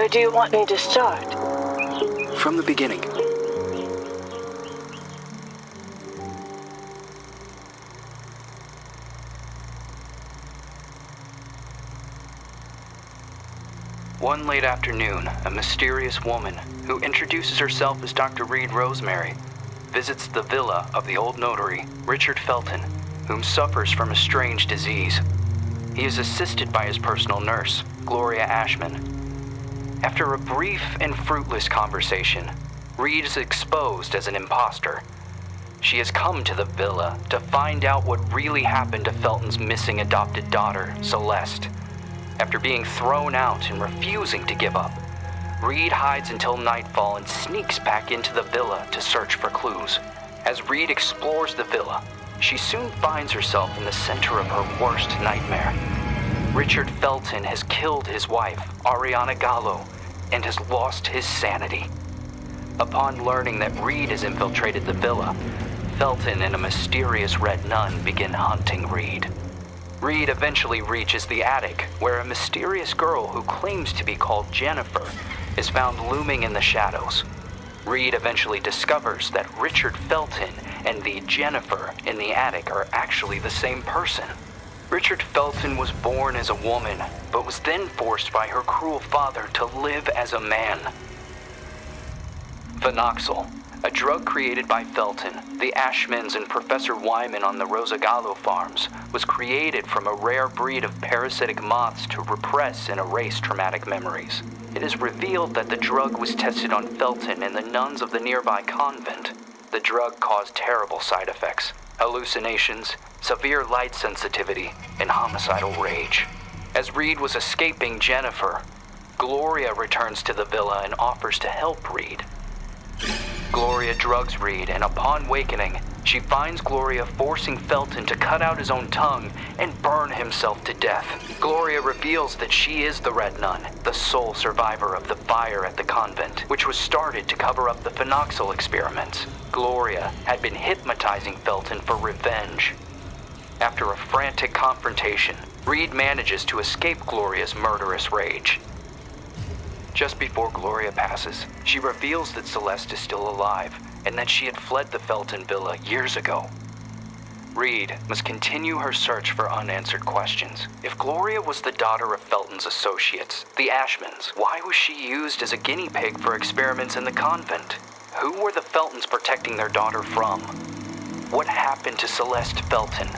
Where do you want me to start? From the beginning. One late afternoon, a mysterious woman, who introduces herself as Dr. Reed Rosemary, visits the villa of the old notary, Richard Felton, whom suffers from a strange disease. He is assisted by his personal nurse, Gloria Ashman. After a brief and fruitless conversation, Reed is exposed as an imposter. She has come to the villa to find out what really happened to Felton's missing adopted daughter, Celeste. After being thrown out and refusing to give up, Reed hides until nightfall and sneaks back into the villa to search for clues. As Reed explores the villa, she soon finds herself in the center of her worst nightmare. Richard Felton has killed his wife, Ariana Gallo, and has lost his sanity. Upon learning that Reed has infiltrated the villa, Felton and a mysterious red nun begin hunting Reed. Reed eventually reaches the attic, where a mysterious girl who claims to be called Jennifer is found looming in the shadows. Reed eventually discovers that Richard Felton and the Jennifer in the attic are actually the same person. Richard Felton was born as a woman, but was then forced by her cruel father to live as a man. Phenoxyl, a drug created by Felton, the Ashmans, and Professor Wyman on the Rosagallo farms, was created from a rare breed of parasitic moths to repress and erase traumatic memories. It is revealed that the drug was tested on Felton and the nuns of the nearby convent. The drug caused terrible side effects: hallucinations, severe light sensitivity, and homicidal rage. As Reed was escaping Jennifer, Gloria returns to the villa and offers to help Reed. Gloria drugs Reed, and upon awakening, she finds Gloria forcing Felton to cut out his own tongue and burn himself to death. Gloria reveals that she is the Red Nun, the sole survivor of the fire at the convent, which was started to cover up the phenoxyl experiments. Gloria had been hypnotizing Felton for revenge. After a frantic confrontation, Reed manages to escape Gloria's murderous rage. Just before Gloria passes, she reveals that Celeste is still alive and that she had fled the Felton villa years ago. Reed must continue her search for unanswered questions. If Gloria was the daughter of Felton's associates, the Ashmans, why was she used as a guinea pig for experiments in the convent? Who were the Feltons protecting their daughter from? What happened to Celeste Felton?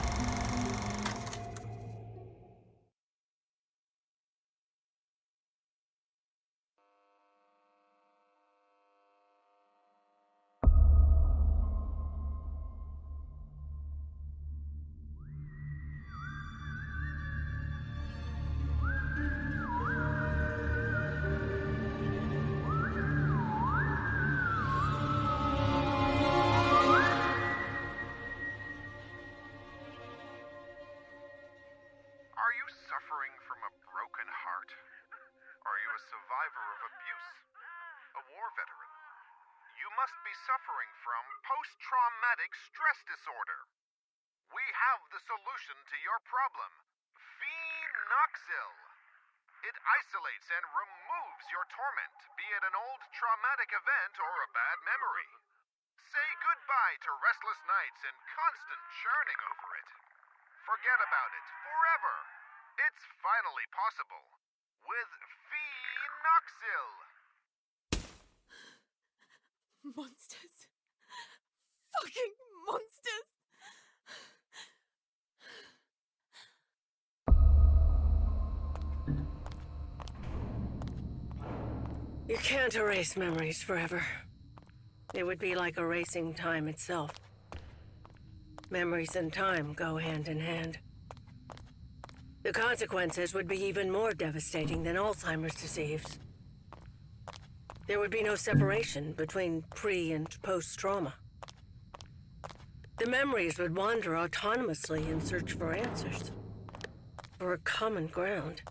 Suffering from post-traumatic stress disorder. We have the solution to your problem. Phenoxyl. It isolates and removes your torment, be it an old traumatic event or a bad memory. Say goodbye to restless nights and constant churning over it. Forget about it forever. It's finally possible with Phenoxyl. Monsters. Fucking monsters. You can't erase memories forever. It would be like erasing time itself. Memories and time go hand in hand. The consequences would be even more devastating than Alzheimer's disease. There would be no separation between pre- and post-trauma. The memories would wander autonomously in search for answers, for a common ground.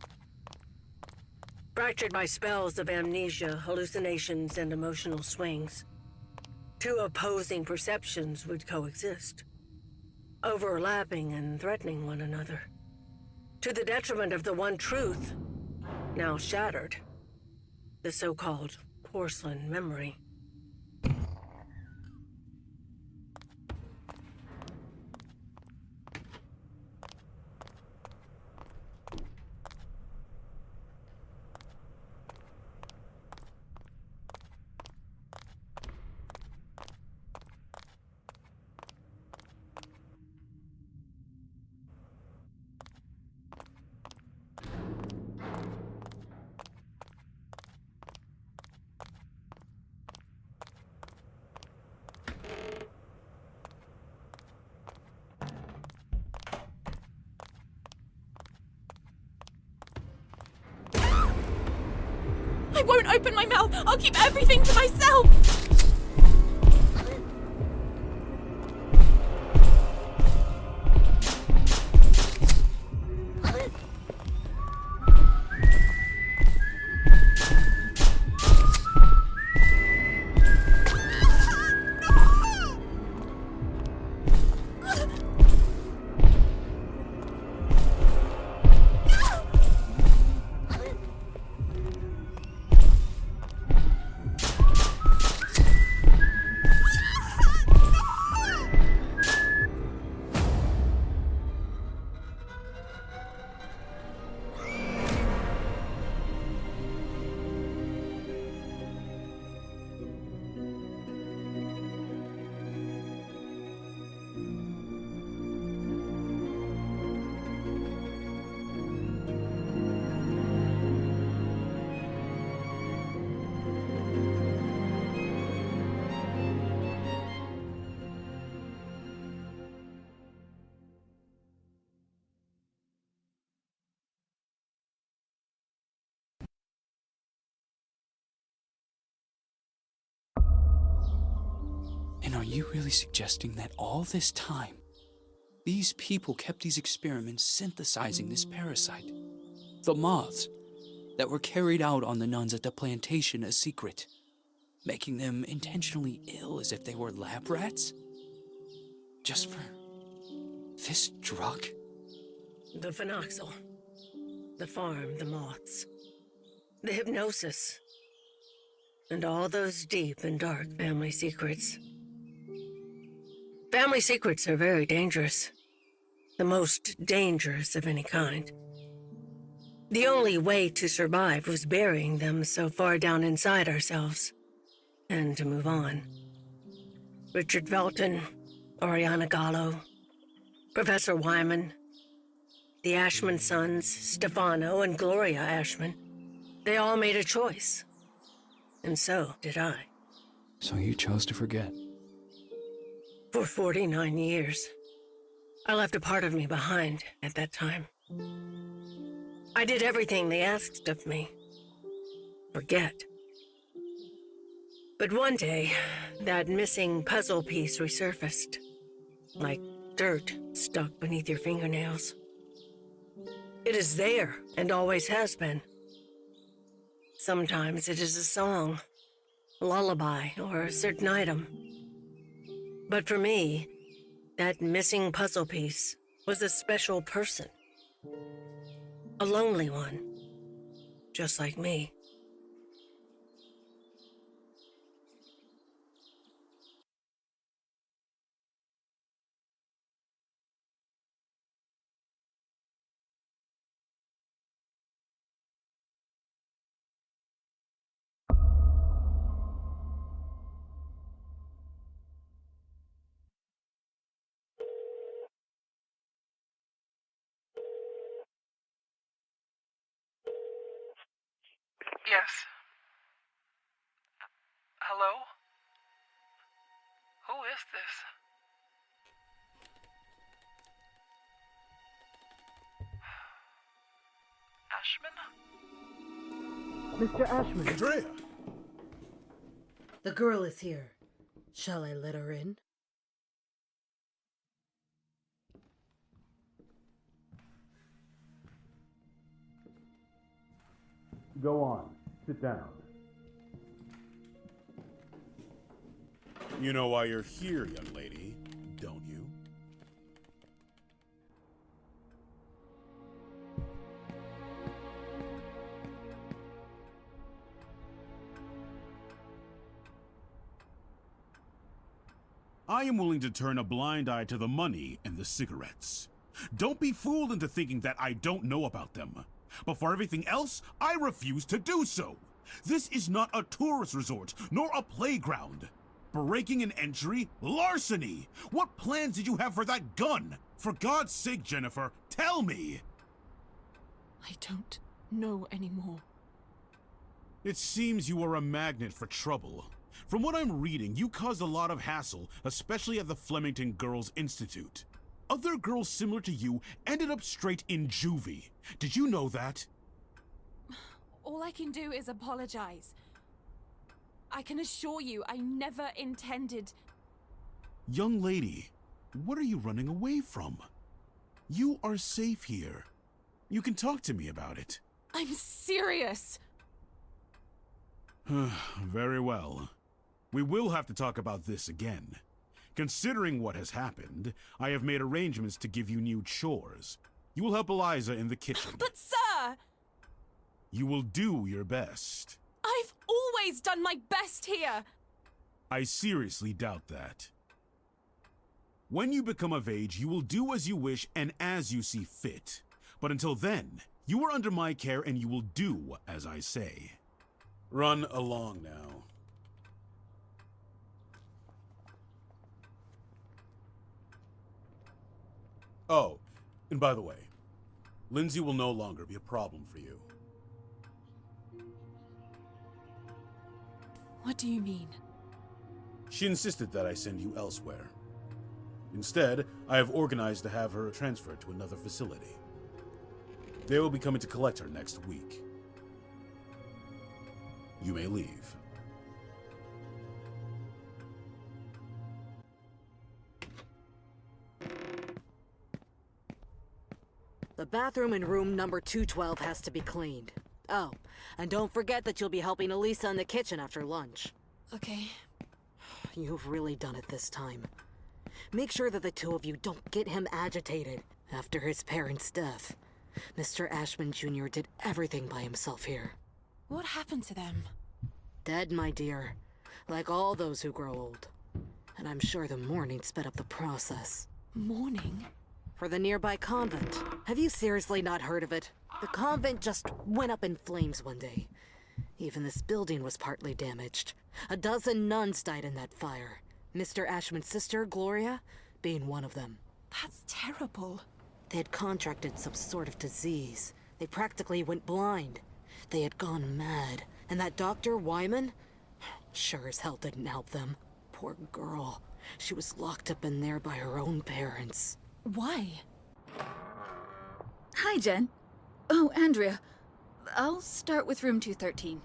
Fractured by spells of amnesia, hallucinations, and emotional swings, two opposing perceptions would coexist, overlapping and threatening one another, to the detriment of the one truth, now shattered. The so-called porcelain memory. I won't open my mouth! I'll keep everything to myself! And are you really suggesting that all this time, these people kept these experiments synthesizing this parasite? The moths that were carried out on the nuns at the plantation a secret, making them intentionally ill as if they were lab rats? Just for this drug? The phenoxyl. The farm, the moths. The hypnosis. And all those deep and dark family secrets. Family secrets are very dangerous. The most dangerous of any kind. The only way to survive was burying them so far down inside ourselves. And to move on. Richard Felton, Oriana Gallo, Professor Wyman, the Ashman sons, Stefano and Gloria Ashman. They all made a choice. And so did I. So you chose to forget. For 49 years. I left a part of me behind at that time. I did everything they asked of me. Forget. But one day, that missing puzzle piece resurfaced. Like dirt stuck beneath your fingernails. It is there, and always has been. Sometimes it is a song, a lullaby, or a certain item. But for me, that missing puzzle piece was a special person. A lonely one. Just like me. Yes. Hello? Who is this? Ashman? Mr. Ashman. Andrea! The girl is here. Shall I let her in? Go on. Sit down. You know why you're here, young lady, don't you? I am willing to turn a blind eye to the money and the cigarettes. Don't be fooled into thinking that I don't know about them. But for everything else, I refuse to do so. This is not a tourist resort, nor a playground. Breaking an entry? Larceny! What plans did you have for that gun? For God's sake, Jennifer, tell me! I don't know anymore. It seems you are a magnet for trouble. From what I'm reading, you caused a lot of hassle, especially at the Flemington Girls Institute. Other girls similar to you ended up straight in juvie. Did you know that? All I can do is apologize. I can assure you I never intended... Young lady, what are you running away from? You are safe here. You can talk to me about it. I'm serious! Very well. We will have to talk about this again. Considering what has happened, I have made arrangements to give you new chores. You will help Eliza in the kitchen. But sir! You will do your best. I've always done my best here! I seriously doubt that. When you become of age, you will do as you wish and as you see fit. But until then, you are under my care and you will do as I say. Run along now. Oh, and by the way, Lindsay will no longer be a problem for you. What do you mean? She insisted that I send you elsewhere. Instead, I have organized to have her transferred to another facility. They will be coming to collect her next week. You may leave. The bathroom in room number 212 has to be cleaned. Oh, and don't forget that you'll be helping Elisa in the kitchen after lunch. Okay. You've really done it this time. Make sure that the two of you don't get him agitated after his parents' death. Mr. Ashman Jr. did everything by himself here. What happened to them? Dead, my dear. Like all those who grow old. And I'm sure the mourning sped up the process. Mourning? For the nearby convent. Have you seriously not heard of it? The convent just went up in flames one day. Even this building was partly damaged. 12 nuns died in that fire. Mr. Ashman's sister, Gloria, being one of them. That's terrible. They had contracted some sort of disease. They practically went blind. They had gone mad. And that Dr. Wyman? Sure as hell didn't help them. Poor girl. She was locked up in there by her own parents. Why? Hi, Jen. Oh, Andrea. I'll start with room 213.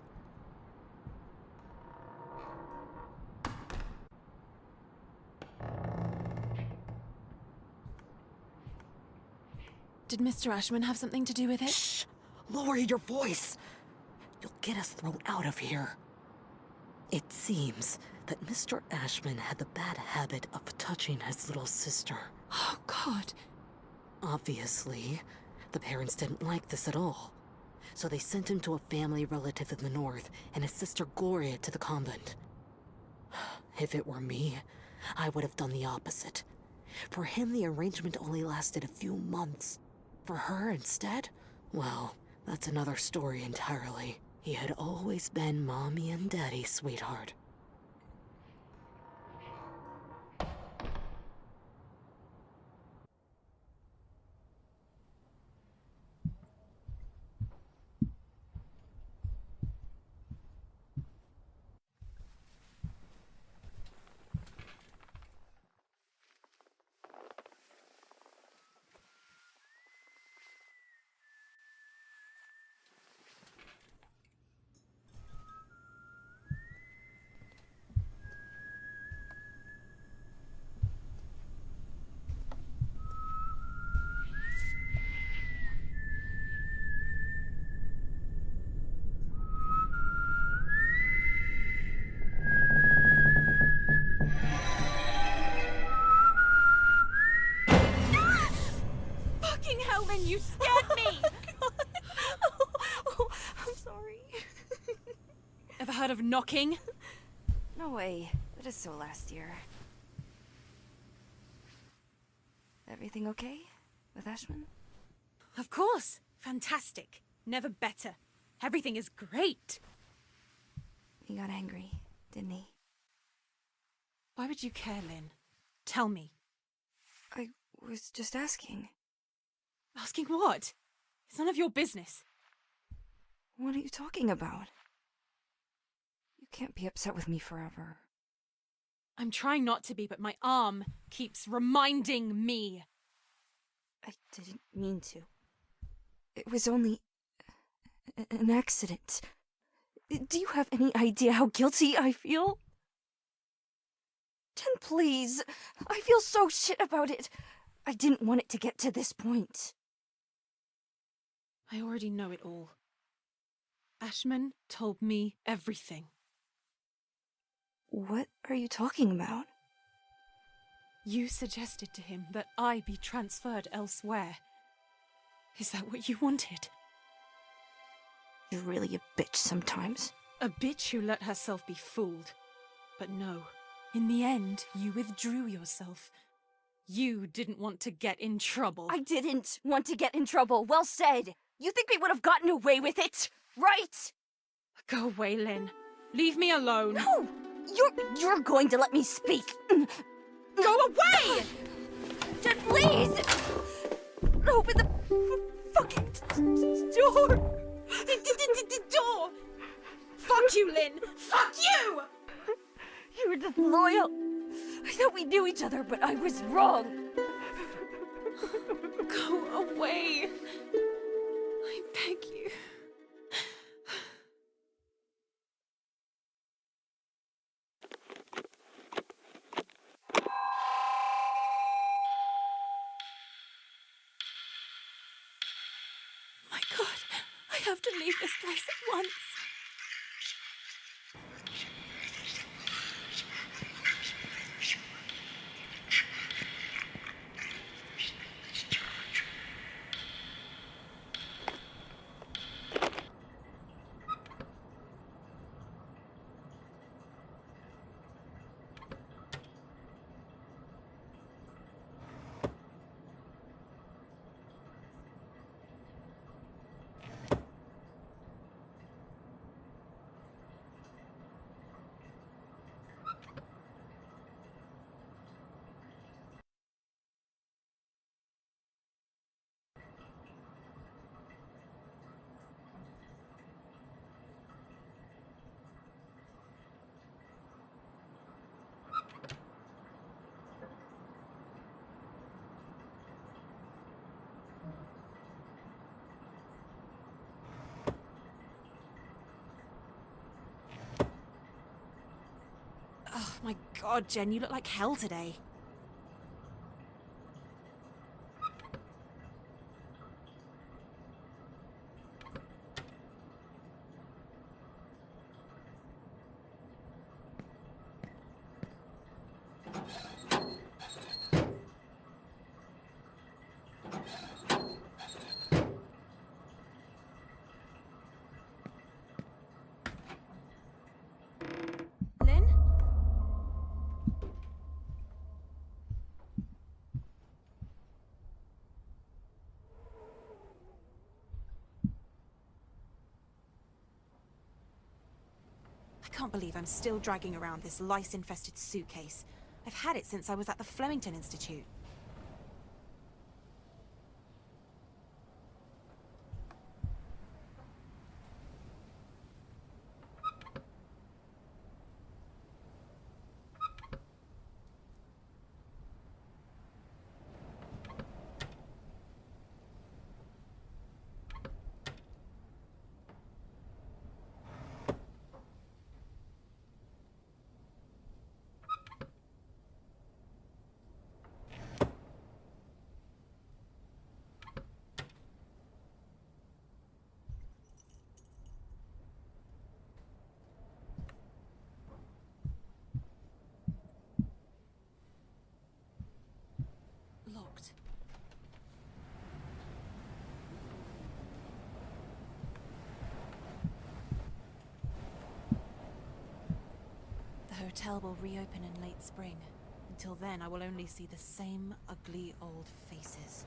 Did Mr. Ashman have something to do with it? Shh! Lower your voice! You'll get us thrown out of here. It seems that Mr. Ashman had the bad habit of touching his little sister. Oh, God. Obviously, the parents didn't like this at all. So they sent him to a family relative in the north and his sister Gloria to the convent. If it were me, I would have done the opposite. For him, the arrangement only lasted a few months. For her, instead, well, that's another story entirely. He had always been Mommy and Daddy's sweetheart. Fucking hell, then you scared me! I'm sorry. Ever heard of knocking? No way. That is so last year. Everything okay with Ashman? Of course! Fantastic. Never better. Everything is great. He got angry, didn't he? Why would you care, Lynn? Tell me. I was just asking. Asking what? It's none of your business. What are you talking about? You can't be upset with me forever. I'm trying not to be, but my arm keeps reminding me. I didn't mean to. It was only an accident. Do you have any idea how guilty I feel? Jen, please. I feel so shit about it. I didn't want it to get to this point. I already know it all. Ashman told me everything. What are you talking about? You suggested to him that I be transferred elsewhere. Is that what you wanted? You're really a bitch sometimes. A bitch who let herself be fooled. But no, in the end, you withdrew yourself. You didn't want to get in trouble. I didn't want to get in trouble. Well said. You think we would have gotten away with it, right? Go away, Lynn. Leave me alone. No! You're going to let me speak. Go away! Jen, please! Open the fucking door! The door! Fuck you, Lynn! Fuck you! You were just loyal. I thought we knew each other, but I was wrong. Go away. I beg you. My God, I have to leave this place at once. Oh my God, Jen, you look like hell today. Lynn? I can't believe I'm still dragging around this lice-infested suitcase. I've had it since I was at the Flemington Institute. Locked. The hotel will reopen in late spring, Until then, I will only see the same ugly old faces.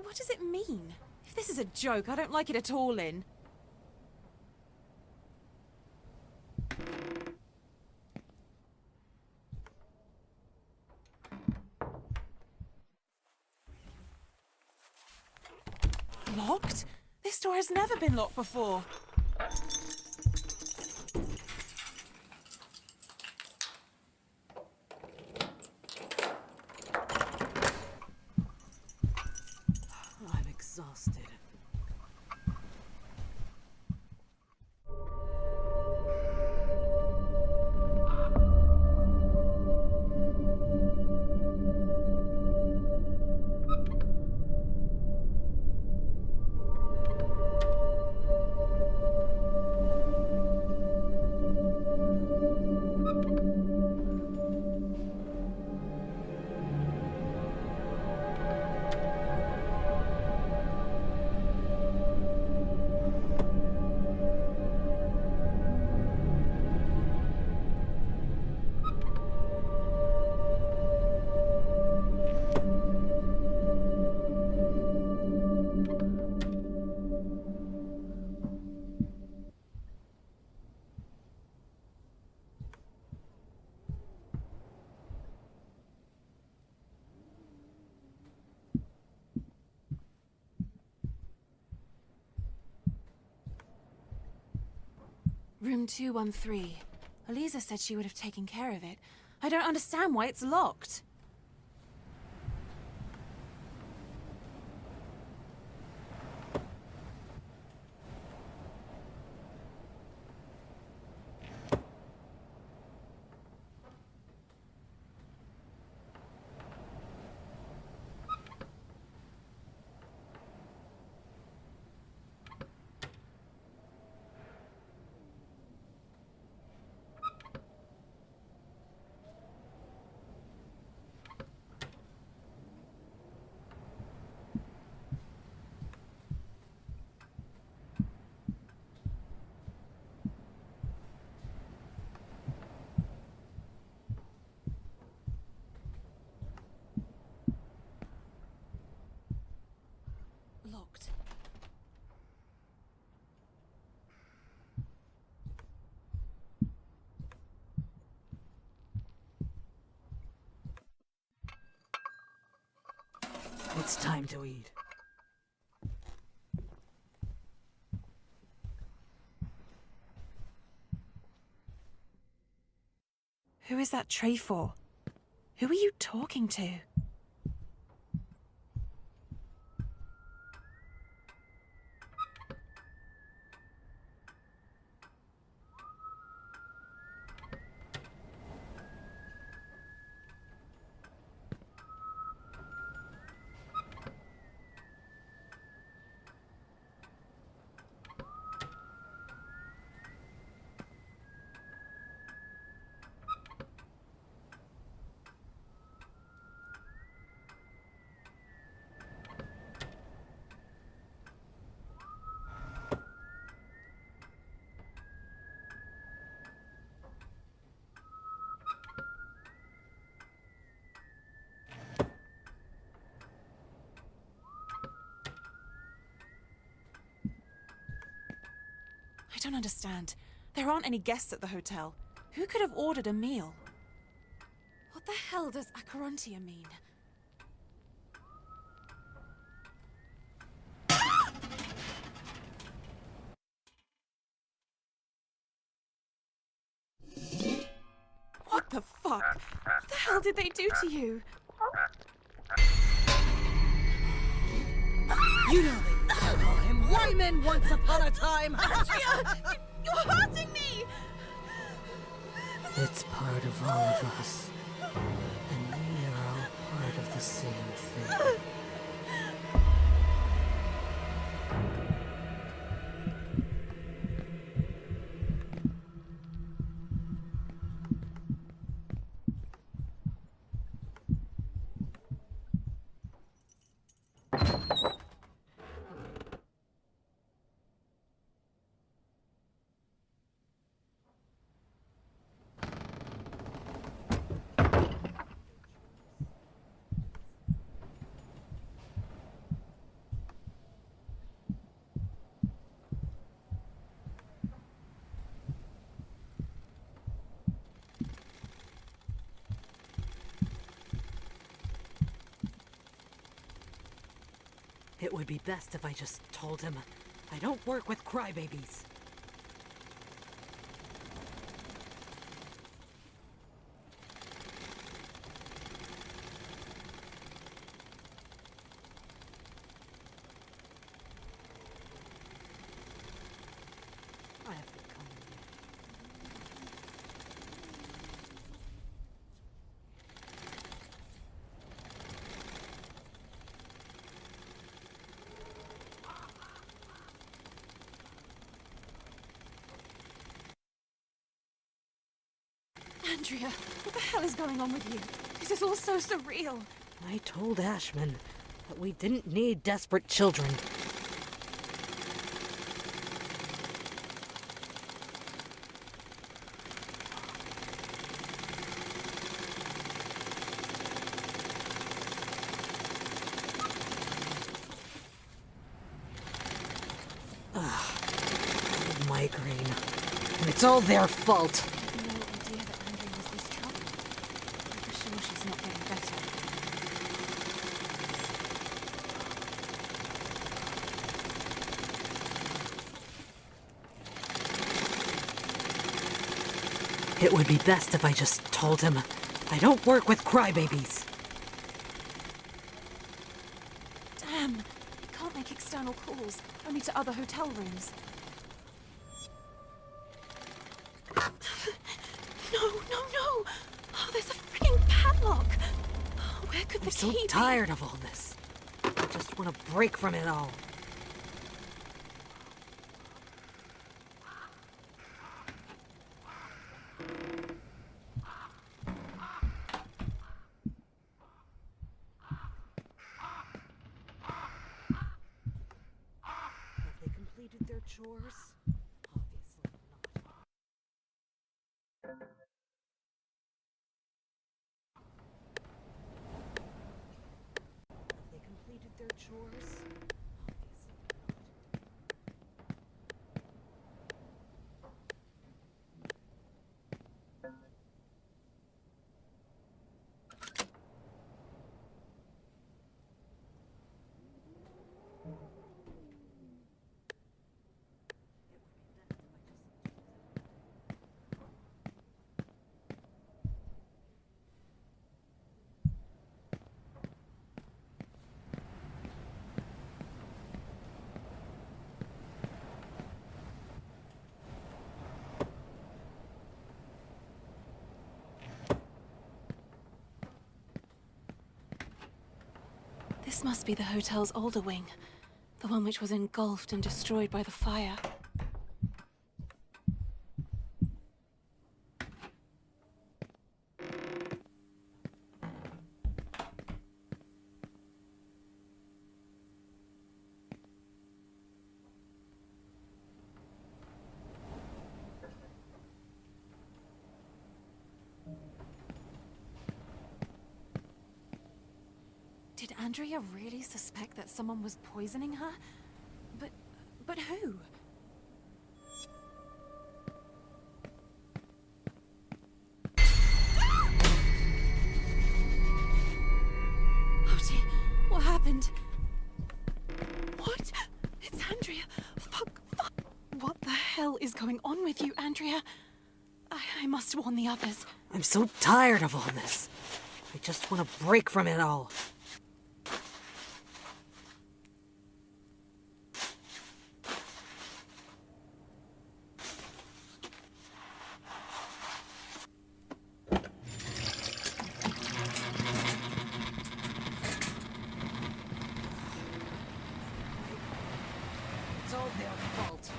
What does it mean? If this is a joke, I don't like it at all, Lynn. Locked? This door has never been locked before. I'm exhausted. Room 213. Eliza said she would have taken care of it. I don't understand why it's locked. Locked. It's time to eat. Who is that tray for? Who are you talking to? I don't understand. There aren't any guests at the hotel. Who could have ordered a meal? What the hell does Acherontia mean? What the fuck? What the hell did they do to you? You know they used to call him Wyman once upon a time! Andrea! You're hurting me! It's part of all of us. And we are all part of the same thing. It would be best if I just told him I don't work with crybabies. I have to come in. Andrea, what the hell is going on with you? This is all so surreal. I told Ashman that we didn't need desperate children. Migraine. And it's all their fault. I had no idea that Andrea was this trouble. I'm for sure she's not getting better. It would be best if I just told him I don't work with crybabies. Damn! We can't make external calls, only to other hotel rooms. No! Oh, there's a freaking padlock! Oh, where could the I'm so key be? tired of all this. I just want to break from it all. Have they completed their chores? Obviously not. Have they completed their chores? This must be the hotel's older wing, the one which was engulfed and destroyed by the fire. Did Andrea really suspect that someone was poisoning her? But who? hell is going on with you, Andrea? I must warn the others. I'm so tired of all this. I just want to break from it all. It's all their fault.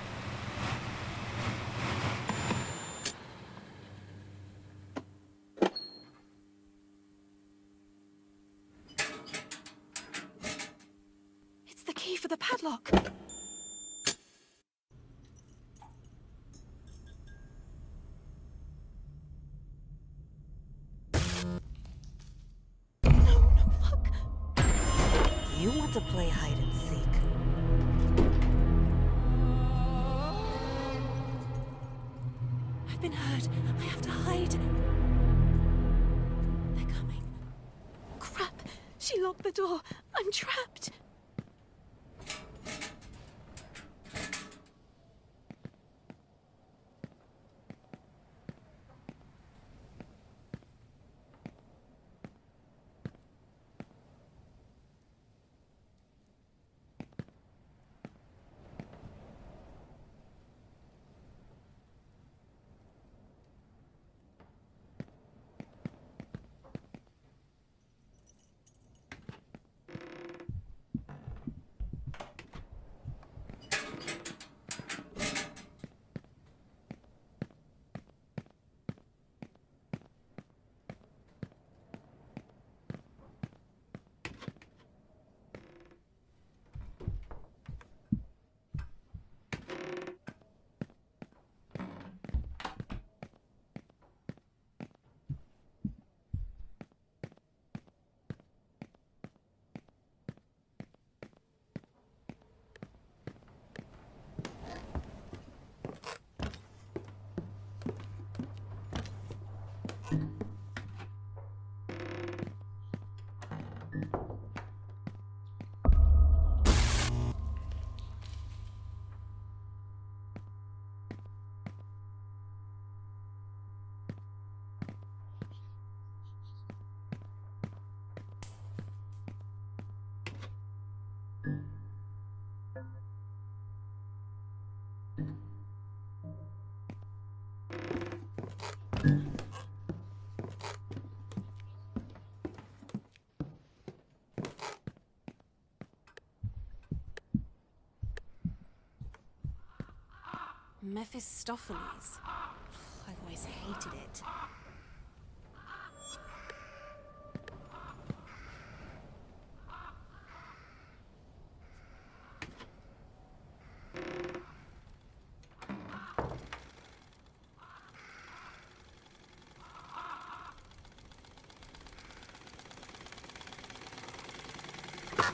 It's the key for the padlock. No, fuck. You want to play hide and seek? I've been hurt. I have to hide. They're coming. Crap. She locked the door. I'm trapped. Mephistopheles. I've always hated it.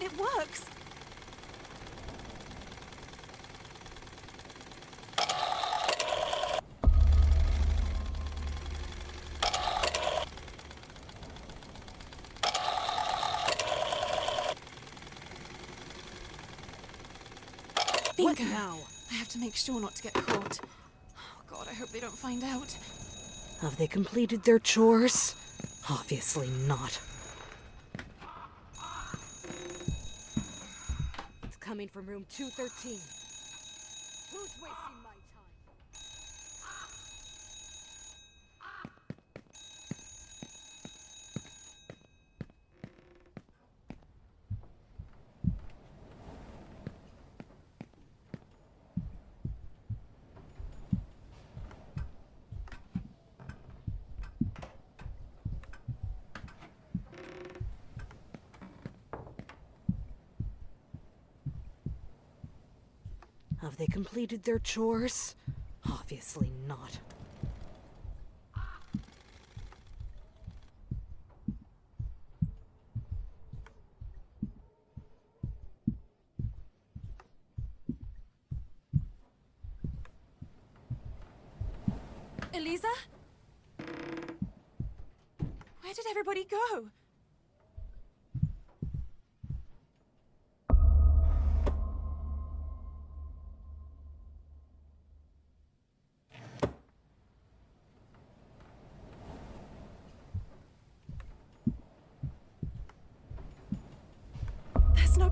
It works! What Bingo. now? I have to make sure not to get caught. Oh God, I hope they don't find out. Have they completed their chores? Obviously not. It's coming from room 213. Who's wasting my time? Have they completed their chores? Obviously not. Eliza? Where did everybody go?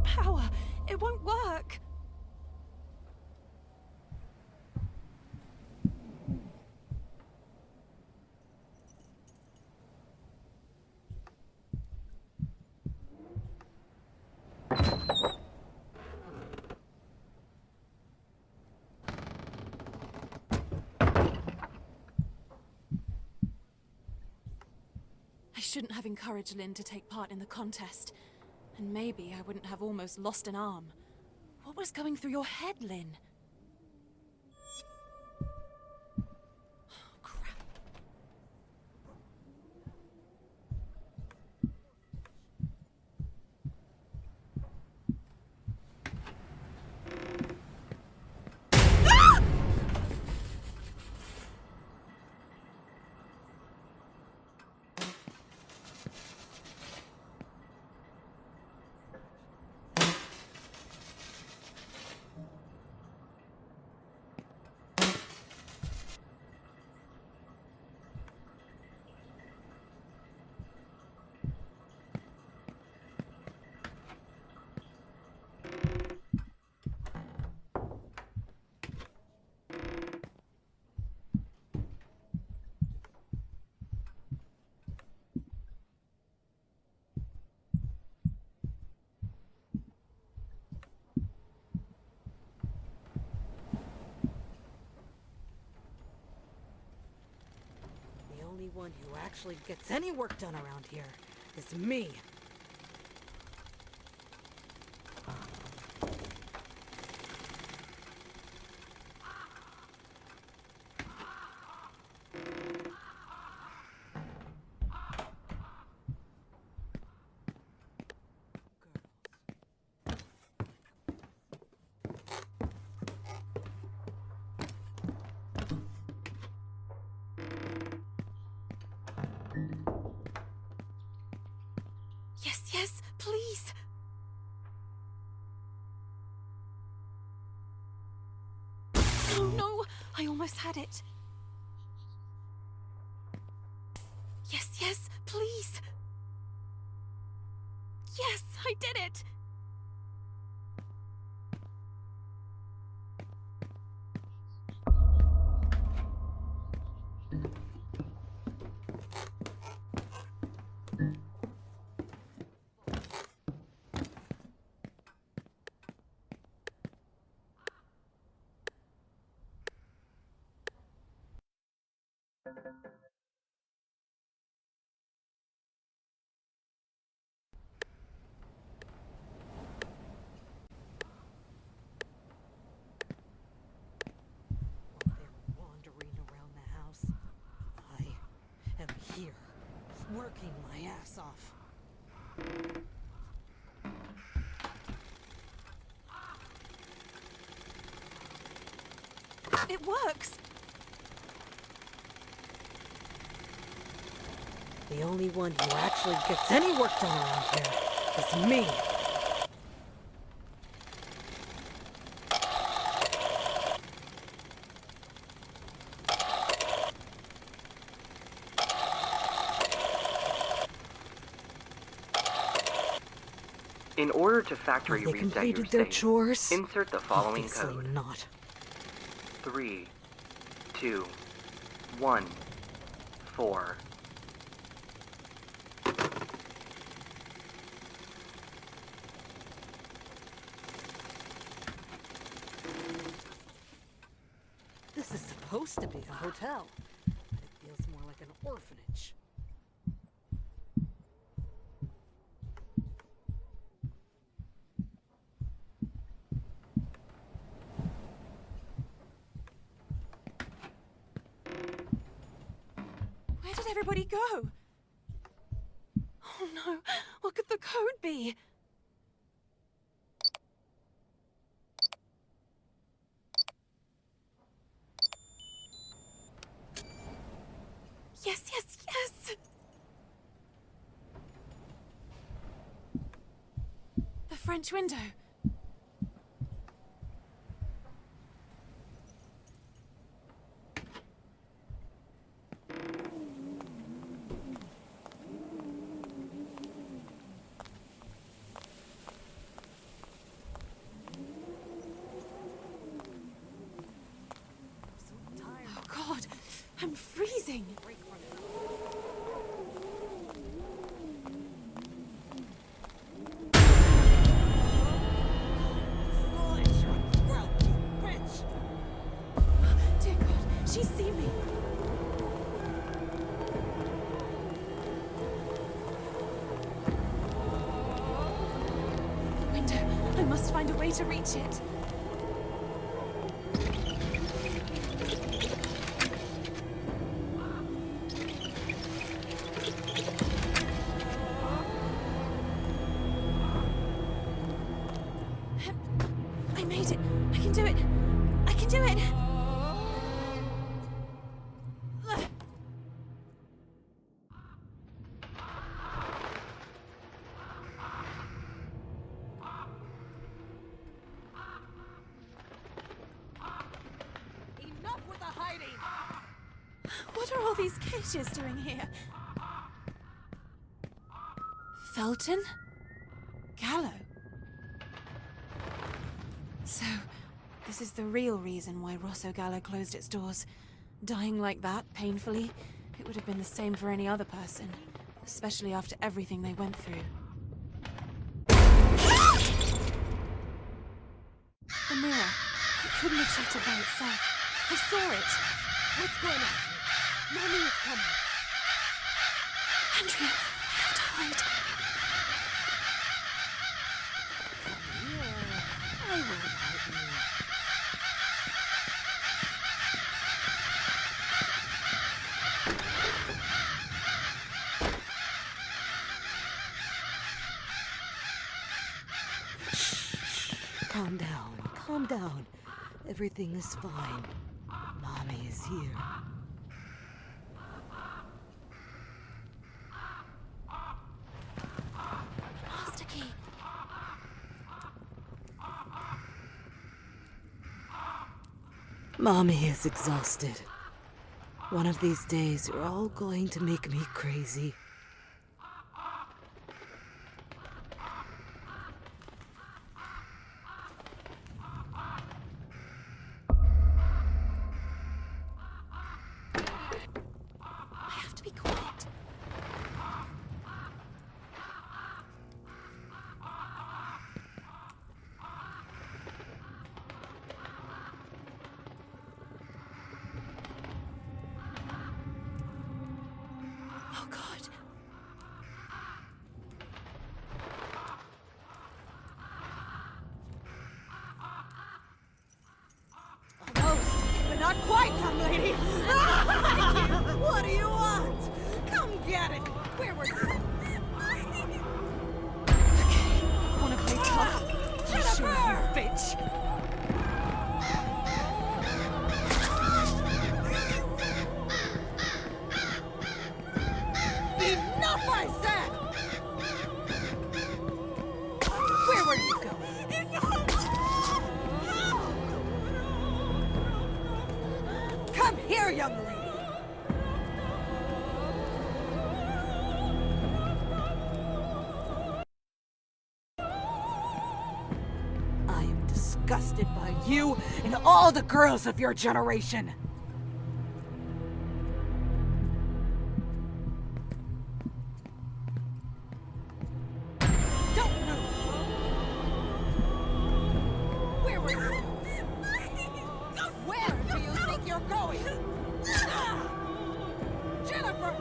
power. It won't work. I shouldn't have encouraged Lynn to take part in the contest. And maybe I wouldn't have almost lost an arm. What was going through your head, Lynn? Oh, crap. The only one who actually gets any work done around here is me. Yes, yes, please. Oh no, I almost had it. Yes, yes, please. Yes, I did it. While they're wandering around the house, I am here, working my ass off. It works. The only one who actually gets any work done around here is me. In order to factory Have they reset your completed their save, chores? insert the following Obviously code. not. 3, 2, 1, 4. This is supposed to be a hotel, but it feels more like an orphanage. Where did everybody go? Oh no, what could the code be? Yes, yes, yes! The French window. I'm freezing. Dear God, she's seen me. The window. I must find a way to reach it. I made it. I can do it. I can do it. Enough with the hiding! What are all these cages doing here? Felton? Gallo? So, this is the real reason why Rosso Gallo closed its doors. Dying like that, painfully, it would have been the same for any other person, especially after everything they went through. The mirror. It couldn't have shattered by itself. I saw it. What's going on? Mommy is coming. Andrea, I have to hide. Come here. I won't hurt you. Calm down, calm down. Everything is fine. Mommy is here. Master key. Mommy is exhausted. One of these days, you're all going to make me crazy. I have to be quiet. Oh God. Almost, but not quite, young lady. What do you want? Come get it. Where were you? Wanna play tough? You sure, you bitch. Enough, I said! Where were you going? Come here, young lady! I am disgusted by you and all the girls of your generation! Don't move! Where were you? Where do you think you're going? Jennifer!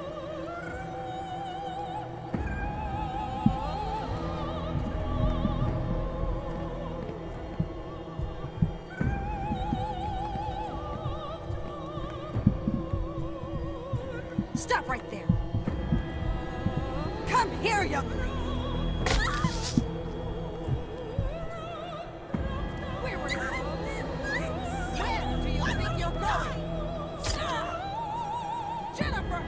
Stop right there! Come here, young lady! Where were you? Where do you think you're going? Jennifer!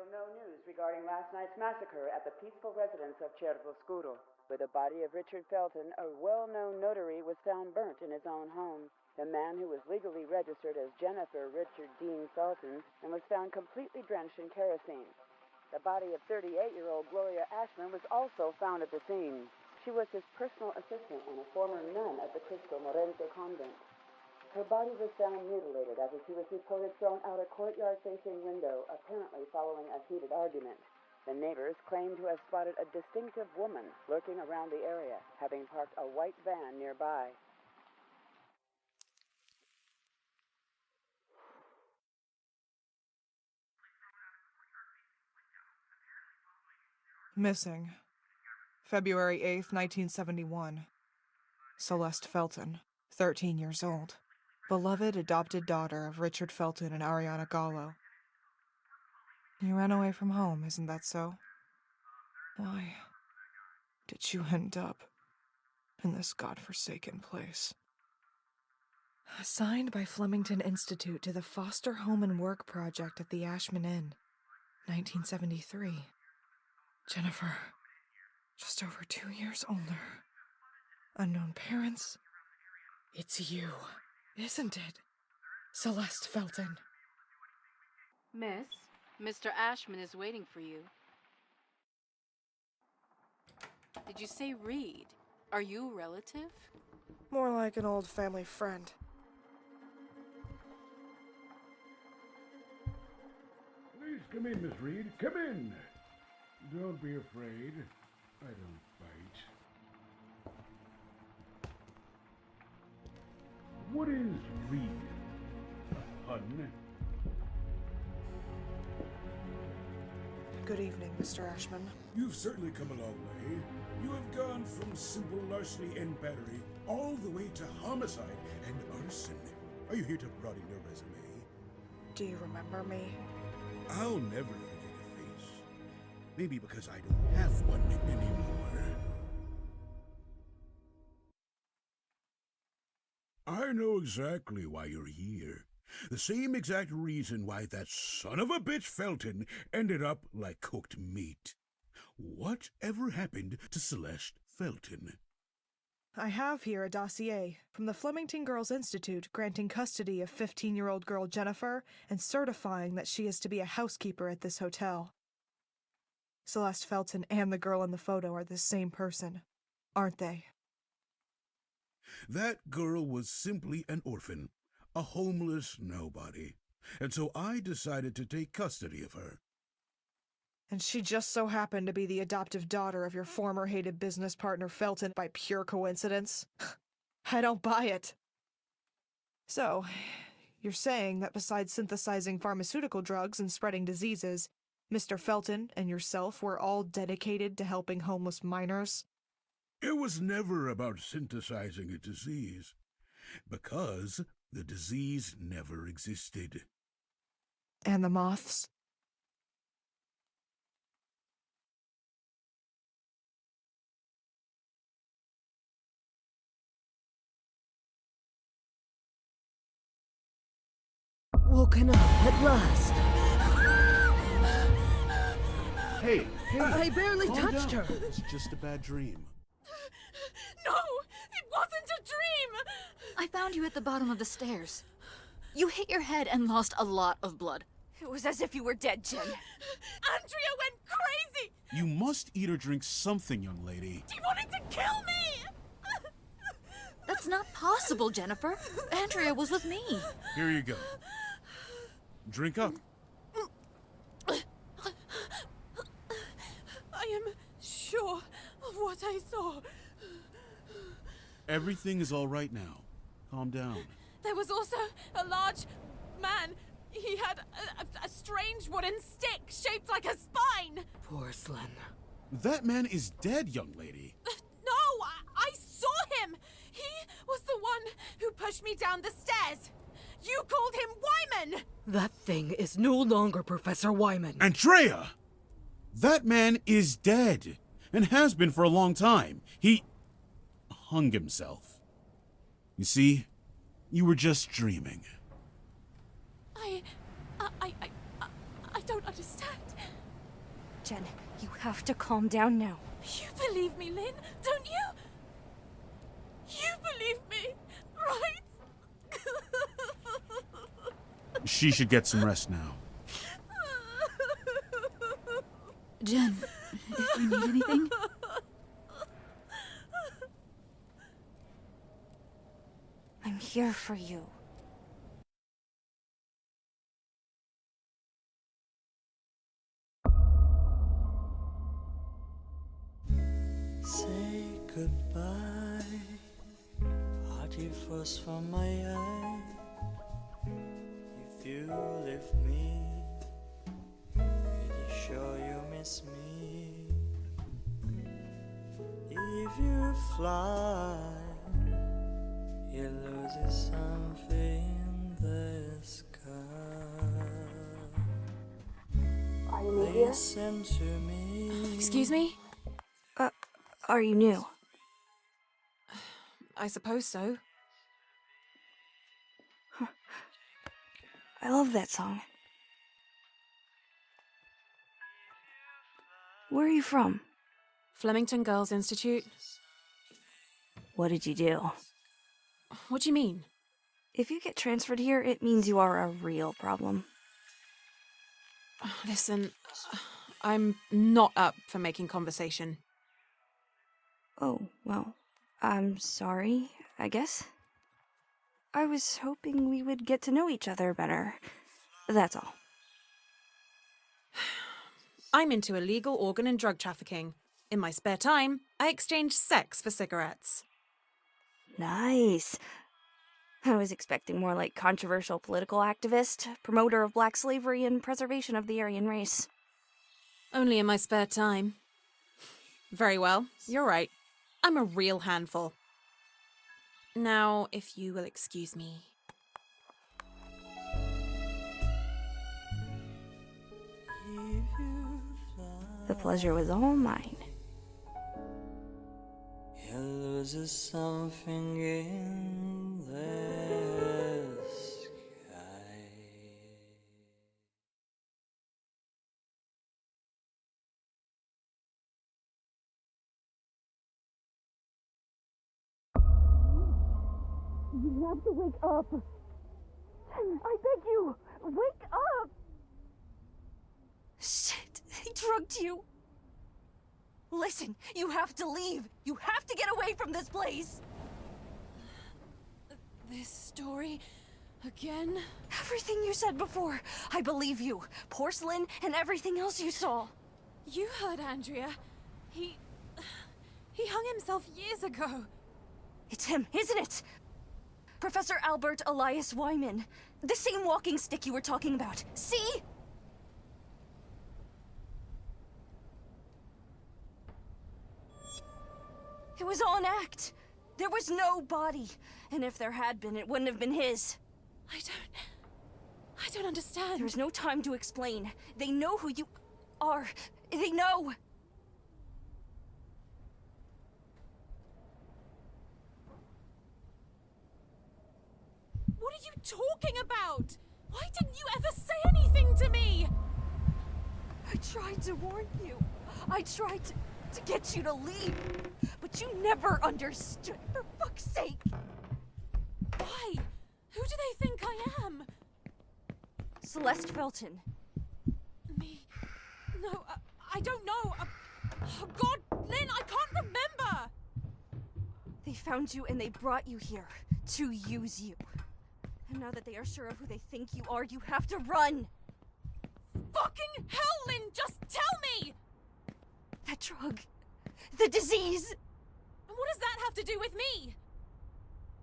no news regarding last night's massacre at the peaceful residence of Cervoscuro, where the body of Richard Felton, a well-known notary, was found burnt in his own home. The man who was legally registered as Jennifer Richard Dean Felton and was found completely drenched in kerosene. The body of 38-year-old Gloria Ashman was also found at the scene. She was his personal assistant and a former nun at the Cristo Morente convent. Her body was found mutilated after she was reported thrown out a courtyard-facing window, apparently following a heated argument. The neighbors claim to have spotted a distinctive woman lurking around the area, having parked a white van nearby. Missing. February 8th, 1971. Celeste Felton, 13 years old. Beloved adopted daughter of Richard Felton and Ariana Gallo. You ran away from home, isn't that so? Why did you end up in this godforsaken place? Assigned by Flemington Institute to the Foster Home and Work Project at the Ashman Inn, 1973. Jennifer, just over 2 years older. Unknown parents. It's you, isn't it? Celeste Felton. Miss, Mr. Ashman is waiting for you. Did you say Reed? Are you a relative? More like an old family friend. Please come in, Miss Reed. Come in. Don't be afraid. I don't bite. What is Reed? A pun? Good evening, Mr. Ashman. You've certainly come a long way. You have gone from simple larceny and battery all the way to homicide and arson. Are you here to broaden your resume? Do you remember me? I'll never forget a face. Maybe because I don't have one anymore. I know exactly why you're here. The same exact reason why that son of a bitch Felton ended up like cooked meat. Whatever happened to Celeste Felton? I have here a dossier from the Flemington Girls Institute granting custody of 15-year-old girl Jennifer and certifying that she is to be a housekeeper at this hotel. Celeste Felton and the girl in the photo are the same person, aren't they? That girl was simply an orphan, a homeless nobody, and so I decided to take custody of her. And she just so happened to be the adoptive daughter of your former hated business partner Felton by pure coincidence? I don't buy it. So, you're saying that besides synthesizing pharmaceutical drugs and spreading diseases, Mr. Felton and yourself were all dedicated to helping homeless minors? It was never about synthesizing a disease, because the disease never existed. And the moths? Woken up at last. Hey! I barely calm touched down. her. It's just a bad dream. No! It wasn't a dream! I found you at the bottom of the stairs. You hit your head and lost a lot of blood. It was as if you were dead, Jen. Andrea went crazy! You must eat or drink something, young lady. She wanted to kill me! That's not possible, Jennifer. Andrea was with me. Here you go. Drink up. I am sure of what I saw. Everything is all right now. Calm down. There was also a large man. He had a strange wooden stick shaped like a spine. Porcelain. That man is dead, young lady. No, I saw him. He was the one who pushed me down the stairs. You called him Wyman. That thing is no longer Professor Wyman. Andrea! That man is dead, and has been for a long time. He hung himself. You see, you were just dreaming. I don't understand. Jen, you have to calm down now. You believe me, Lynn, don't you? You believe me, right? She should get some rest now. Jen, if you need anything... I'm here for you. Say goodbye. Party frost from my eye. If you leave me, pretty sure you miss me. If you fly, you lose something in the sky. Are you new here? Listen to me. Excuse me? Are you new? I suppose so. I love that song. Where are you from? Flemington Girls Institute. What did you do? What do you mean? If you get transferred here, it means you are a real problem. Listen, I'm not up for making conversation. Oh, well, I'm sorry, I guess. I was hoping we would get to know each other better. That's all. I'm into illegal organ and drug trafficking. In my spare time, I exchange sex for cigarettes. Nice. I was expecting more like controversial political activist, promoter of black slavery and preservation of the Aryan race. Only in my spare time. Very well, you're right. I'm a real handful. Now, if you will excuse me. The pleasure was all mine. You lose something in the sky. You have to wake up. I beg you, wake up! Shit, they drugged you. Listen, you have to leave. You have to get away from this place. This story again? Everything you said before, I believe you. Porcelain and everything else you saw. You heard Andrea. He hung himself years ago. It's him, isn't it? Professor Albert Elias Wyman. The same walking stick you were talking about. See? It was all an act. There was no body. And if there had been, it wouldn't have been his. I don't understand. There's no time to explain. They know who you are. They know. What are you talking about? Why didn't you ever say anything to me? I tried to warn you. I tried to get you to leave. But you never understood, for fuck's sake. Why? Who do they think I am? Celeste Felton. Me? No, I don't know. Oh God, Lynn, I can't remember! They found you and they brought you here to use you. And now that they are sure of who they think you are, you have to run! Fucking hell, Lynn, just tell me! That drug. The disease. And what does that have to do with me?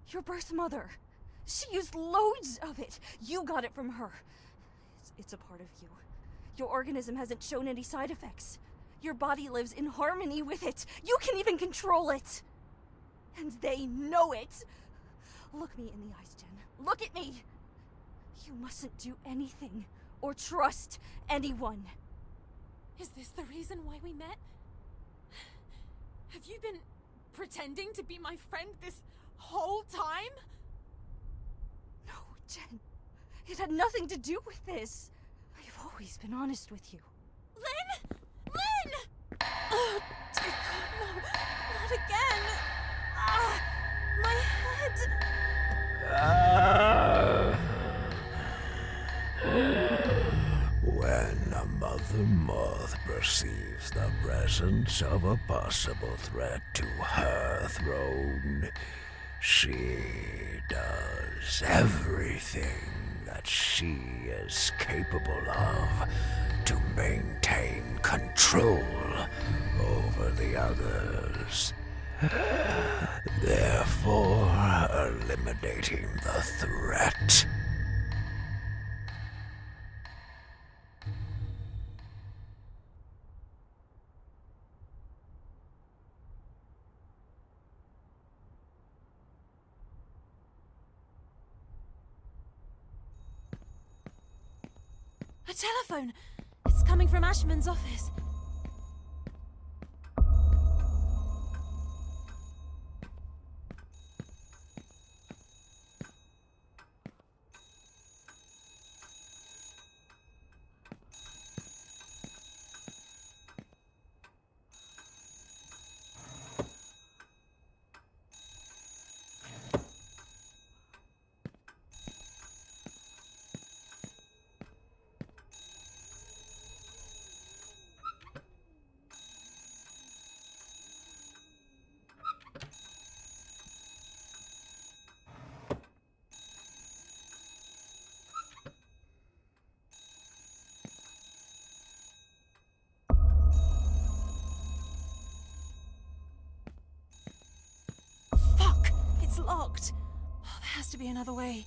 Your birth mother. She used loads of it. You got it from her. It's a part of you. Your organism hasn't shown any side effects. Your body lives in harmony with it. You can even control it. And they know it. Look me in the eyes, Jen. Look at me. You mustn't do anything or trust anyone. Is this the reason why we met? Have you been pretending to be my friend this whole time? No, Jen. It had nothing to do with this. I've always been honest with you. Lynn? perceives the presence of a possible threat to her throne. She does everything that she is capable of to maintain control over the others, therefore eliminating the threat. A telephone! It's coming from Ashman's office. Fuck! It's locked. Oh, there has to be another way.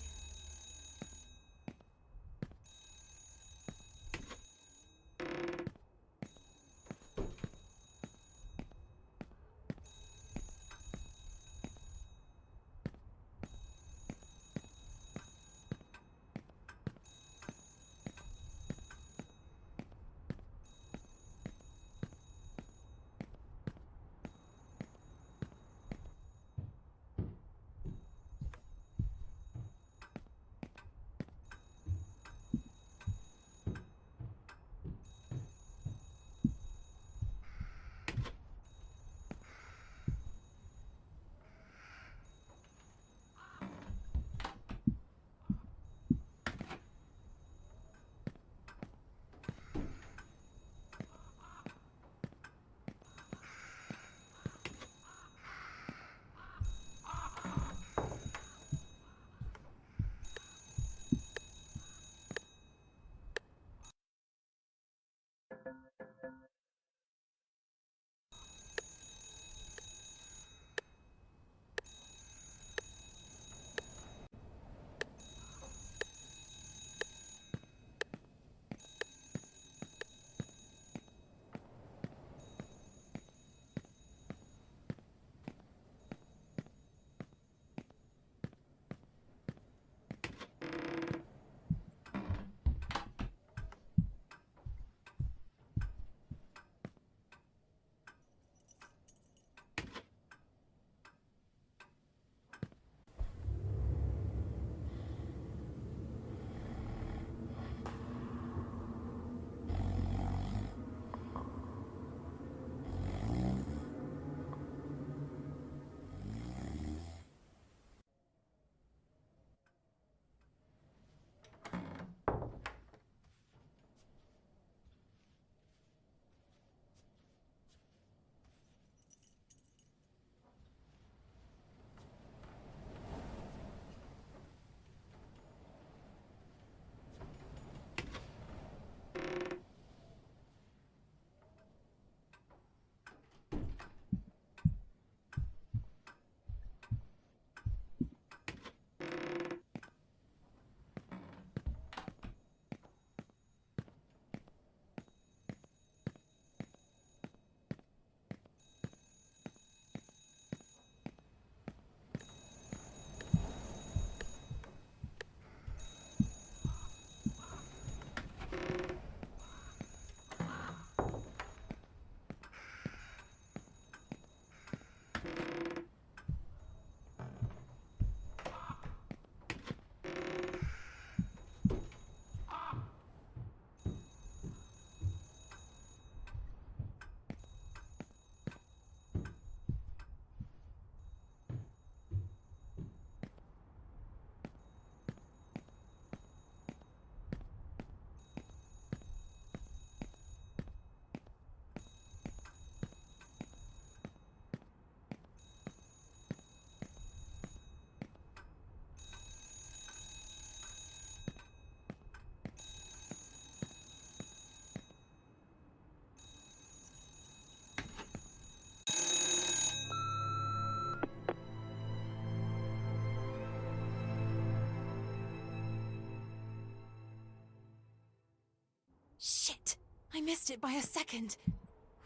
Shit! I missed it by a second.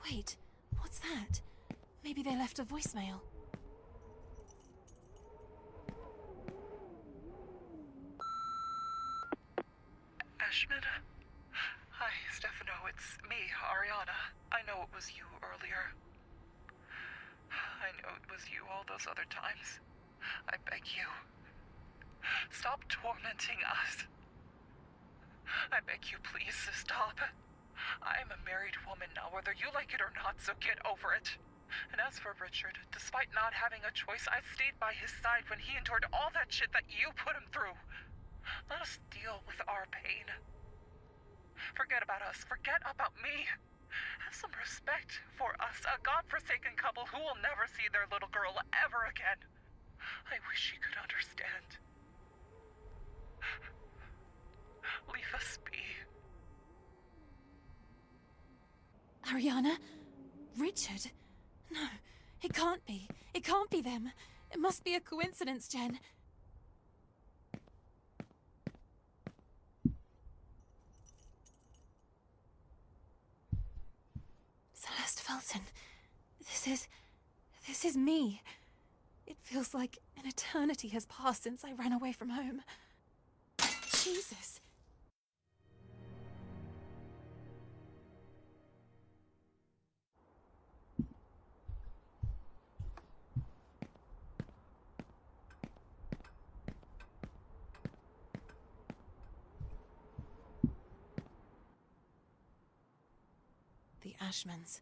Wait, what's that? Maybe they left a voicemail. Ashman? Hi, Stefano. It's me, Ariana. I know it was you earlier. I know it was you all those other times. I beg you. Stop tormenting us. I beg you, please, to stop. I am a married woman now, whether you like it or not, so get over it. And as for Richard, despite not having a choice, I stayed by his side when he endured all that shit that you put him through. Let us deal with our pain. Forget about us. Forget about me. Have some respect for us, a godforsaken couple who will never see their little girl ever again. I wish you could understand. Leave us be. Ariana? Richard? No, it can't be. It can't be them. It must be a coincidence, Jen. Celeste Felton. This is me. It feels like an eternity has passed since I ran away from home. Jesus. The Ashmans.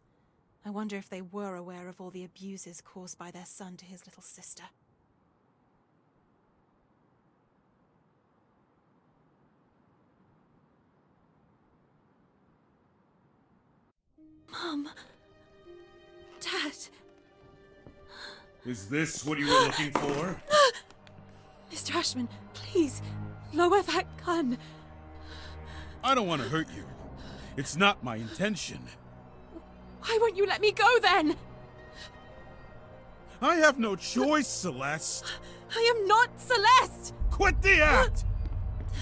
I wonder if they were aware of all the abuses caused by their son to his little sister. Mom. Dad. Is this what you were looking for? Mr. Ashman, please, lower that gun. I don't want to hurt you. It's not my intention. Why won't you let me go then? I have no choice, Celeste. I am not Celeste! Quit the act!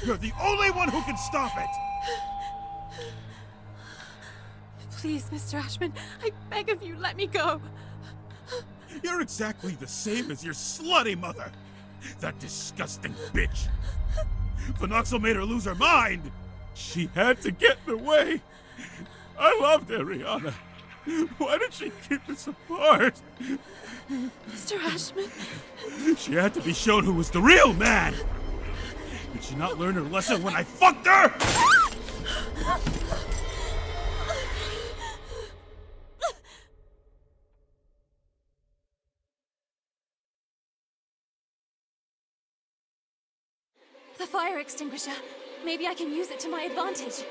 You're the only one who can stop it! Please, Mr. Ashman, I beg of you, let me go. You're exactly the same as your slutty mother. That disgusting bitch. Phenoxyl made her lose her mind. She had to get in the way. I loved Ariana. Why did she keep us apart? Mr. Ashman? She had to be shown who was the real man. Did she not learn her lesson when I fucked her? The fire extinguisher. Maybe I can use it to my advantage.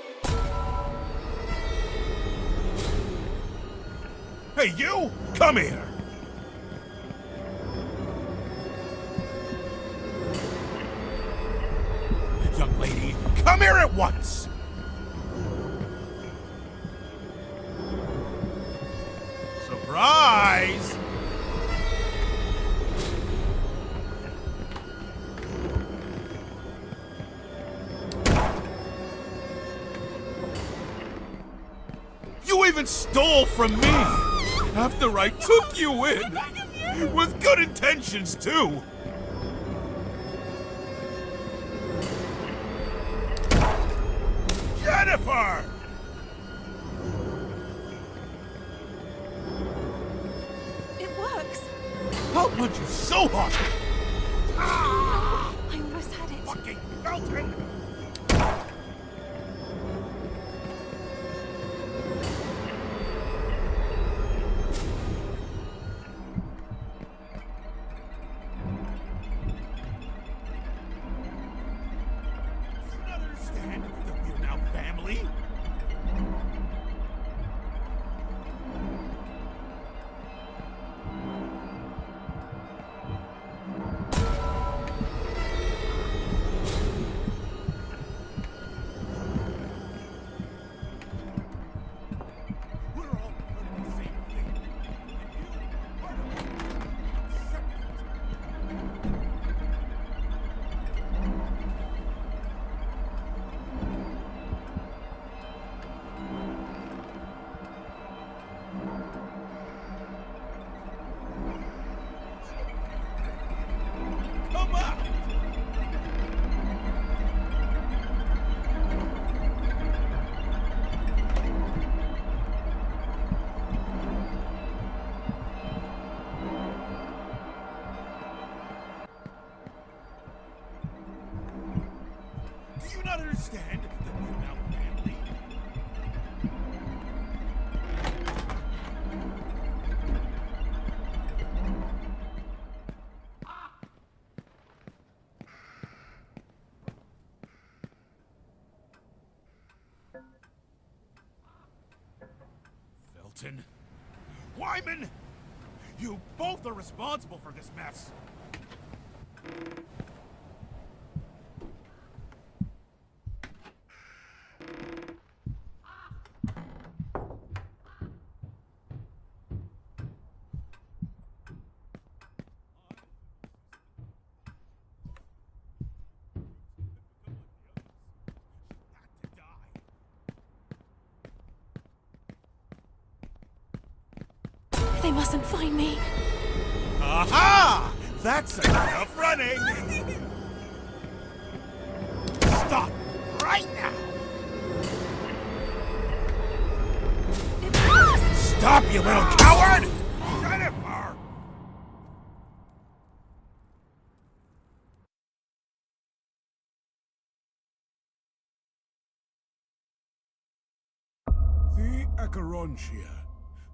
Hey, you! Come here! Young lady, come here at once! Surprise! You even stole from me! After I took you in! With good intentions, too! Jennifer! It works! I'll punch you so hard! I almost had it. Fucking Felton! Do you not understand that we are now family? Felton, Wyman, you both are responsible for this mess. They mustn't find me. Aha! That's enough running! Stop right now! Stop, you little coward! Jennifer! The Acherontia,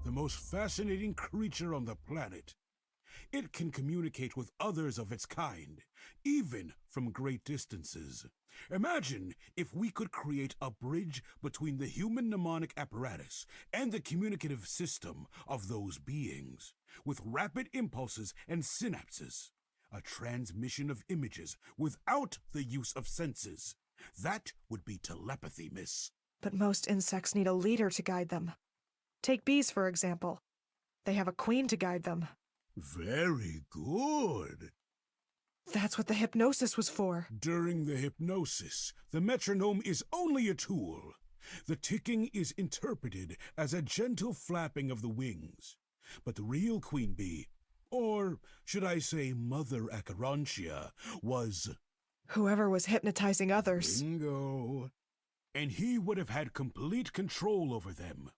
the most fascinating creature on the planet. It can communicate with others of its kind, even from great distances. Imagine if we could create a bridge between the human mnemonic apparatus and the communicative system of those beings, with rapid impulses and synapses. A transmission of images without the use of senses. That would be telepathy, miss. But most insects need a leader to guide them. Take bees, for example. They have a queen to guide them. Very good. That's what the hypnosis was for. During the hypnosis, the metronome is only a tool. The ticking is interpreted as a gentle flapping of the wings. But the real queen bee, or should I say Mother Acherontia, was... whoever was hypnotizing others. Bingo. And he would have had complete control over them.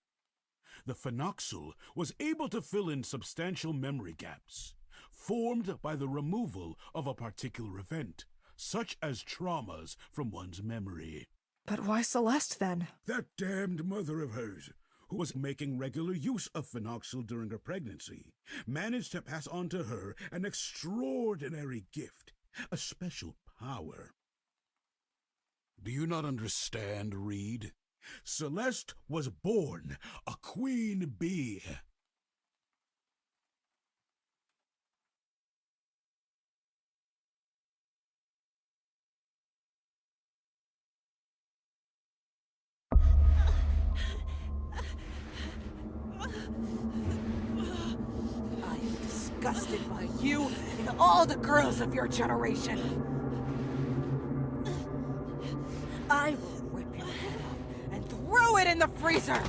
The phenoxyl was able to fill in substantial memory gaps, formed by the removal of a particular event, such as traumas from one's memory. But why Celeste, then? That damned mother of hers, who was making regular use of phenoxyl during her pregnancy, managed to pass on to her an extraordinary gift, a special power. Do you not understand, Reed? Celeste was born a queen bee. I am disgusted by you and all the girls of your generation. I will rip your head off and throw it in the freezer.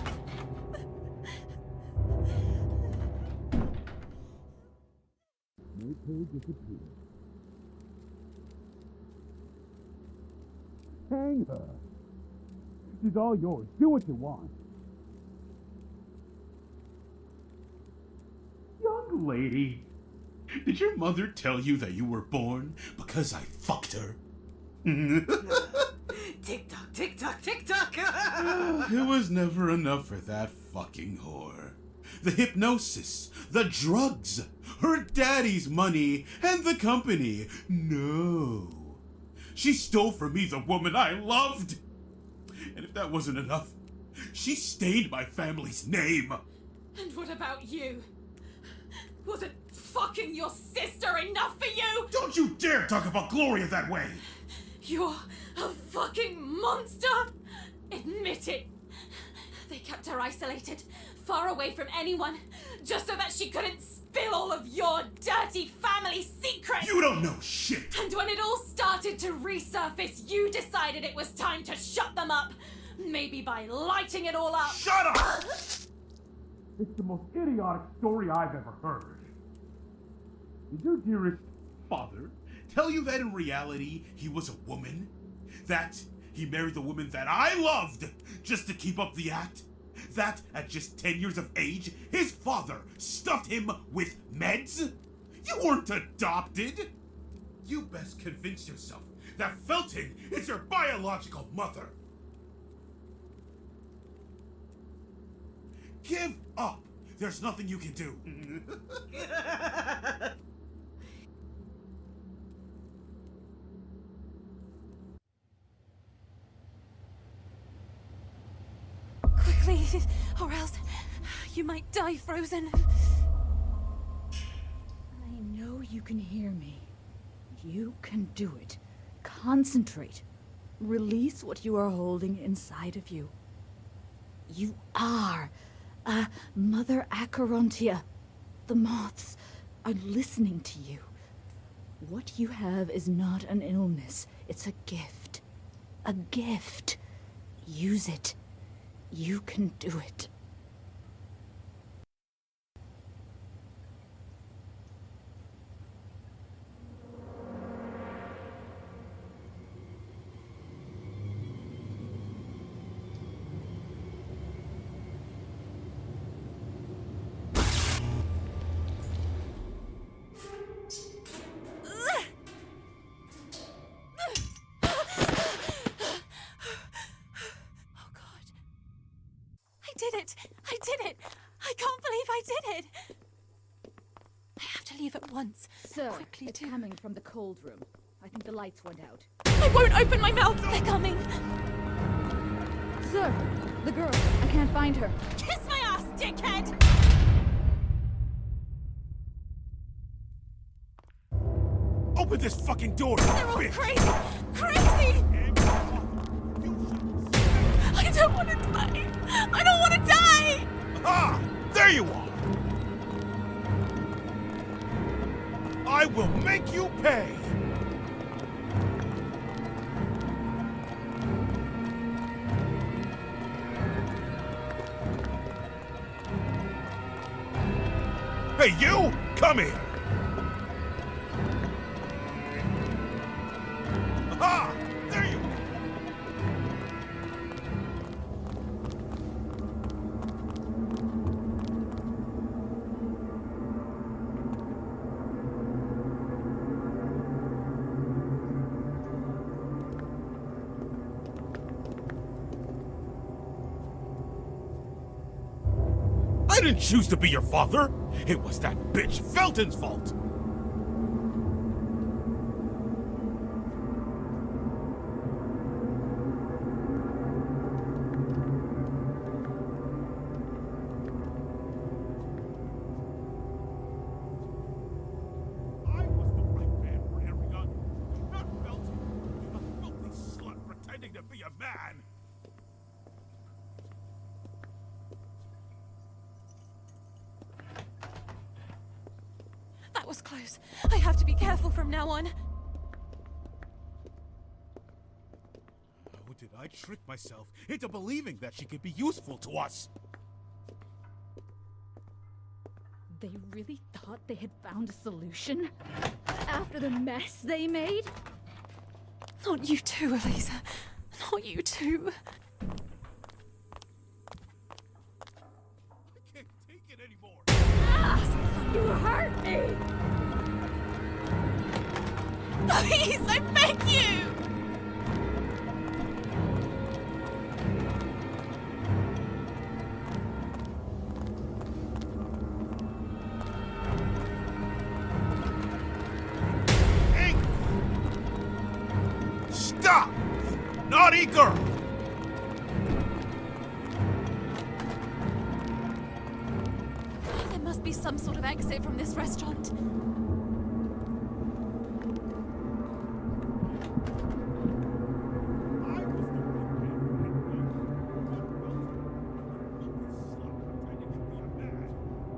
Hang her. She's all yours. Do what you want. Young lady, did your mother tell you that you were born because I fucked her? Tick-tock, tick-tock, tick-tock! It was never enough for that fucking whore. The hypnosis, the drugs, her daddy's money, and the company. No. She stole from me the woman I loved. And if that wasn't enough, she stained my family's name. And what about you? Wasn't fucking your sister enough for you? Don't you dare talk about Gloria that way! You're a fucking monster! Admit it! They kept her isolated, far away from anyone, just so that she couldn't spill all of your dirty family secrets! You don't know shit! And when it all started to resurface, you decided it was time to shut them up! Maybe by lighting it all up! Shut up! It's the most idiotic story I've ever heard. Did your dearest father tell you that in reality he was a woman? That he married the woman that I loved just to keep up the act? That at just 10 years of age, his father stuffed him with meds? You weren't adopted! You best convince yourself that Felton is your biological mother. Give up. There's nothing you can do. Quickly, or else you might die frozen. I know you can hear me. You can do it. Concentrate. Release what you are holding inside of you. You are a Mother Acherontia. The moths are listening to you. What you have is not an illness. It's a gift. A gift. Use it. You can do it. I did it! I can't believe I did it! I have to leave at once. Sir, quickly it's coming from the cold room. I think the lights went out. I won't open my mouth! They're coming! Sir, the girl. I can't find her. Kiss my ass, dickhead! Open this fucking door, They're all bitch! crazy! Crazy! I don't want to die! I don't want to die! Ah! There you are! I will make you pay! Hey, you! Come here! Aha! There you are! I didn't choose to be your father! It was that bitch Felton's fault! I was the right man for Ariana, not Felton, a filthy slut pretending to be a man! That was close. I have to be careful from now on. How did I trick myself into believing that she could be useful to us? They really thought they had found a solution? After the mess they made? Not you too, Elisa. Not you too. I can't take it anymore! You hurt me! Please, I beg you! Angry! Stop! Naughty girl! There must be some sort of exit from this restaurant.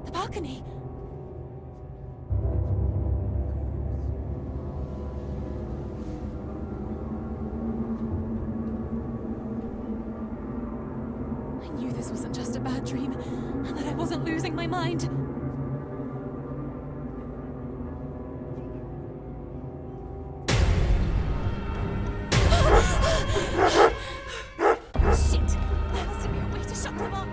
The balcony. I knew this wasn't just a bad dream, and that I wasn't losing my mind. Shit! There has to be a way to shut them up.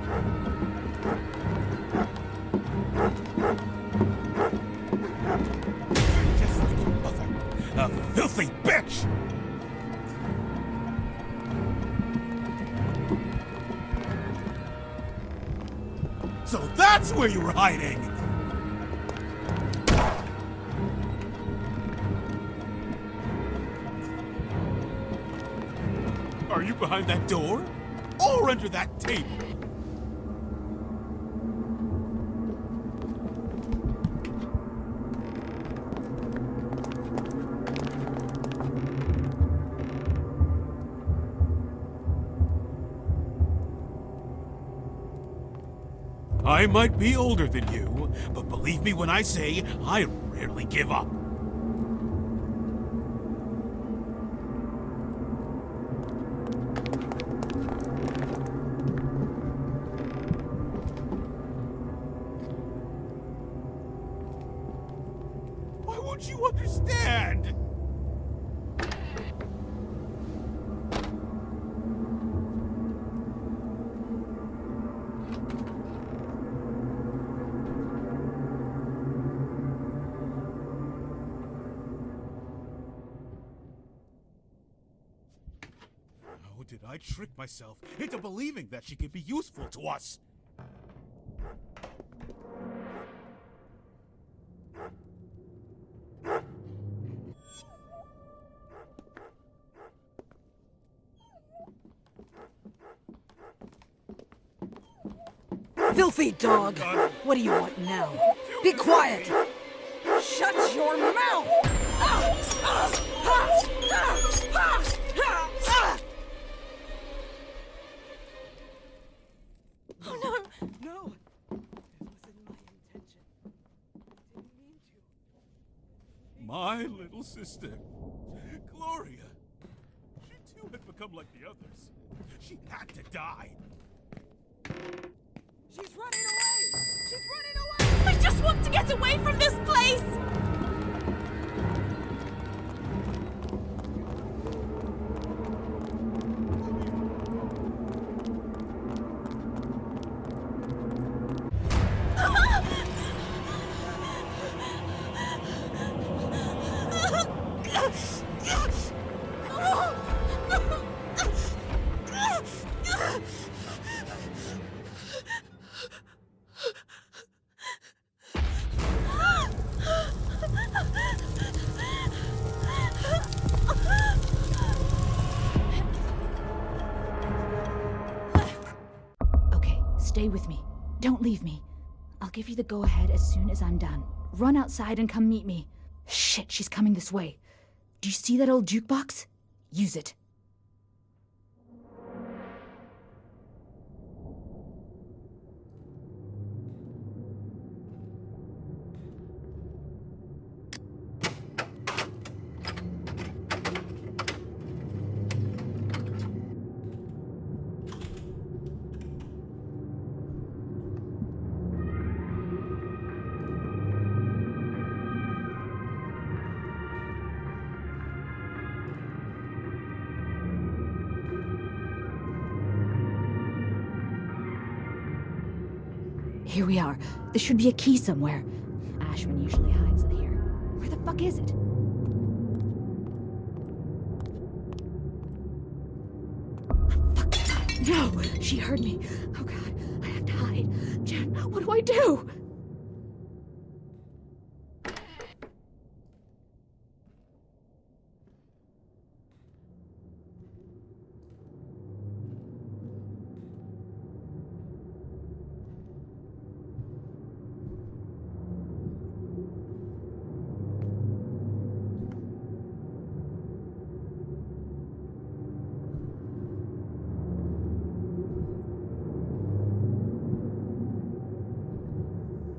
Just like your mother, a filthy bitch! So that's where you were hiding! Are you behind that door? Or under that table? I might be older than you, but believe me when I say I rarely give up. Why won't you understand? How did I trick myself into believing that she could be useful to us? Filthy dog! What do you want now? Be quiet! Shut your mouth! Oh no! No! My little sister, Gloria. She too had become like the others. She had to die. She's running away! She's running away! I just want to get away from this place! Okay, stay with me. Don't leave me. I'll give you the go-ahead as soon as I'm done. Run outside and come meet me. Shit, she's coming this way. Do you see that old jukebox? Use it. Here we are. There should be a key somewhere. Ashman usually hides it here. Where the fuck is it? Fuck. No! She heard me. Oh god, I have to hide. Jen, what do I do?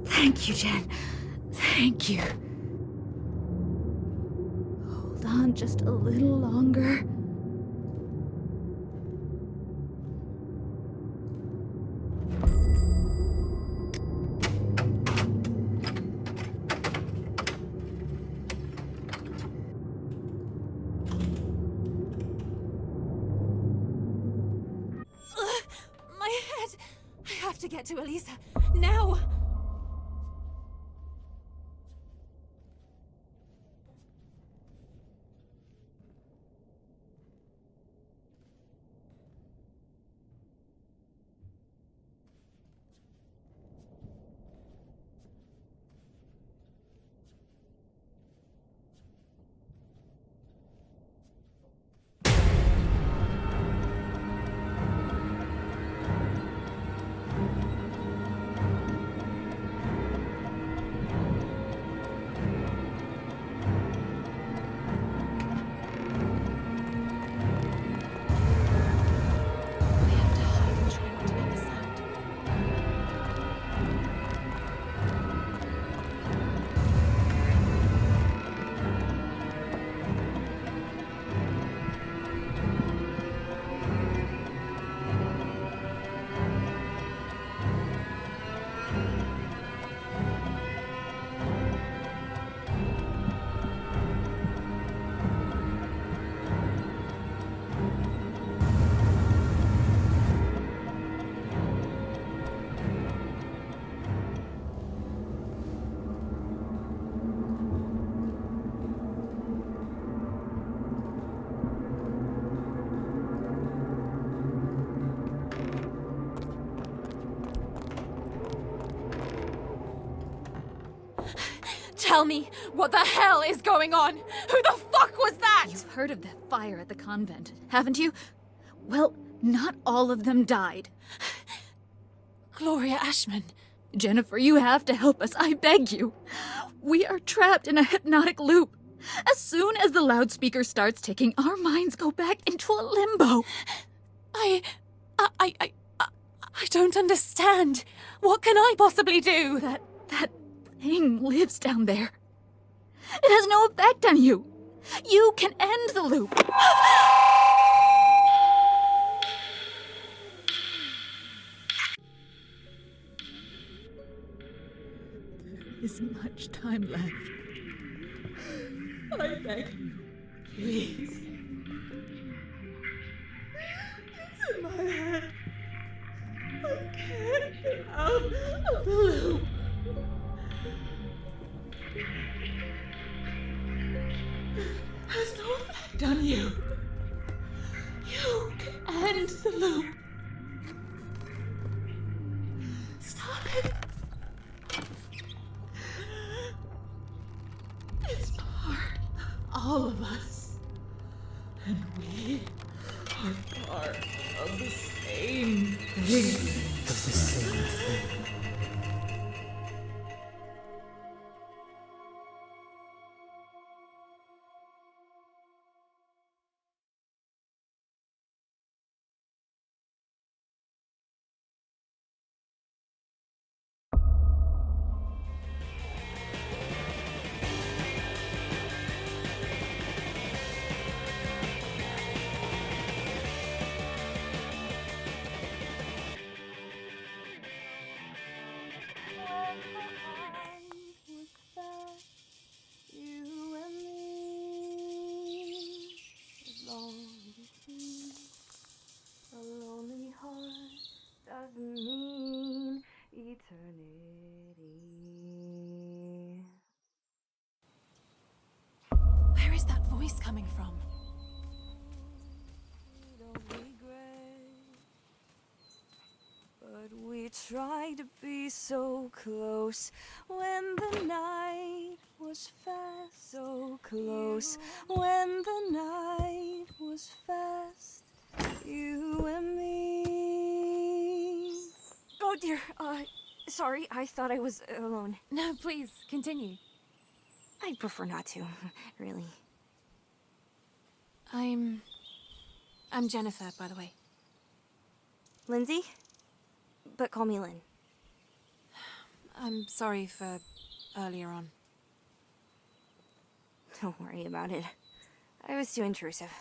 Thank you, Jen. Thank you. Hold on just a little longer. My head! I have to get to Elisa. Now! Tell me, what the hell is going on? Who the fuck was that? You've heard of that fire at the convent, haven't you? Well, not all of them died. Gloria Ashman. Jennifer, you have to help us, I beg you. We are trapped in a hypnotic loop. As soon as the loudspeaker starts ticking, our minds go back into a limbo. I don't understand. What can I possibly do? That thing lives down there. It has no effect on you. You can end the loop. There isn't much time left. I beg you, please. It's in my head. I can't get out of the loop. Has no effect on you. You can end the loop. Stop it. It's part of all of us. And we are part of the same thing. Of the same thing. Doesn't mean eternity. Where is that voice coming from? Don't regret, but we tried to be so close when the night was fast. So close when the night was fast. You and me. Oh dear, sorry, I thought I was alone. No, please, continue. I'd prefer not to, really. I'm Jennifer, by the way. Lindsay? But call me Lynn. I'm sorry for earlier on. Don't worry about it. I was too intrusive.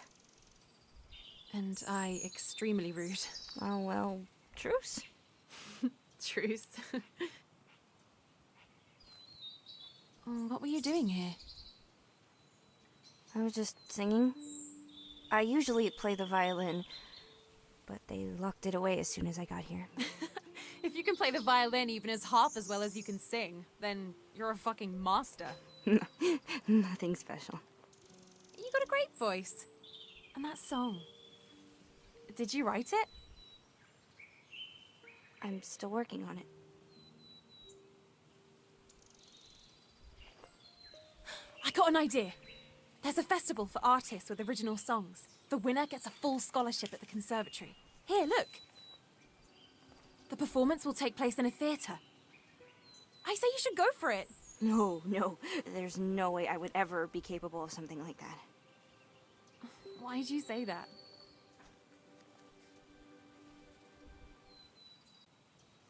And I extremely rude. Oh, well, truce? Truce. What were you doing here? I was just singing. I usually play the violin, but they locked it away as soon as I got here. If you can play the violin even as half as well as you can sing, then you're a fucking master. Nothing special. You got a great voice. And that song. Did you write it? I'm still working on it. I got an idea. There's a festival for artists with original songs. The winner gets a full scholarship at the conservatory. Here, look. The performance will take place in a theatre. I say you should go for it. No. There's no way I would ever be capable of something like that. Why did you say that?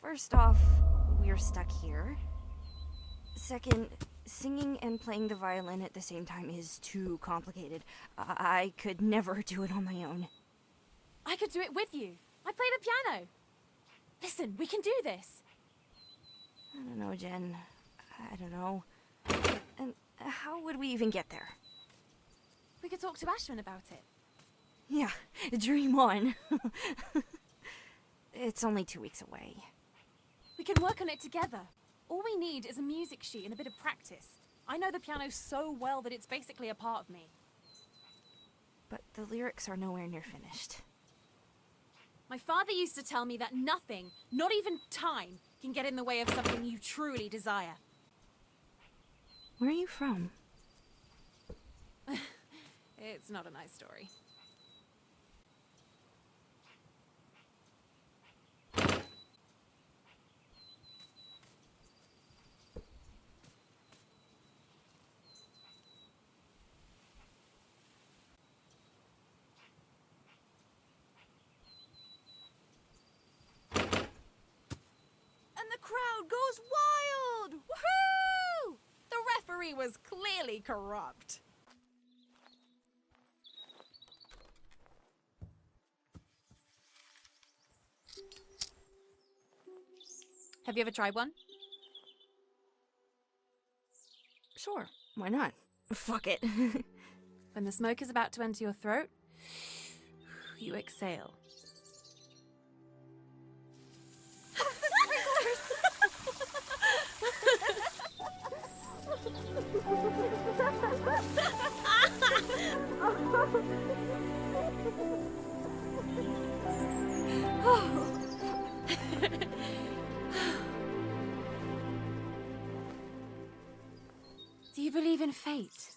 First off, we're stuck here. Second, singing and playing the violin at the same time is too complicated. I could never do it on my own. I could do it with you. I play the piano. Listen, we can do this. I don't know, Jen. I don't know. And how would we even get there? We could talk to Ashman about it. Yeah, dream on. It's only 2 weeks away. We can work on it together. All we need is a music sheet and a bit of practice. I know the piano so well that it's basically a part of me. But the lyrics are nowhere near finished. My father used to tell me that nothing, not even time, can get in the way of something you truly desire. Where are you from? It's not a nice story. And the crowd goes wild! Woohoo! The referee was clearly corrupt. Have you ever tried one? Sure, why not? Fuck it. When the smoke is about to enter your throat, you exhale. Do you believe in fate?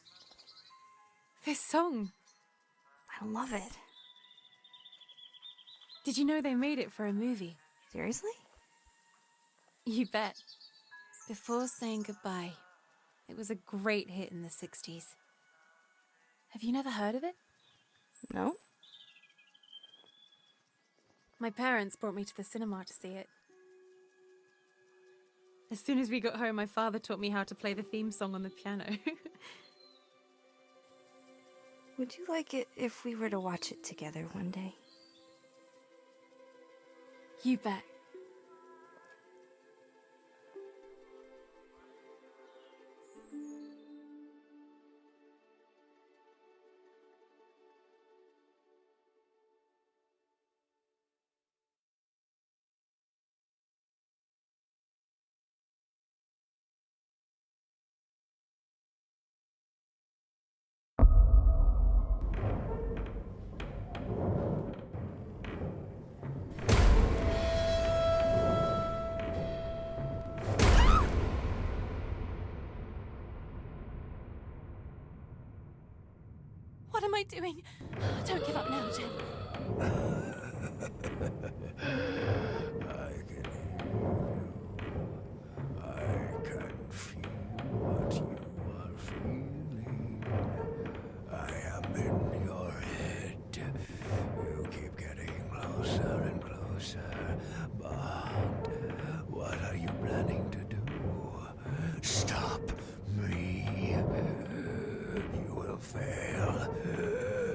This song. I love it. Did you know they made it for a movie? Seriously? You bet. Before Saying Goodbye. It was a great hit in the 60s. Have you never heard of it? No. My parents brought me to the cinema to see it. As soon as we got home, my father taught me how to play the theme song on the piano. Would you like it if we were to watch it together one day? You bet. What am I doing? Don't give up now, Jim. I can hear you. I can feel what you are feeling. I am in your head. You keep getting closer and closer. But what are you planning to do? Stop me. You will fail,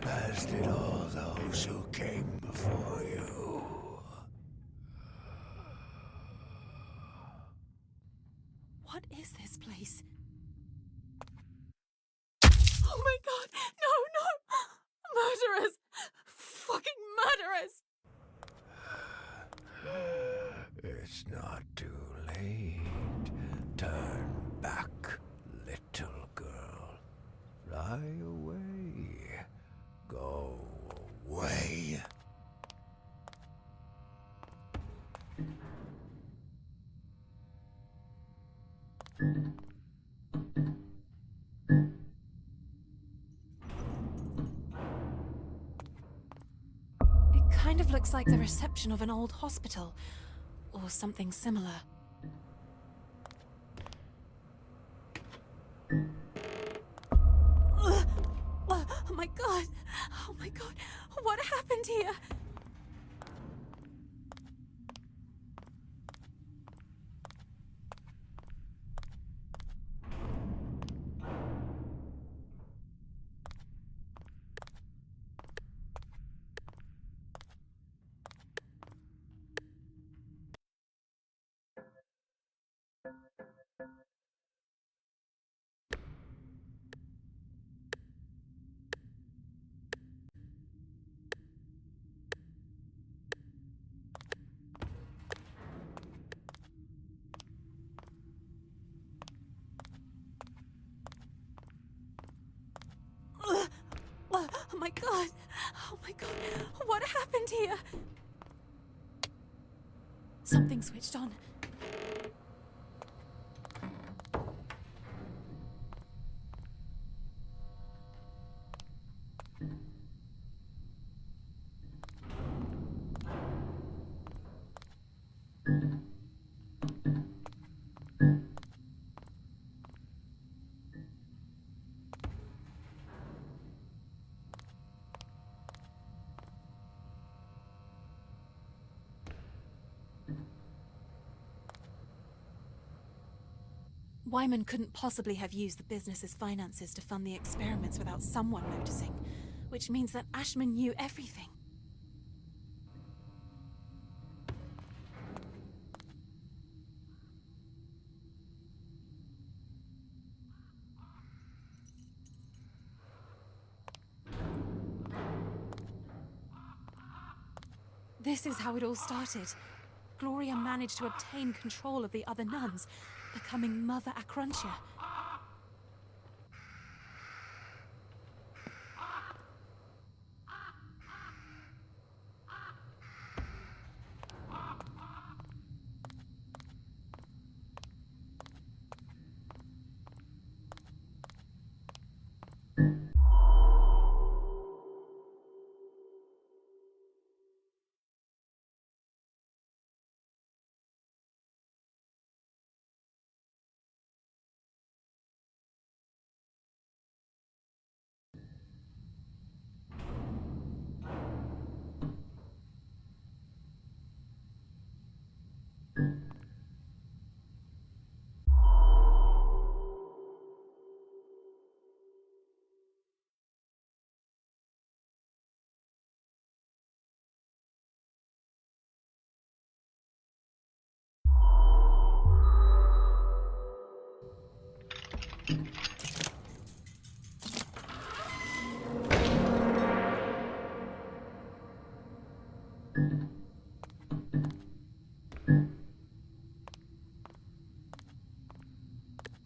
as did all those who came before you. What is this place? Oh my god! No! Murderers! Fucking murderers! It's not too late. Turn back, little girl. Fly away. Go away. It kind of looks like the reception of an old hospital, or something similar. Oh my god! Oh my god! What happened here? Oh my god! Oh my god! What happened here? Something switched on. Wyman couldn't possibly have used the business's finances to fund the experiments without someone noticing, which means that Ashman knew everything. This is how it all started. Gloria managed to obtain control of the other nuns, becoming Mother Akrontia.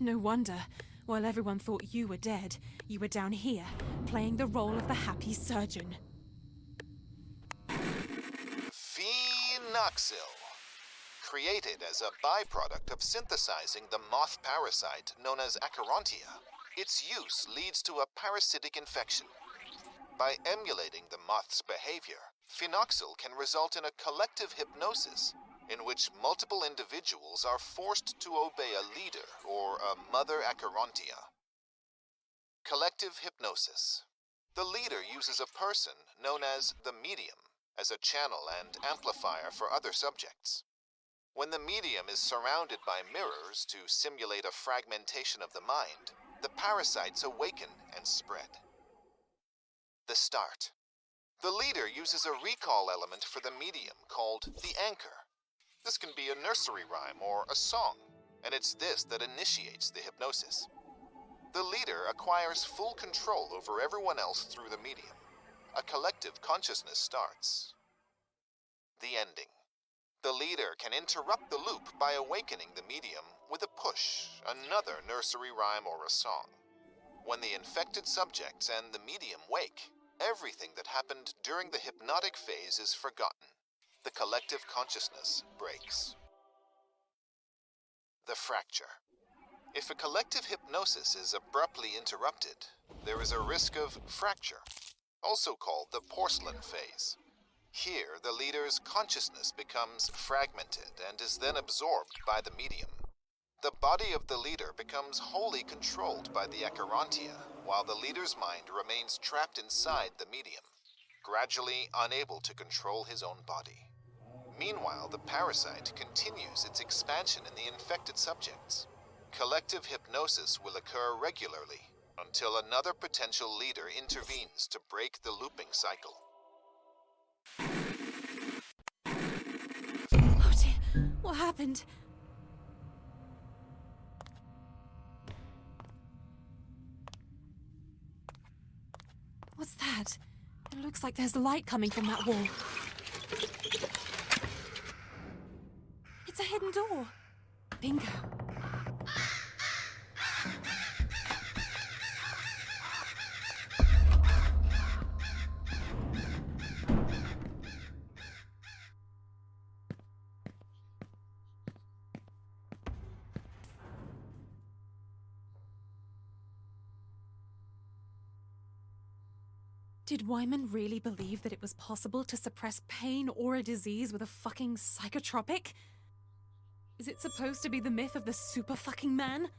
No wonder. While everyone thought you were dead, you were down here, playing the role of the happy surgeon. Phenoxyl. Created as a byproduct of synthesizing the moth parasite known as Acherontia, its use leads to a parasitic infection. By emulating the moth's behavior, phenoxyl can result in a collective hypnosis in which multiple individuals are forced to obey a leader or a Mother Acherontia. Collective hypnosis. The leader uses a person known as the medium as a channel and amplifier for other subjects. When the medium is surrounded by mirrors to simulate a fragmentation of the mind, the parasites awaken and spread. The start. The leader uses a recall element for the medium called the anchor. This can be a nursery rhyme or a song, and it's this that initiates the hypnosis. The leader acquires full control over everyone else through the medium. A collective consciousness starts. The ending. The leader can interrupt the loop by awakening the medium with a push, another nursery rhyme or a song. When the infected subjects and the medium wake, everything that happened during the hypnotic phase is forgotten. The collective consciousness breaks. The fracture. If a collective hypnosis is abruptly interrupted, there is a risk of fracture, also called the porcelain phase. Here, the leader's consciousness becomes fragmented and is then absorbed by the medium. The body of the leader becomes wholly controlled by the Acherontia, while the leader's mind remains trapped inside the medium, gradually unable to control his own body. Meanwhile, the parasite continues its expansion in the infected subjects. Collective hypnosis will occur regularly until another potential leader intervenes to break the looping cycle. Oh dear, what happened? What's that? It looks like there's light coming from that wall. It's a hidden door. Bingo. Did Wyman really believe that it was possible to suppress pain or a disease with a fucking psychotropic? Is it supposed to be the myth of the super fucking man?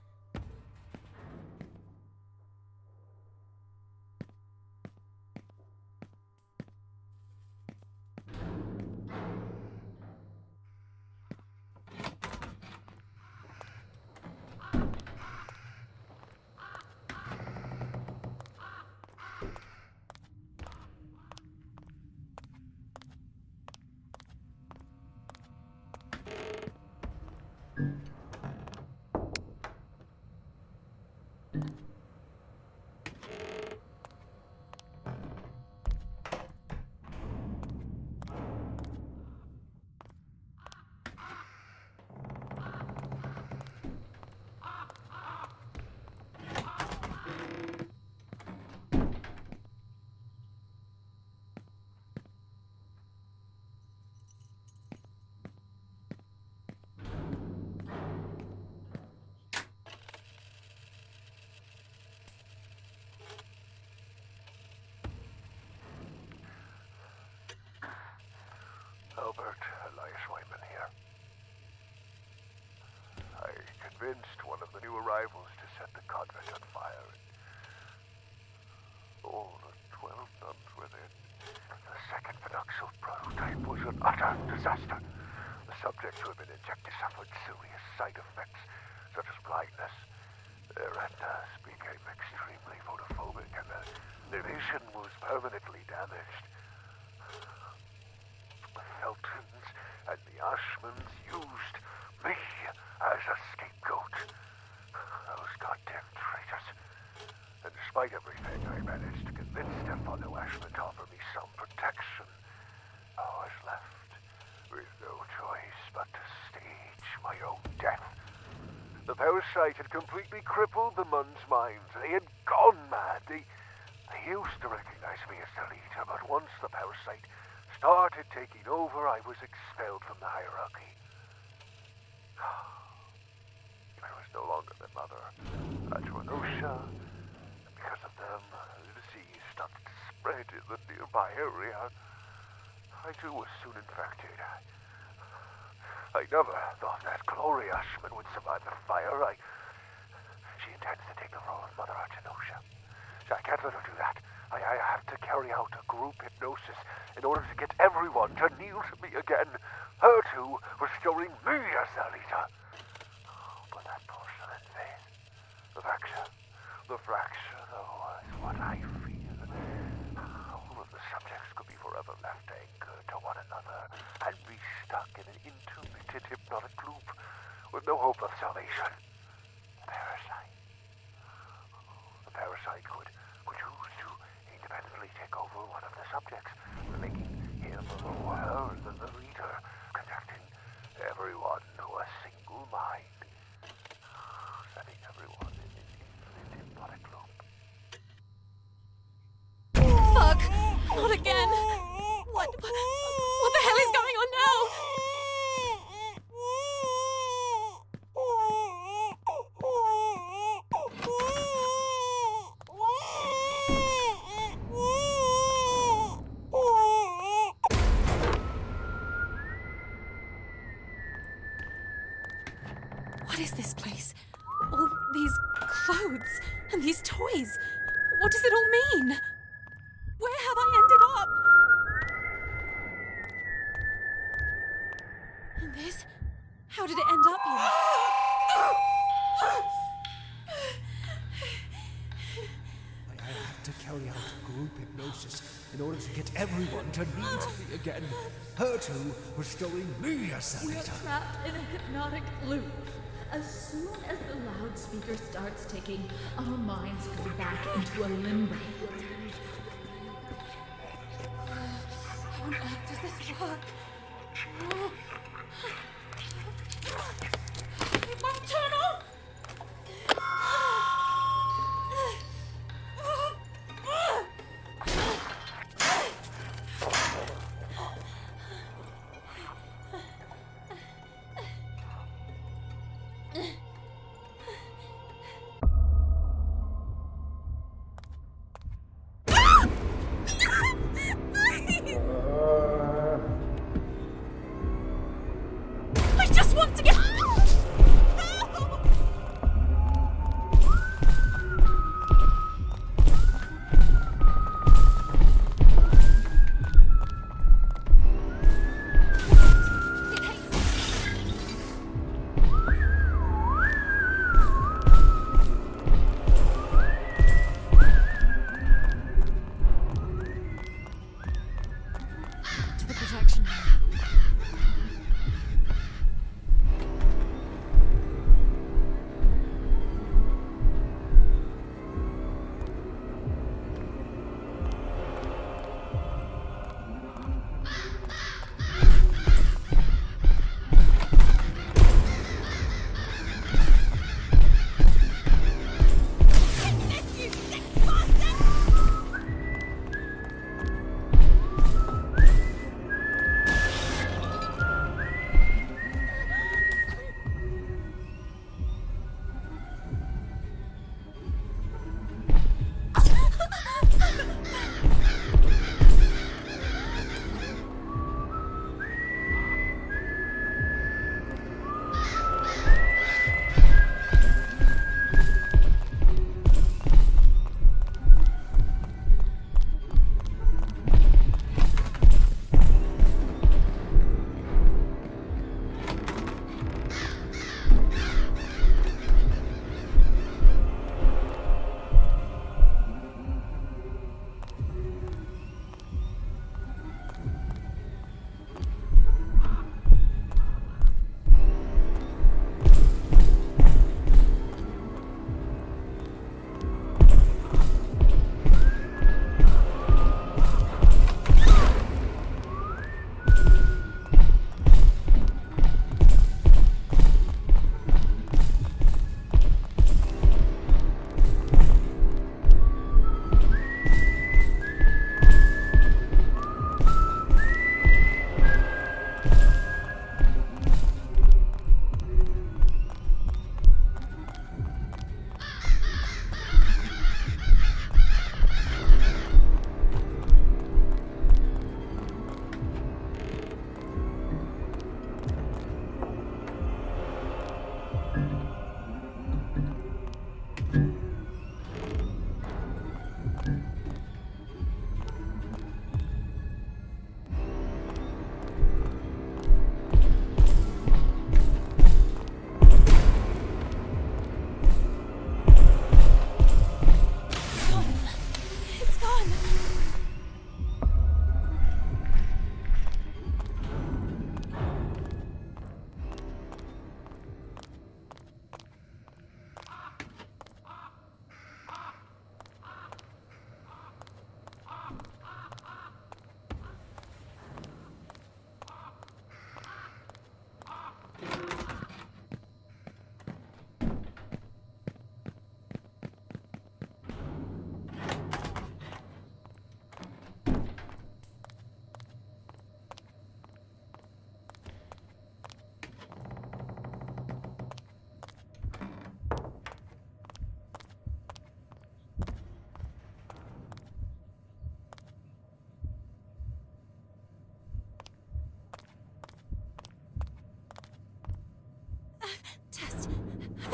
Robert Elias Wyman here. I convinced one of the new arrivals to set the convent on fire. All the 12 nuns were then. The second prenuptial prototype was an utter disaster. The subjects who had been injected suffered serious side effects, such as blindness. Their retinas became extremely photophobic, and their vision was permanently damaged. The Feltons and the Ashmans used me as a scapegoat. Those goddamn traitors. And despite everything, I managed to convince Stefano Ashman to offer me some protection. I was left with no choice but to stage my own death. The parasite had completely crippled the Mun's minds. They had gone mad. They used to recognize me as their leader, but once the parasite started taking over, I was expelled from the hierarchy. I was no longer their mother. Atronosha. Because of them, the disease started to spread in the nearby area. I too was soon infected. I never thought that Gloria Ashman would survive the fire. She intends to take the role of Mother Atronosha. I can't let her do that. I have to carry out a group hypnosis in order to get everyone to kneel to me again. Her too, restoring me as their leader. But that porcelain face, the fracture, though, is what I fear. All of the subjects could be forever left anchored to one another and be stuck in an intermittent hypnotic loop with no hope of salvation. The parasite could choose to independently take over one of the subjects, making him or her the leader, conducting everyone to a single mind, setting everyone in an infinite hypnotic loop. Fuck! Not again! What the hell is going on now? What is this place? All these clothes and these toys. What does it all mean? Where have I ended up? And this? How did it end up here? I have to carry out group hypnosis in order to get everyone to kneel to me again. Her too, restoring me as their We're leader. trapped in a hypnotic loop. As soon as the loudspeaker starts ticking, our minds go back into a limbo. How on earth does this work? It won't turn off! I just want to get... To the projection room.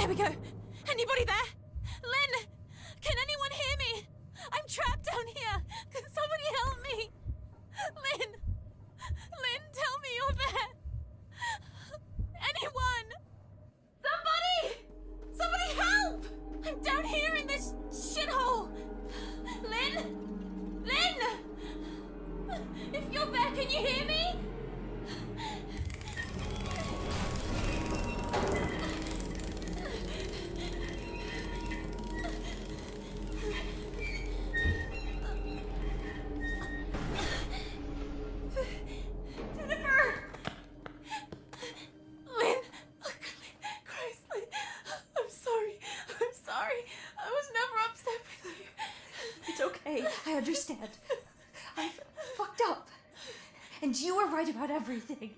There we go. Anybody there? Lynn! Can anyone hear me? I'm trapped down here. Can somebody help me? Lynn! Lynn, tell me you're there. Anyone! Somebody! Somebody help! I'm down here in this shithole. Lynn! Lynn! If you're there, can you hear me? Jennifer! Lynn! Christ, Lynn. I'm sorry. I'm sorry. I was never upset with you. It's okay. I understand. I fucked up. And you were right about everything.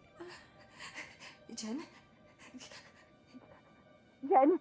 Jen? Jen?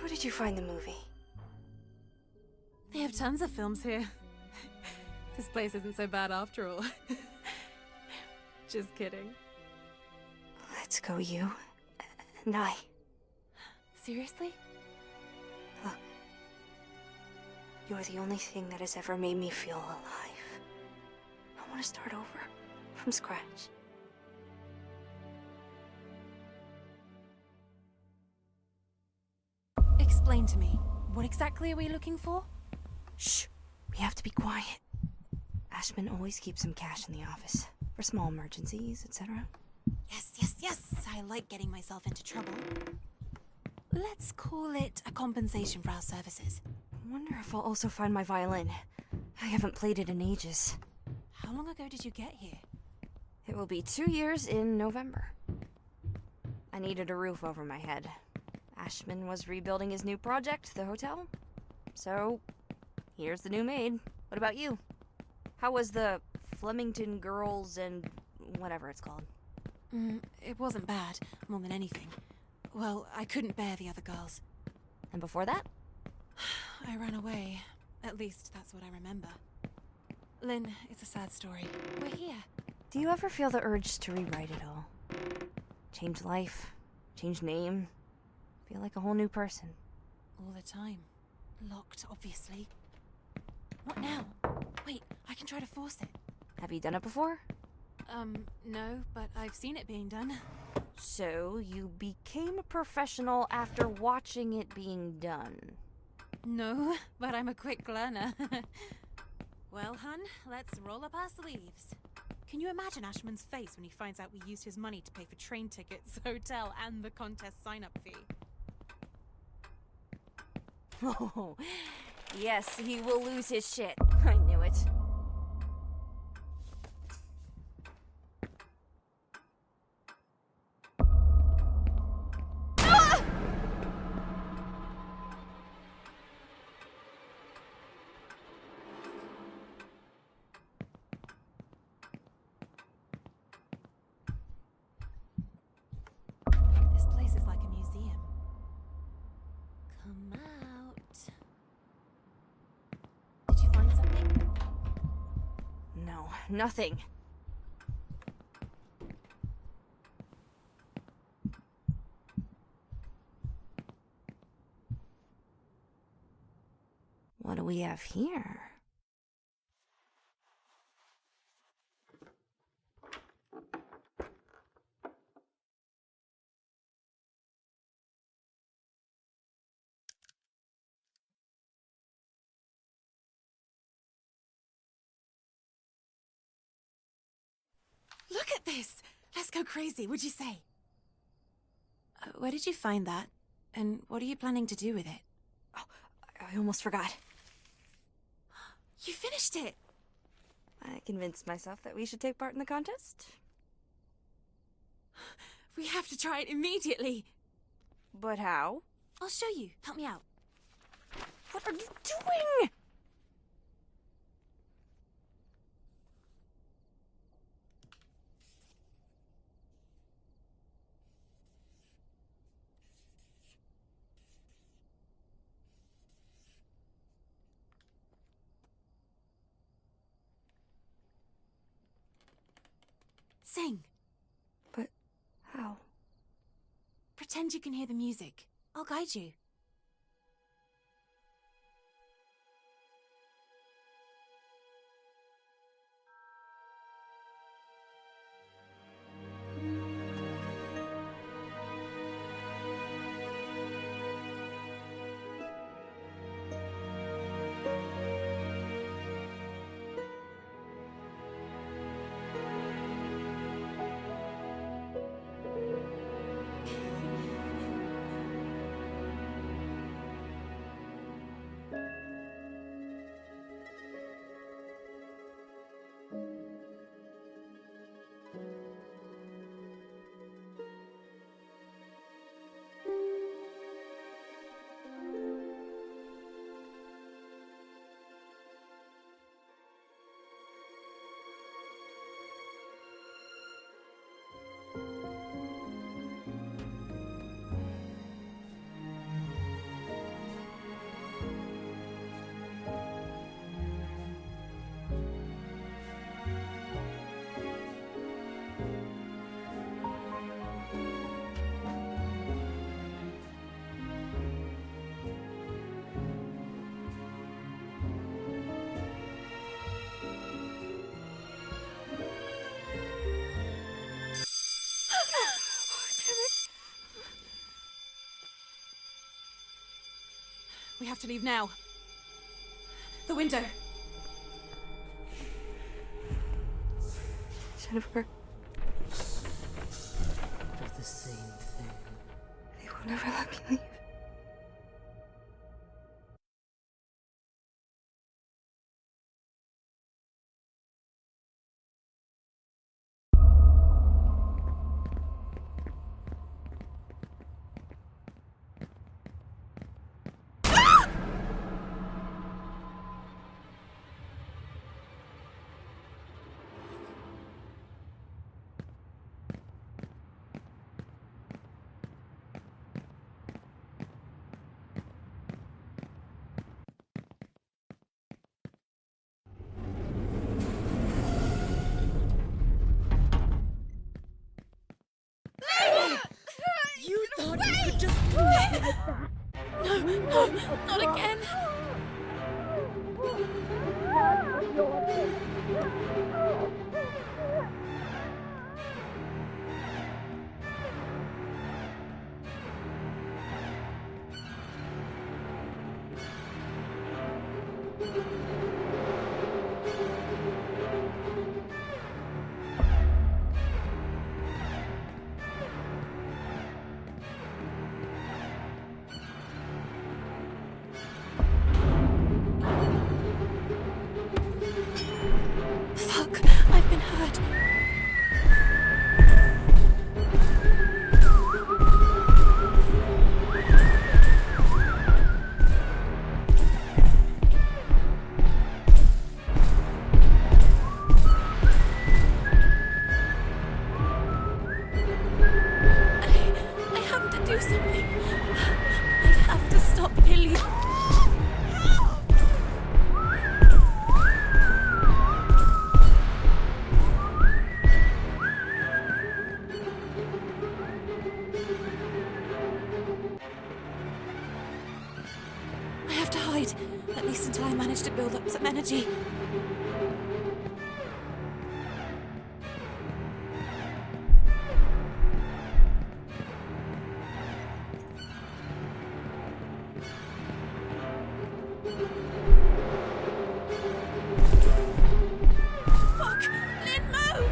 How did you find the movie? They have tons of films here. This place isn't so bad after all. Just kidding. Let's go, you and I. Seriously? Look. You're the only thing that has ever made me feel alive. I want to start over, from scratch. Explain to me, what exactly are we looking for? Shh! We have to be quiet. Ashman always keeps some cash in the office, for small emergencies, etc. Yes, yes, yes! I like getting myself into trouble. Let's call it a compensation for our services. I wonder if I'll also find my violin. I haven't played it in ages. How long ago did you get here? It will be 2 years in November. I needed a roof over my head. Ashman was rebuilding his new project, the hotel. So, here's the new maid. What about you? How was the Flemington Girls and whatever it's called? It wasn't bad, more than anything. Well, I couldn't bear the other girls. And before that? I ran away. At least, that's what I remember. Lynn, it's a sad story. We're here. Do you ever feel the urge to rewrite it all? Change life, change name, feel like a whole new person? All the time. Locked, obviously. What now? Wait, I can try to force it. Have you done it before? No, but I've seen it being done. So, you became a professional after watching it being done? No, but I'm a quick learner. Well, hun, let's roll up our sleeves. Can you imagine Ashman's face when he finds out we used his money to pay for train tickets, hotel, and the contest sign-up fee? Oh, yes, he will lose his shit. I knew it. This place is like a museum. Come out. Did you find something? No, nothing. What do we have here? Look at this! Let's go crazy, would you say? Where did you find that? And what are you planning to do with it? Oh, I almost forgot. You finished it! I convinced myself that we should take part in the contest. We have to try it immediately! But how? I'll show you. Help me out. What are you doing? Sing. But how? Pretend you can hear the music. I'll guide you. We have to leave now. The window. Jennifer. They're the same thing. They will never let me leave. You thought you could just do it like that? No, no, not again. do something. I have to stop Billy. I have to hide, at least until I manage to build up some energy. Fuck! Lynn, move!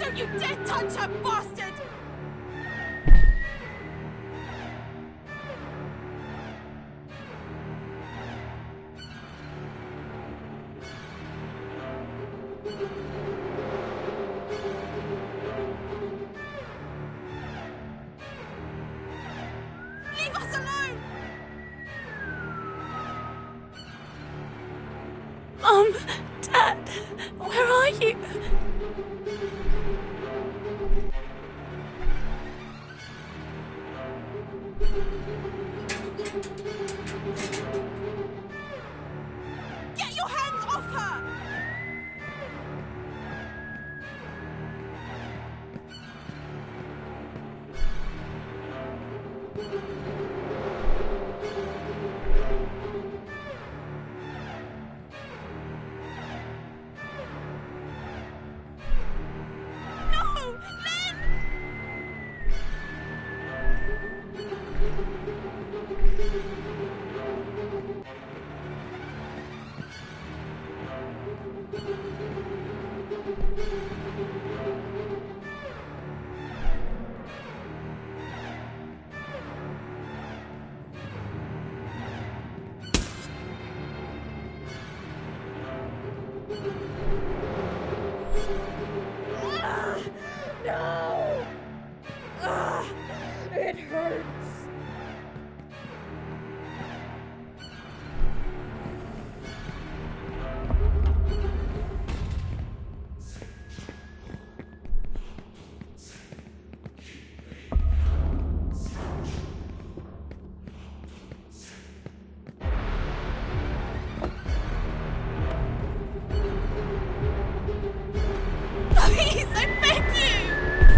Don't you dare touch her, bastard! Leave us alone! Mom, Dad, where are you? Get your hands off her! No! Lynn! No! It hurts. Please, I beg you!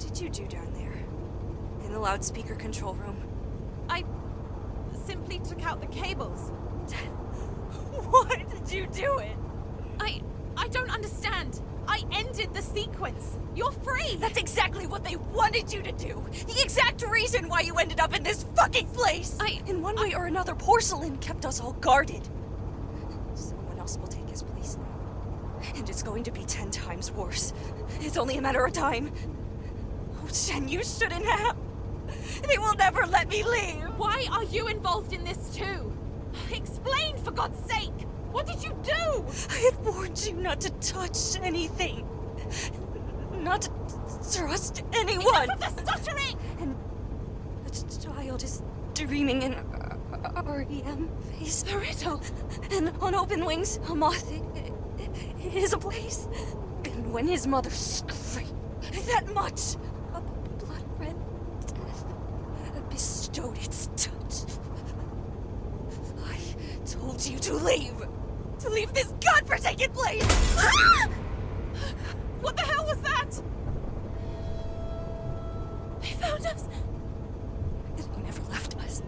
did you do down there? In the loudspeaker control room? I simply took out the cables. Why did you do it? I don't understand. I ended the sequence. You're free! That's exactly what they wanted you to do! The exact reason why you ended up in this fucking place! In one way or another, Porcelain kept us all guarded. Someone else will take his place now. And it's going to be 10 times worse. It's only a matter of time. Oh, Jen, you shouldn't have. They will never let me leave! Why are you involved in this too? Explain, for God's sake! What did you do? I had warned you not to touch anything. Not to trust anyone. Enough of the stuttering! And the child is dreaming in REM phase. The riddle. And on open wings, a moth is a place. And when his mother screamed that much, a blood red death bestowed its touch. I told you to leave. To leave this godforsaken place! What the hell was that? They found us. And you never left us.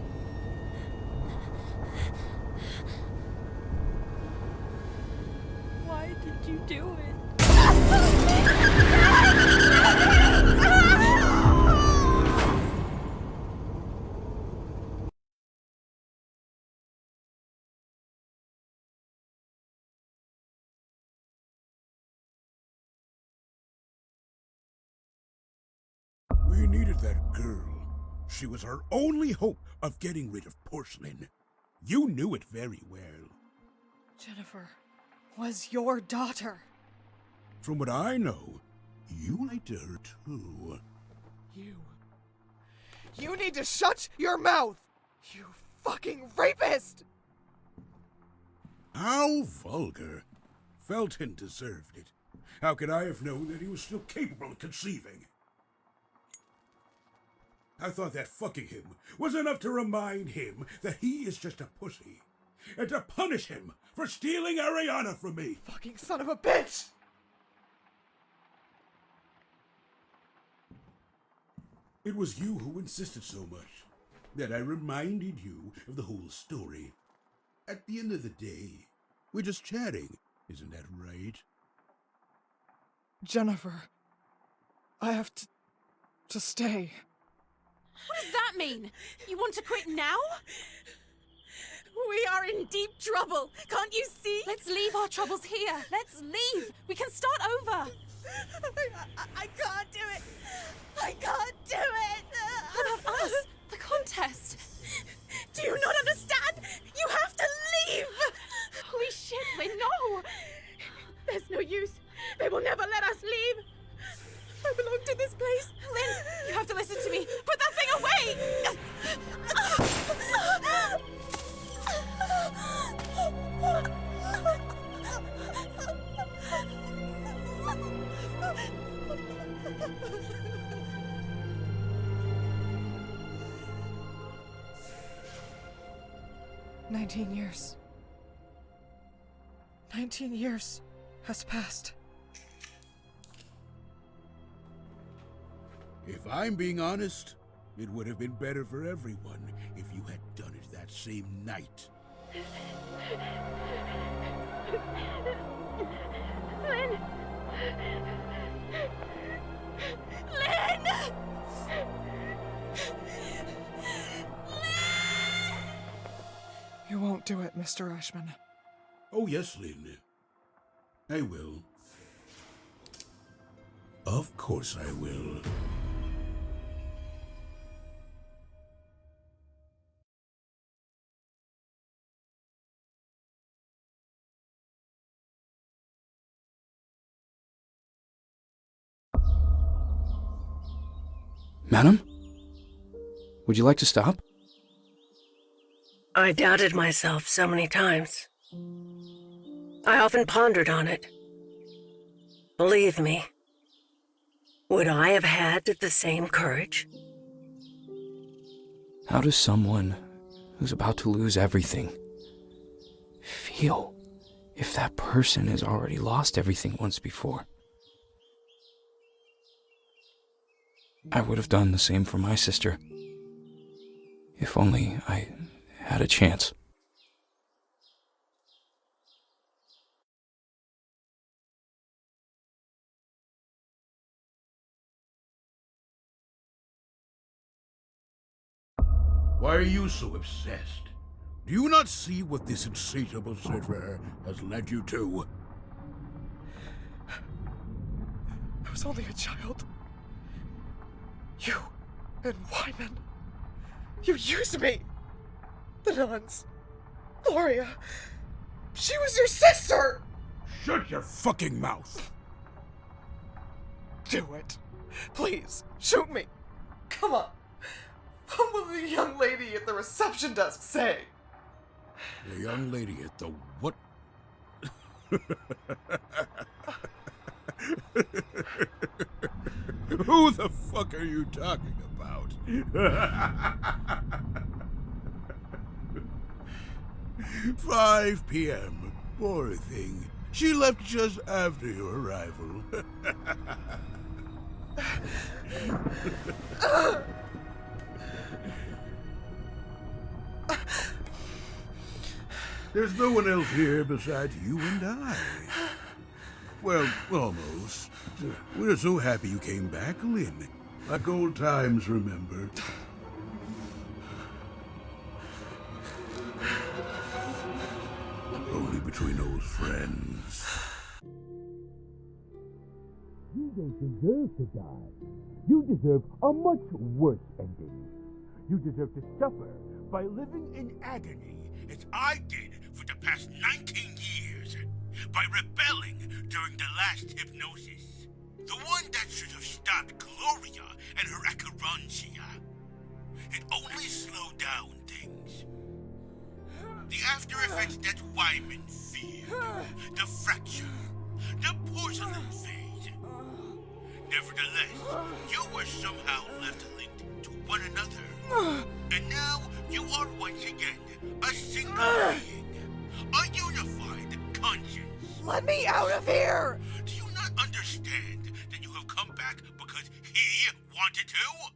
Why did you do it? We needed that girl. She was our only hope of getting rid of Porcelain. You knew it very well. Jennifer was your daughter. From what I know, you lied to her too. You need to shut your mouth! You fucking rapist! How vulgar. Felton deserved it. How could I have known that he was still capable of conceiving? I thought that fucking him was enough to remind him that he is just a pussy, and to punish him for stealing Ariana from me. Fucking son of a bitch! It was you who insisted so much that I reminded you of the whole story. At the end of the day, we're just chatting, isn't that right? Jennifer, I have to stay. What does that mean? You want to quit now? We are in deep trouble. Can't you see? Let's leave our troubles here. Let's leave. We can start over. I can't do it. I can't do it. What about us? The contest. Do you not understand? You have to leave. Holy shit, Lynn, no. There's no use. They will never let us leave. I belong to this place. Lynn, you have to listen to me. Put that thing away! "19 years. 19 years has passed. If I'm being honest, it would have been better for everyone if you had done it that same night. Lynn! Lynn! You won't do it, Mr. Ashman. Oh, yes, Lynn. I will. Of course I will. Madam? Would you like to stop? I doubted myself so many times. I often pondered on it. Believe me, would I have had the same courage? How does someone who's about to lose everything feel if that person has already lost everything once before? I would have done the same for my sister. If only I had a chance. Why are you so obsessed? Do you not see what this insatiable search for her has led you to? I was only a child. You and Wyman. You used me. The nuns. Gloria. She was your sister! Shut your fucking mouth! Do it. Please, shoot me. Come on. What will the young lady at the reception desk say? The young lady at the what? Who the fuck are you talking about? 5 p.m. Poor thing. She left just after your arrival. There's no one else here besides you and I. Well, almost. We're so happy you came back, Lynn. Like old times, remember? Only between old friends. You don't deserve to die. You deserve a much worse ending. You deserve to suffer By living in agony, as I did for the past 19 years. By rebelling during the last hypnosis. The one that should have stopped Gloria and her acherontia. It only slowed down things. The after effects that Wyman feared. The fracture. The porcelain phase. Nevertheless, you were somehow left linked to one another. And now you are once again a single being. A unified conscience. Let me out of here! Do you not understand that you have come back because he wanted to?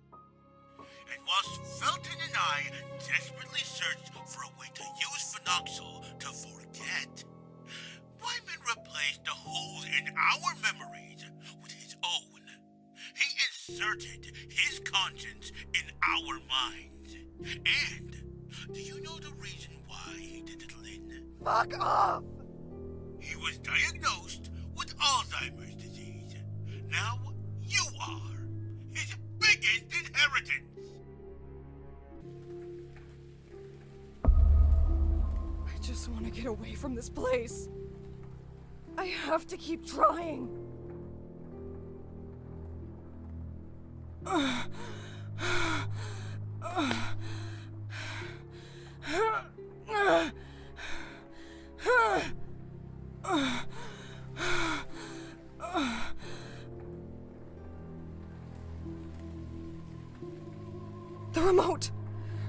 And whilst Felton and I desperately searched for a way to use phenoxyl to forget, Wyman replaced the holes in our memories with his own. He inserted his conscience in our minds. And do you know the reason why he did it, Lynn? Fuck off! He was diagnosed with Alzheimer's disease. Now you are his biggest inheritance. I just want to get away from this place. I have to keep trying. The remote!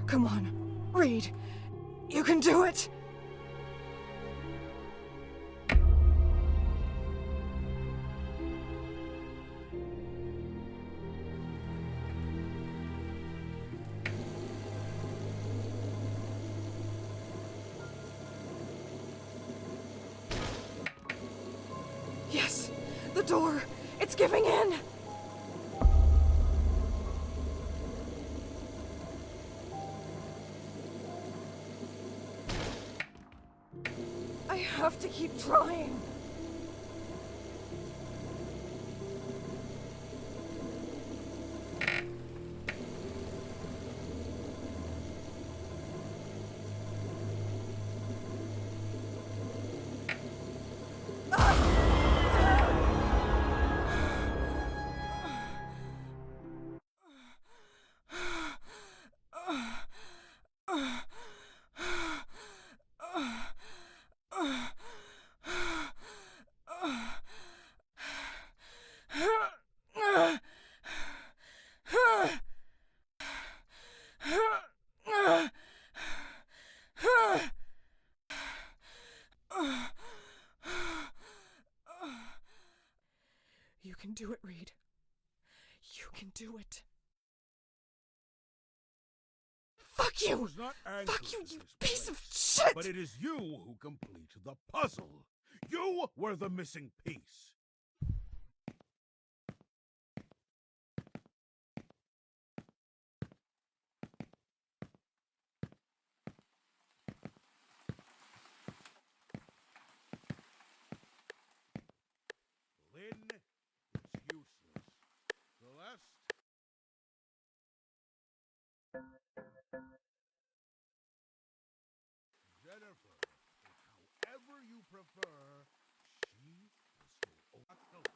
Come on, Reed. You can do it! Yes! The door! It's giving in! I have to keep trying. You can do it, Reed. You can do it. Fuck you! I was not anchored Fuck you, to you this piece of place, shit! But it is you who complete the puzzle. You were the missing piece. Lynn, it's useless. Celeste? Jennifer, however you prefer, she is your own help.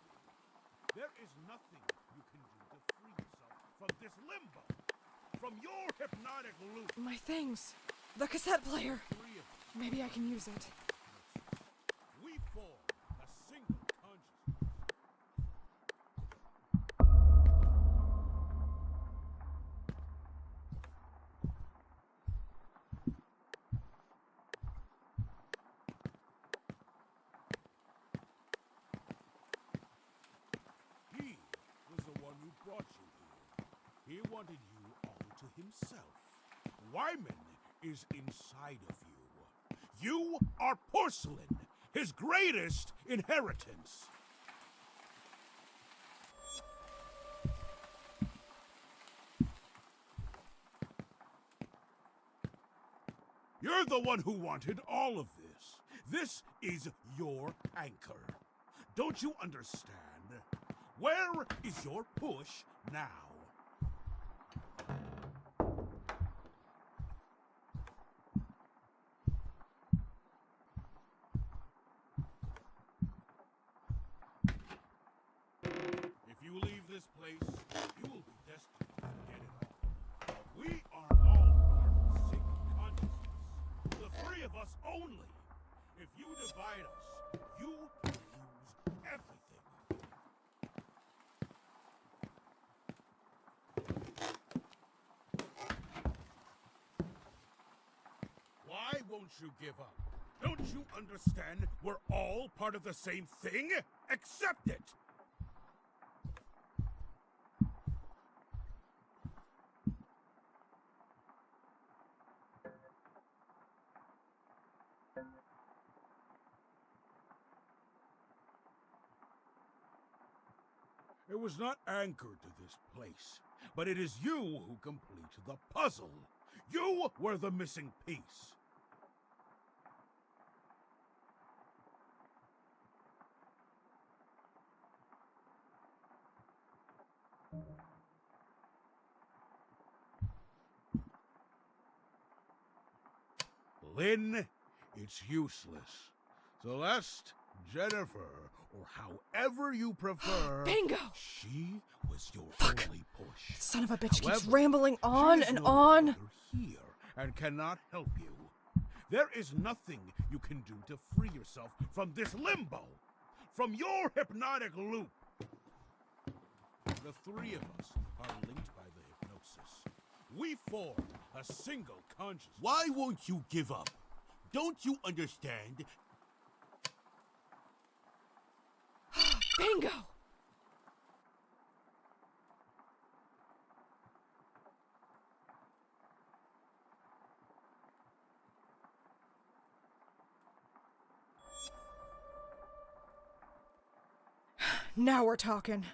There is nothing you can do to free yourself from this limbo, from your hypnotic loop. My things. The cassette player. Maybe I can use it. We form a single consciousness. He was the one who brought you here. He wanted you all to himself. Wyman is inside of you. You are Porcelain, his greatest inheritance. You're the one who wanted all of this. This is your anchor. Don't you understand? Where is your push now? If you leave this place, you will be destined to forget it all. We are all part of a single consciousness. The three of us only. If you divide us, you confuse everything. Why won't you give up? Don't you understand we're all part of the same thing? Accept it! It was not anchored to this place, but it is you who complete the puzzle. You were the missing piece. Lynn, it's useless. Celeste, Jennifer, or however you prefer. Bingo! She was your only push. Son of a bitch keeps However, rambling on she is and no on. longer here and cannot help you. There is nothing you can do to free yourself from this limbo, from your hypnotic loop. The three of us are linked by the hypnosis. We form a single consciousness. Why won't you give up? Don't you understand? Bingo! Now we're talking.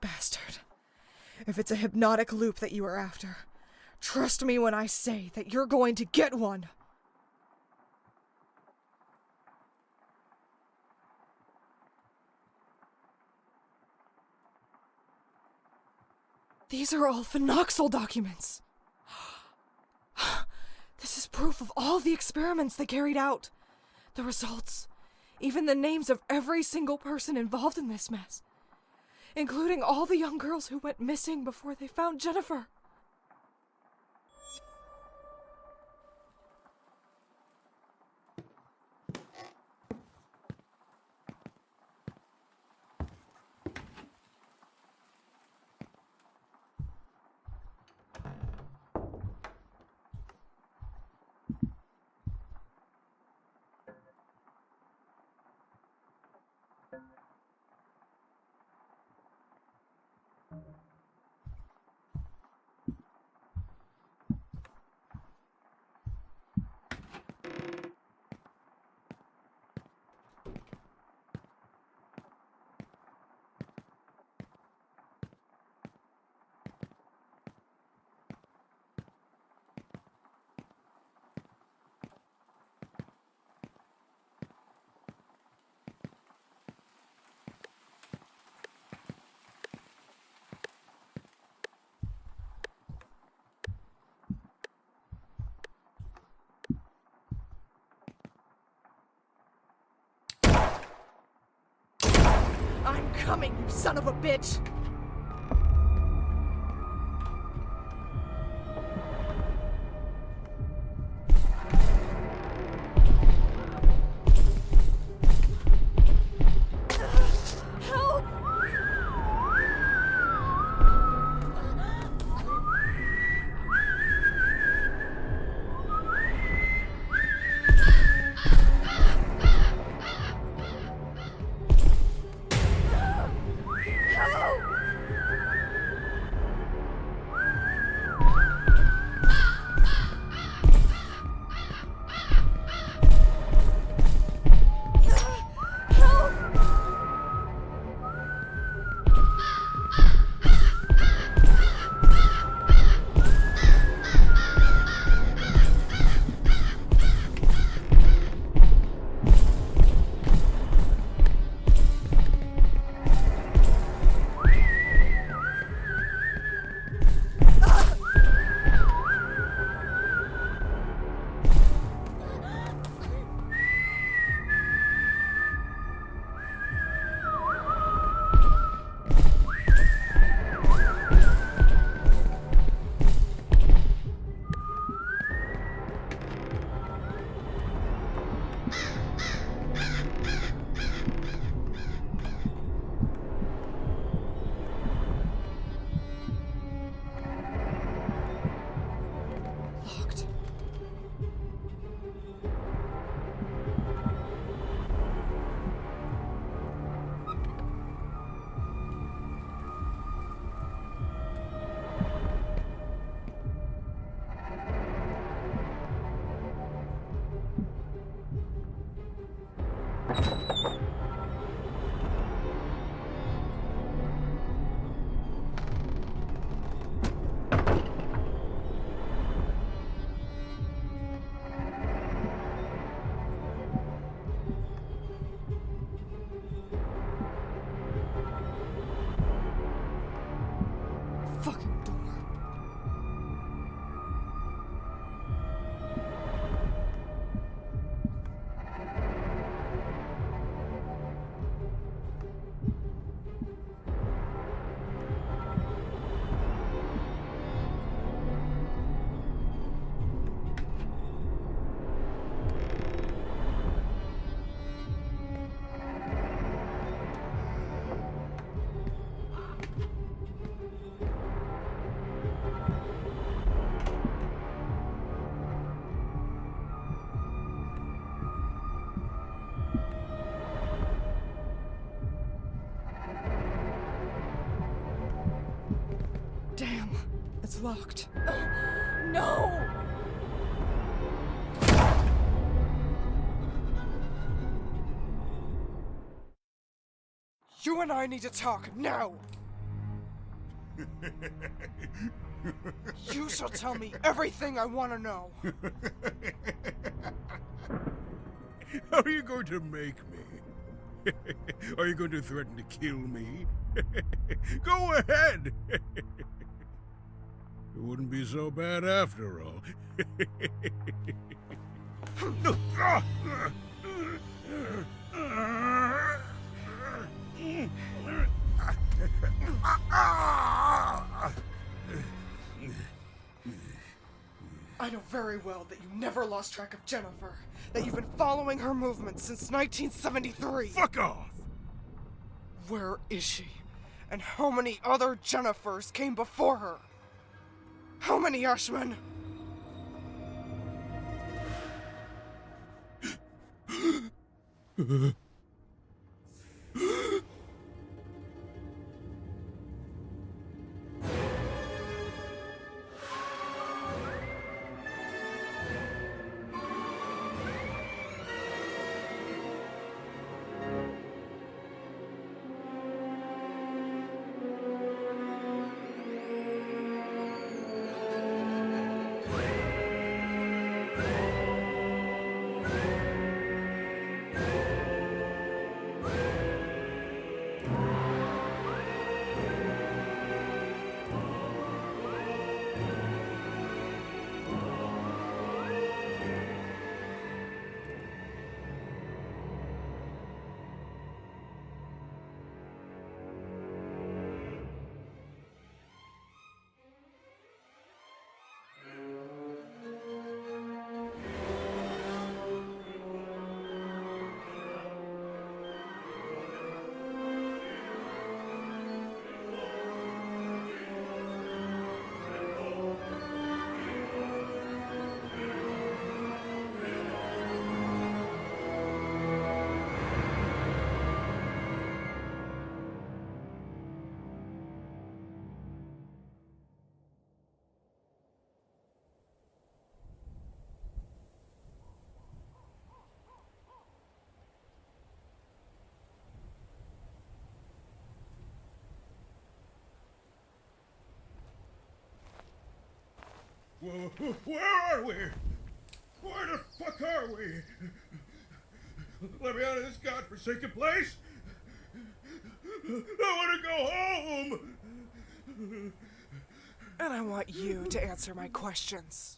Bastard. If it's a hypnotic loop that you are after, trust me when I say that you're going to get one. These are all phenoxyl documents. This is proof of all the experiments they carried out. The results. Even the names of every single person involved in this mess. Including all the young girls who went missing before they found Jennifer. I'm coming, you son of a bitch! Damn, it's locked. No! You and I need to talk now! You shall tell me everything I want to know! How are you going to make me? Are you going to threaten to kill me? Go ahead! It wouldn't be so bad after all. I know very well that you never lost track of Jennifer, that you've been following her movements since 1973. Fuck off! Where is she? And how many other Jennifers came before her? How many Ashmen? Where are we? Where the fuck are we? Let me out of this godforsaken place! I want to go home! And I want you to answer my questions.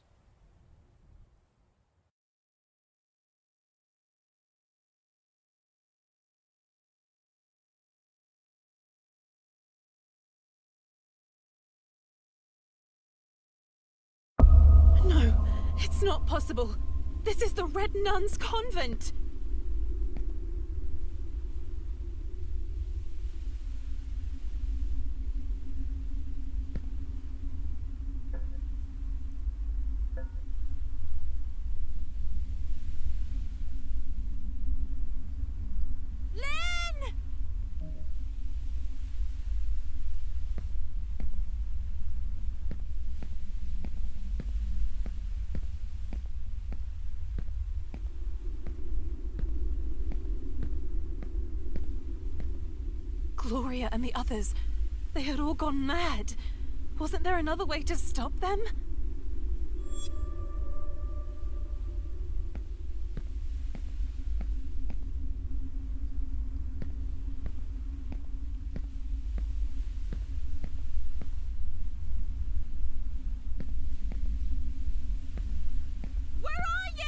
No, it's not possible. This is the Red Nuns' convent. Gloria and the others, they had all gone mad. Wasn't there another way to stop them? Where are you?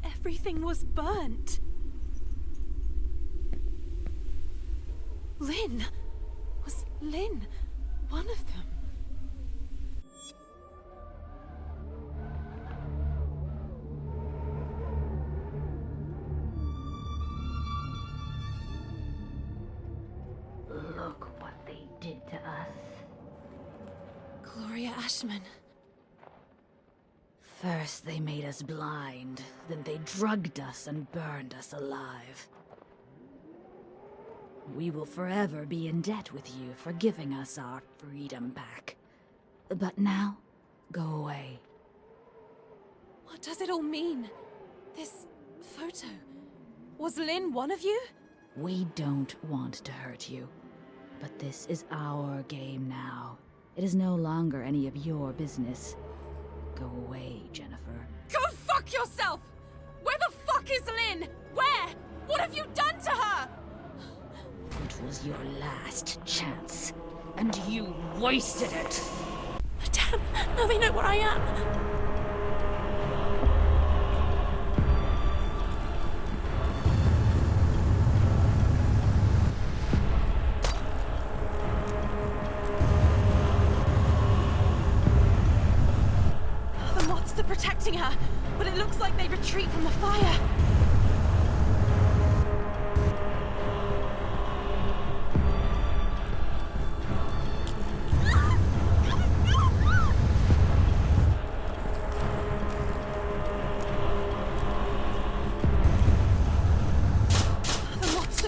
Everything was burnt. Lynn? Was Lynn one of them? Look what they did to us. Gloria Ashman. First they made us blind, then they drugged us and burned us alive. We will forever be in debt with you for giving us our freedom back. But now, go away. What does it all mean? This photo. Was Lynn one of you? We don't want to hurt you, but this is our game now. It is no longer any of your business. Go away, Jennifer. Go fuck yourself! Where the fuck is Lynn? Where? What have you done to her? It was your last chance, and you wasted it! Damn, now they know where I am. The moths are protecting her, but it looks like they retreat from the fire.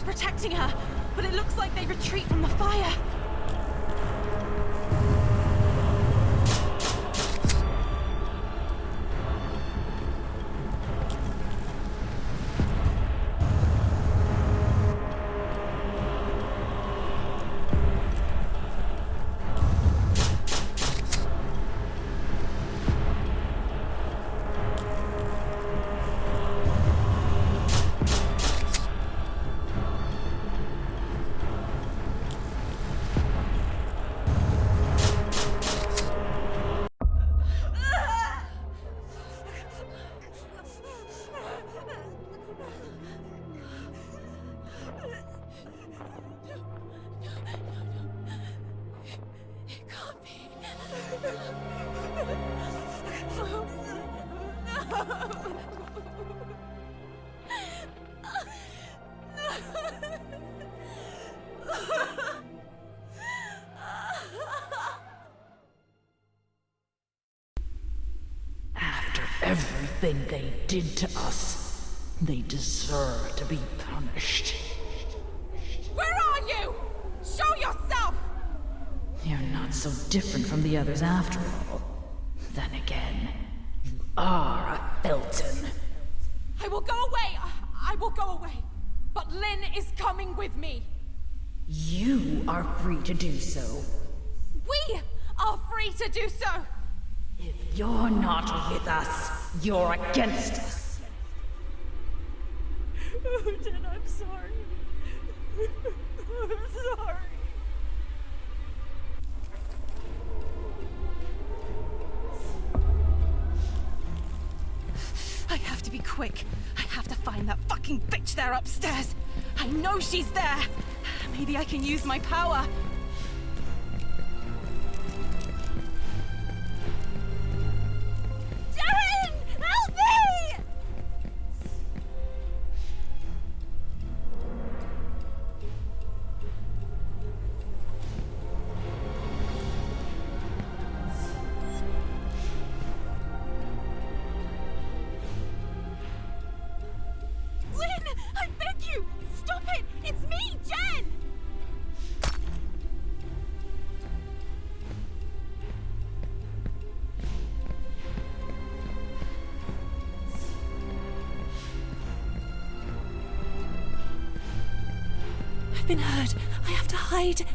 Protecting her, but it looks like they retreat from the fire. After everything they did to us, they deserve to be punished. Where are you? Show yourself! You're not so different from the others after all. Then again, you are a Felton. I will go away! I will go away! But Lynn is coming with me! You are free to do so. We are free to do so! If you're not with us, you're against us. Oh, Jen, I'm sorry. I'm sorry. I have to be quick. I have to find that fucking bitch there upstairs. I know she's there. Maybe I can use my power. Darren! Help me! Lynn! I beg you! Stop it! It's me, Jen! I've been heard. I have to hide.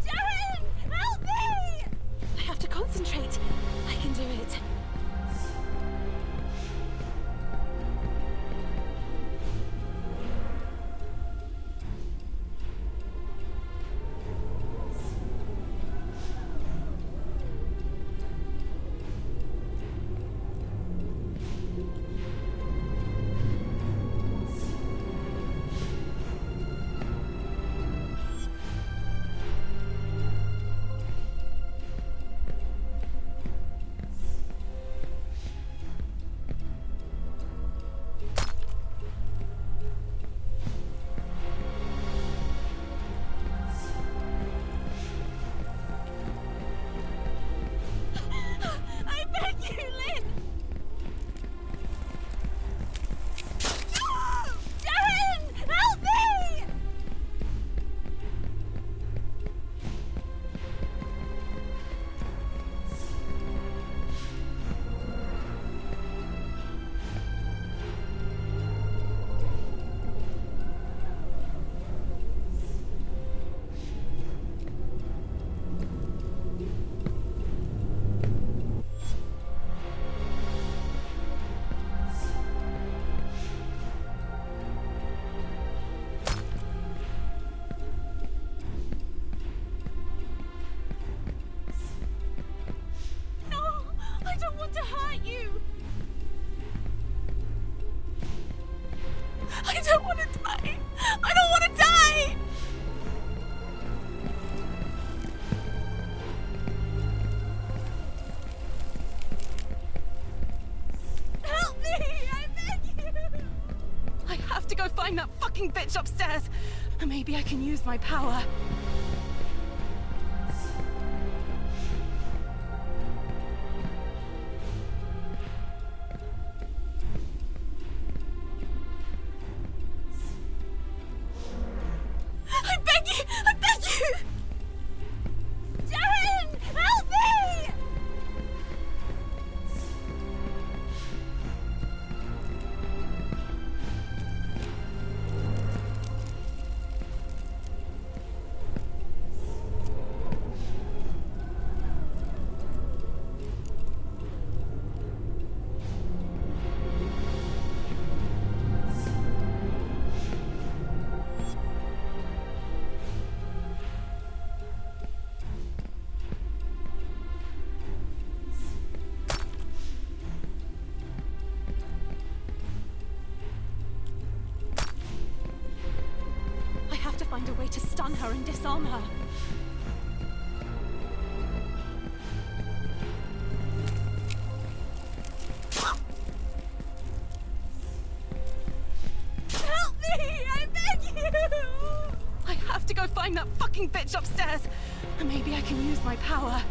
Darren! Help me! I have to concentrate. I can do it. I beg you, Lynn! Darren! Help me! No! I don't want to hurt you! I don't want to die! I don't want to die! Help me! I beg you! I have to go find that fucking bitch upstairs. Maybe I can use my power. I beg you! I beg you! Darren! Help me! I have to find a way to stun her and disarm her. Help me! I beg you! I have to go find that fucking bitch upstairs. Maybe I can use my power.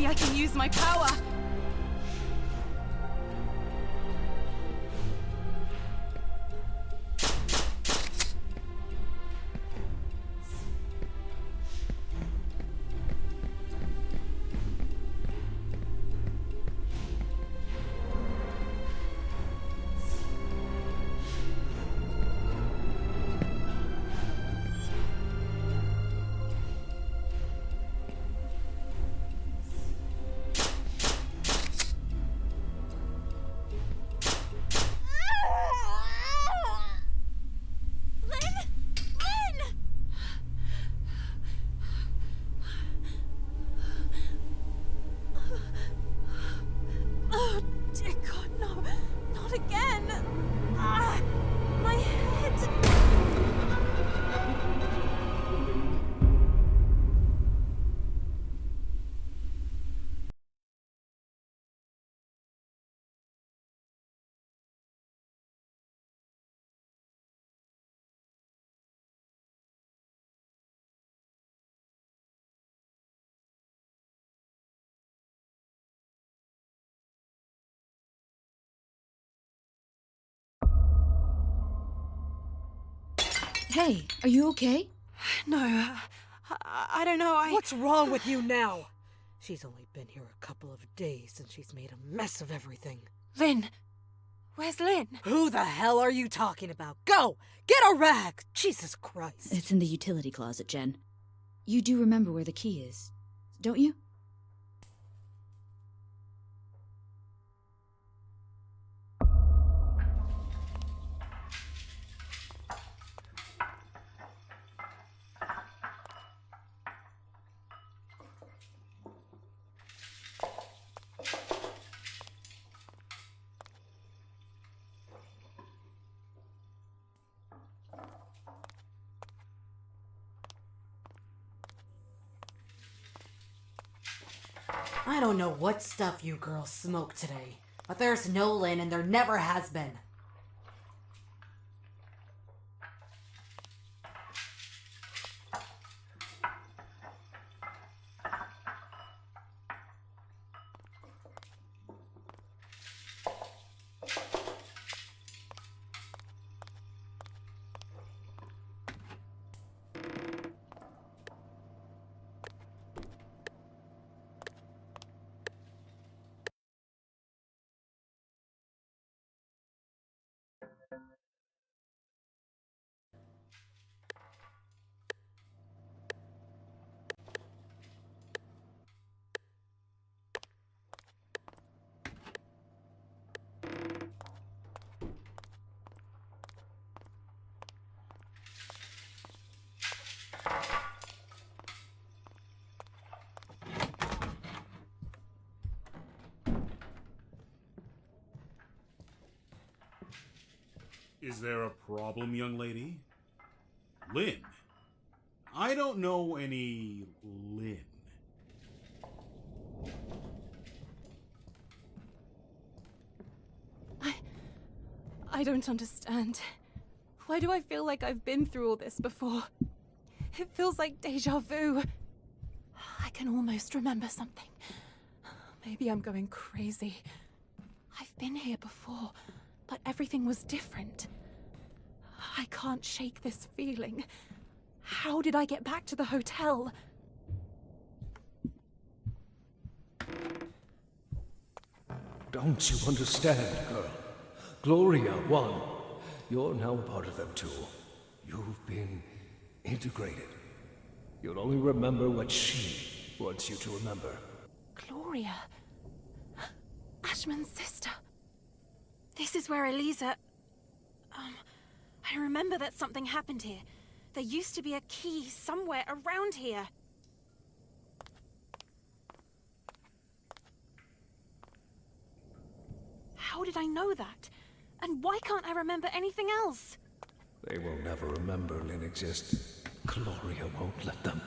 Maybe I can use my power. Oh, dear God, no. Not again. Ah, my head. Hey, are you okay? No, I don't know, What's wrong with you now? She's only been here a couple of days and she's made a mess of everything. Lynn! Where's Lynn? Who the hell are you talking about? Go! Get a rag! Jesus Christ. It's in the utility closet, Jen. You do remember where the key is, don't you? I don't know what stuff you girls smoked today, but there's no Lynn and there never has been. Is there a problem, young lady? Lynn? I don't know any Lynn. I don't understand. Why do I feel like I've been through all this before? It feels like deja vu. I can almost remember something. Maybe I'm going crazy. I've been here before, but everything was different. I can't shake this feeling. How did I get back to the hotel? Don't you understand, girl? Gloria won. You're now a part of them too. You've been integrated. You'll only remember what she wants you to remember. Gloria. Ashman's sister. This is where Eliza... I remember that something happened here. There used to be a key somewhere around here. How did I know that? And why can't I remember anything else? They will never remember Lynn exists. Gloria won't let them.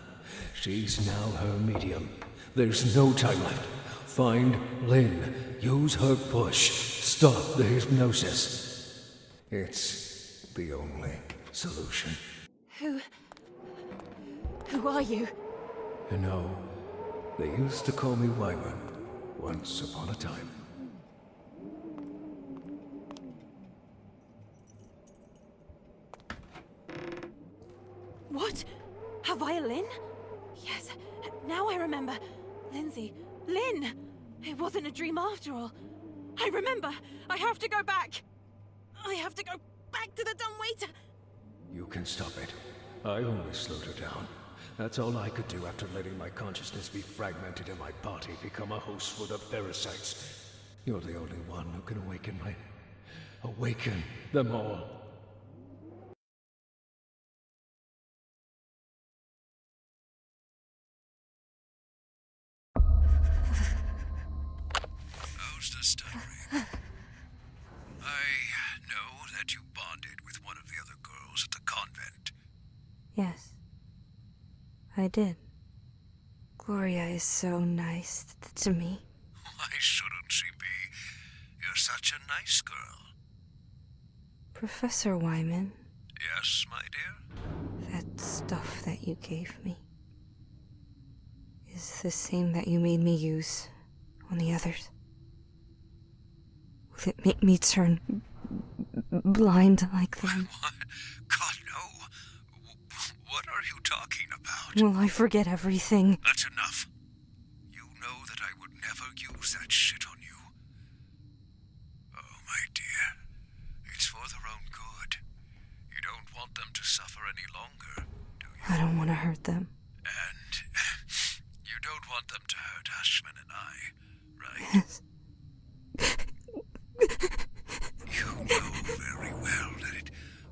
She's now her medium. There's no time left. Find Lynn. Use her push. Stop the hypnosis. It's the only solution. Who are you? You know, They used to call me Wyman, once upon a time. What? A violin? Yes, now I remember. Lindsay. Lynn! It wasn't a dream after all. I remember! I have to go back! I have to go back to the dumb waiter! You can stop it. I only slowed her down. That's all I could do after letting my consciousness be fragmented and my body become a host for the parasites. You're the only one who can awaken them all. How's the stuttering? I know that you bonded with one of the other girls at the convent. Yes, I did. Gloria is so nice to me. Why shouldn't she be? You're such a nice girl. Professor Wyman, Yes, my dear? that stuff that you gave me is the same that you made me use on the others. Will it make me turn blind like them? What? God, no. What are you talking about? Will I forget everything? That's enough. You know that I would never use that shit on you. Oh, my dear. It's for their own good. You don't want them to suffer any longer, do you? I don't want to hurt them. And you don't want them to hurt Ashman and I, right? Yes. You know very well that it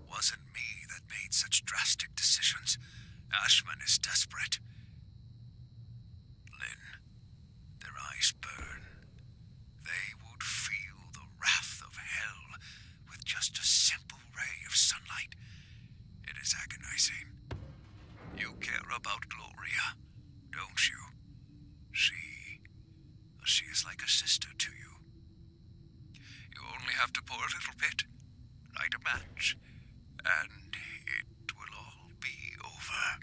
wasn't me that made such drastic decisions. Ashman is desperate. Lynn, their eyes burn. They would feel the wrath of hell with just a simple ray of sunlight. It is agonizing. You care about Gloria, don't you? She is like a sister to you. You only have to pour a little bit, light a match, and it will all be over.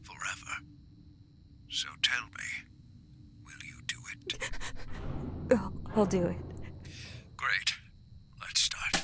Forever. So tell me, will you do it? I'll do it. Great. Let's start.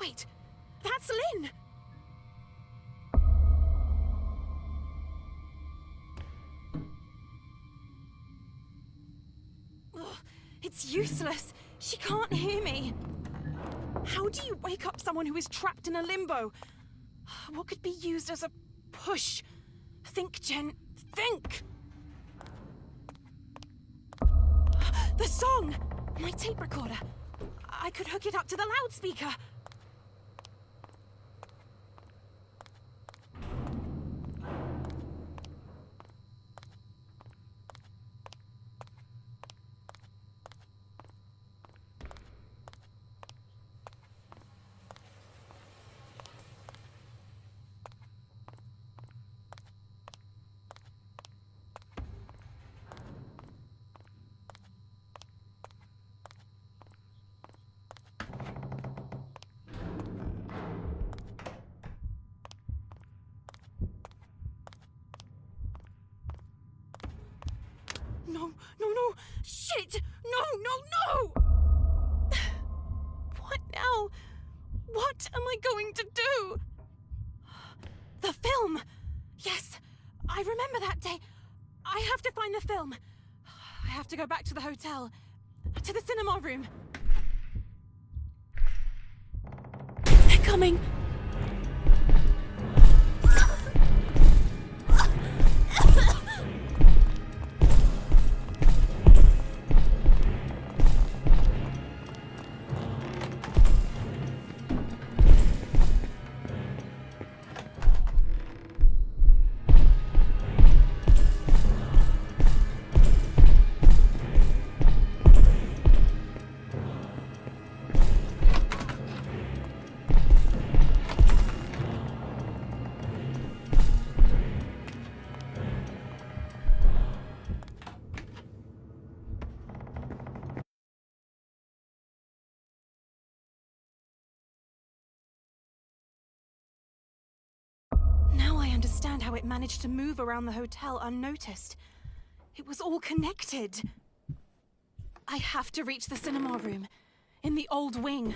Wait, that's Lynn! Ugh, it's useless. She can't hear me. How do you wake up someone who is trapped in a limbo? What could be used as a push? Think, Jen. Think! The song! My tape recorder. I could hook it up to the loudspeaker. No! Shit! No! What now? What am I going to do? The film! Yes, I remember that day. I have to find the film. I have to go back to the hotel. To the cinema room. They're coming! understand how it managed to move around the hotel unnoticed. It was all connected. I have to reach the cinema room, in the old wing.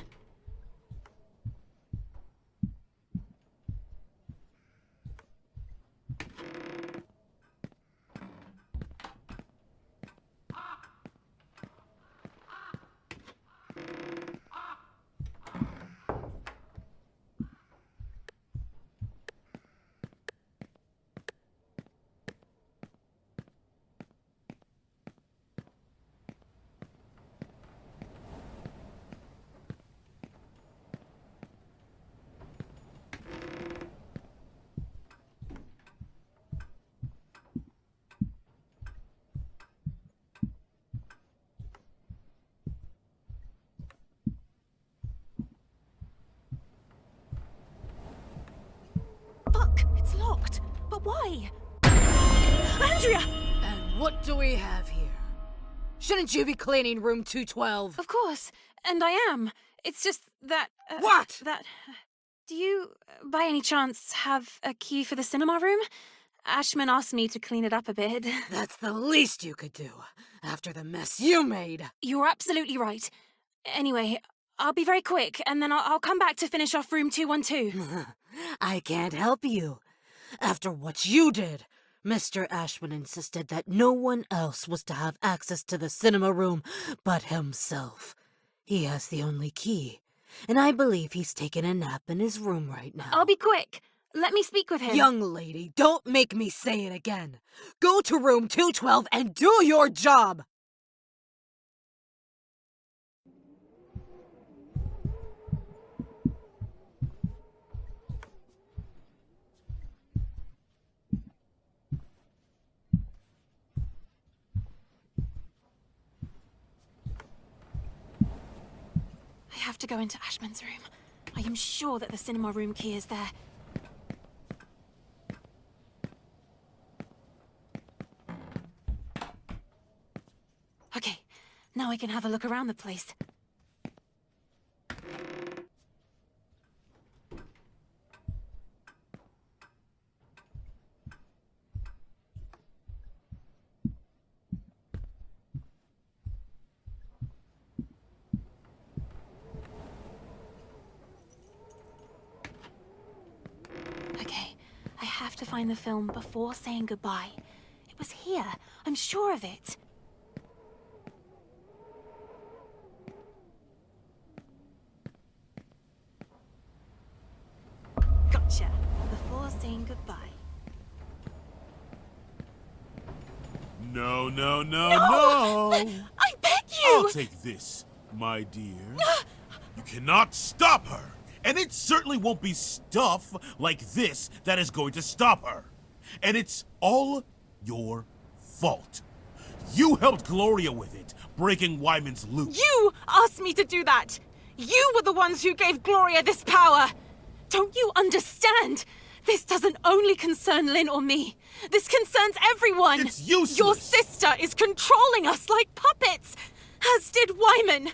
Fuck, it's locked. But why? Andrea! And what do we have here? Shouldn't you be cleaning room 212? Of course, and I am. It's just that... What? Do you, by any chance, have a key for the cinema room? Ashman asked me to clean it up a bit. That's the least you could do, after the mess you made. You're absolutely right. Anyway, I'll be very quick, and then I'll come back to finish off room 212. I can't help you. After what you did, Mr. Ashman insisted that no one else was to have access to the cinema room but himself. He has the only key, and I believe he's taking a nap in his room right now. I'll be quick. Let me speak with him. Young lady, don't make me say it again. Go to room 212 and do your job! I have to go into Ashman's room. I am sure that the cinema room key is there. Okay, now I can have a look around the place. Okay, I have to find the film before saying goodbye. It was here. I'm sure of it. Gotcha. Before saying goodbye. No, no, no, No! no! I beg you! I'll take this, my dear. You cannot stop her! And it certainly won't be stuff like this that is going to stop her. And it's all your fault. You helped Gloria with it, breaking Wyman's loop. You asked me to do that! You were the ones who gave Gloria this power! Don't you understand? This doesn't only concern Lynn or me. This concerns everyone! It's useless! Your sister is controlling us like puppets! As did Wyman!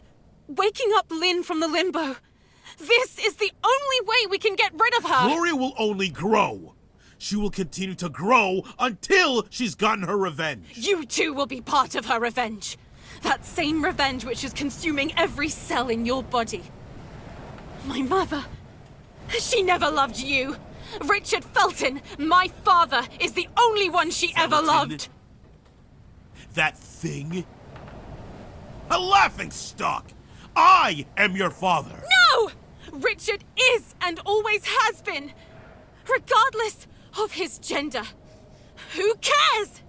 Waking up Lynn from the limbo. This is the only way we can get rid of her! Gloria will only grow. She will continue to grow until she's gotten her revenge. You too will be part of her revenge. That same revenge which is consuming every cell in your body. My mother, she never loved you. Richard Felton, my father, is the only one she ever loved. That thing? A laughingstock! I am your father! No! Richard is and always has been. Regardless of his gender. Who cares?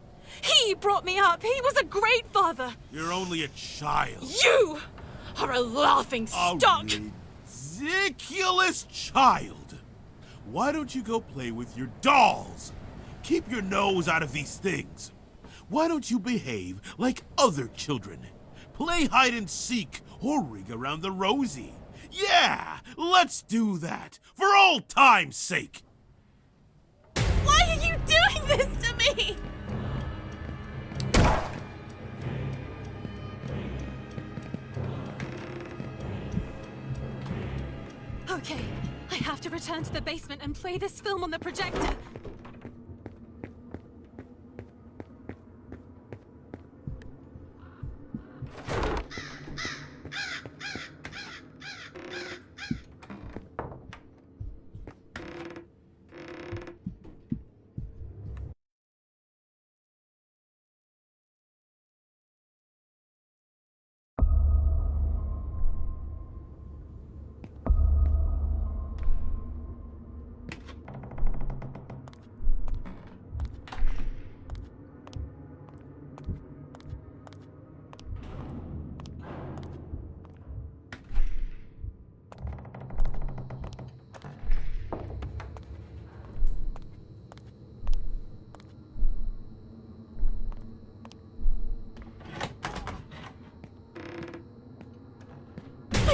He brought me up. He was a great father. You're only a child. You are a laughingstock. A ridiculous child. Why don't you go play with your dolls? Keep your nose out of these things. Why don't you behave like other children? Play hide and seek or ring around the rosy. Yeah, let's do that for old time's sake. Why are you doing this to me? Okay, I have to return to the basement and play this film on the projector.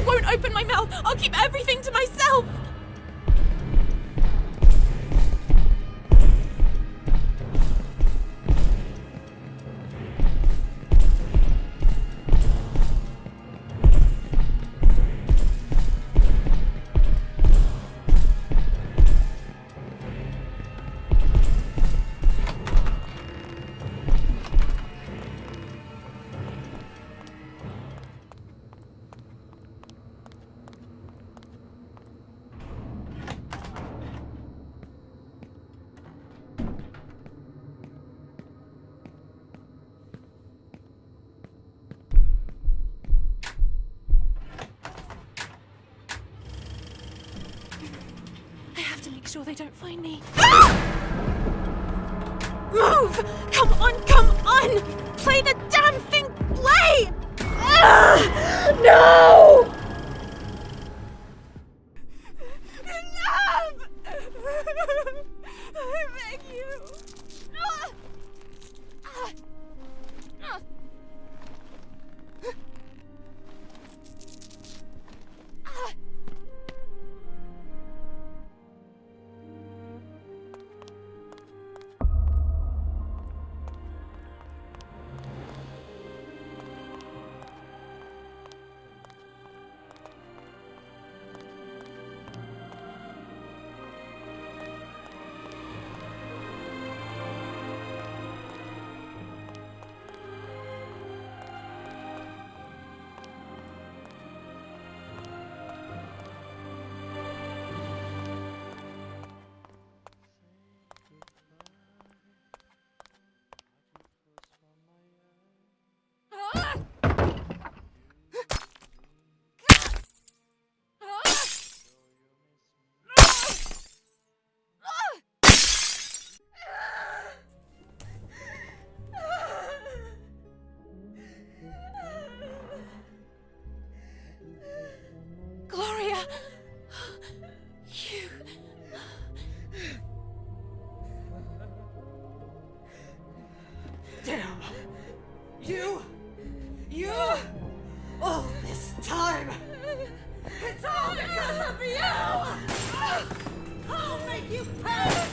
I won't open my mouth. I'll keep everything to myself. Sure they don't find me. Move! Come on! Play the damn thing! Play! No! Enough! I beg you. You! All this time! It's all because of you! I'll make you pay!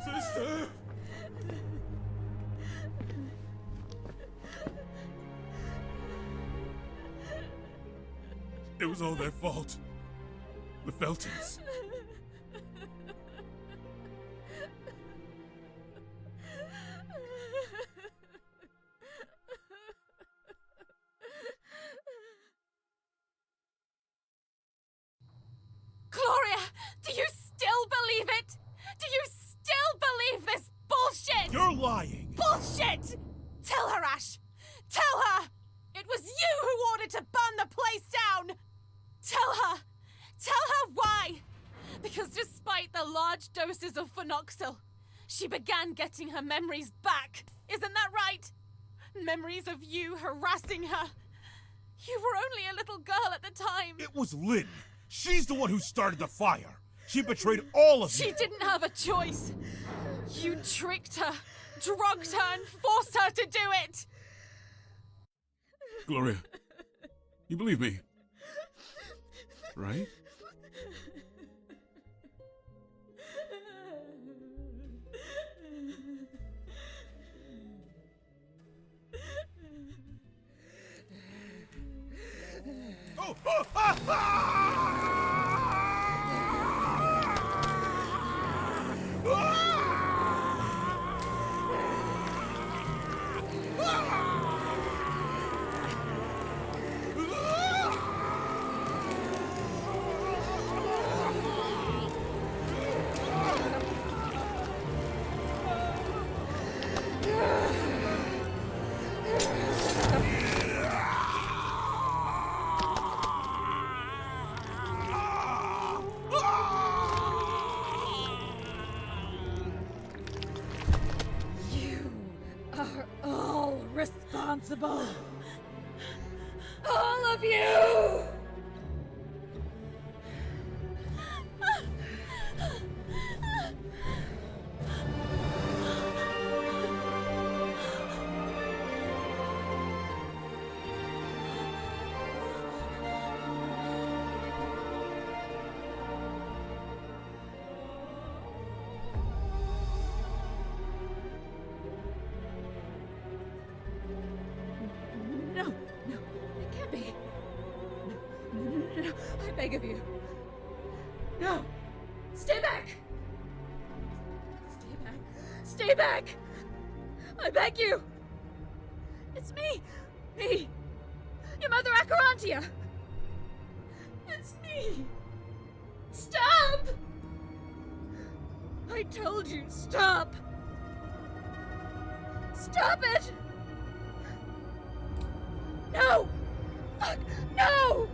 Sister! It was all their fault. The Feltons. Gloria, do you still believe it? Do you still believe this bullshit? You're lying! Bullshit! Tell her, Ash! Tell her! It was you who ordered to burn the place down! Tell her! Tell her why! Because despite the large doses of phenoxyl, she began getting her memories back. Isn't that right? Memories of you harassing her. You were only a little girl at the time. It was Lynn. She's the one who started the fire. She betrayed all of you. She didn't have a choice. You tricked her, drugged her, and forced her to do it. Gloria, you believe me, right? Oh! Oh! Ah! Ah! Responsible. All of you! No, I beg of you. No! Stay back! Stay back! Stay back! I beg you! It's me! Me! Your mother Acherontia! It's me! Stop! I told you, stop! Stop it! No! Fuck! No!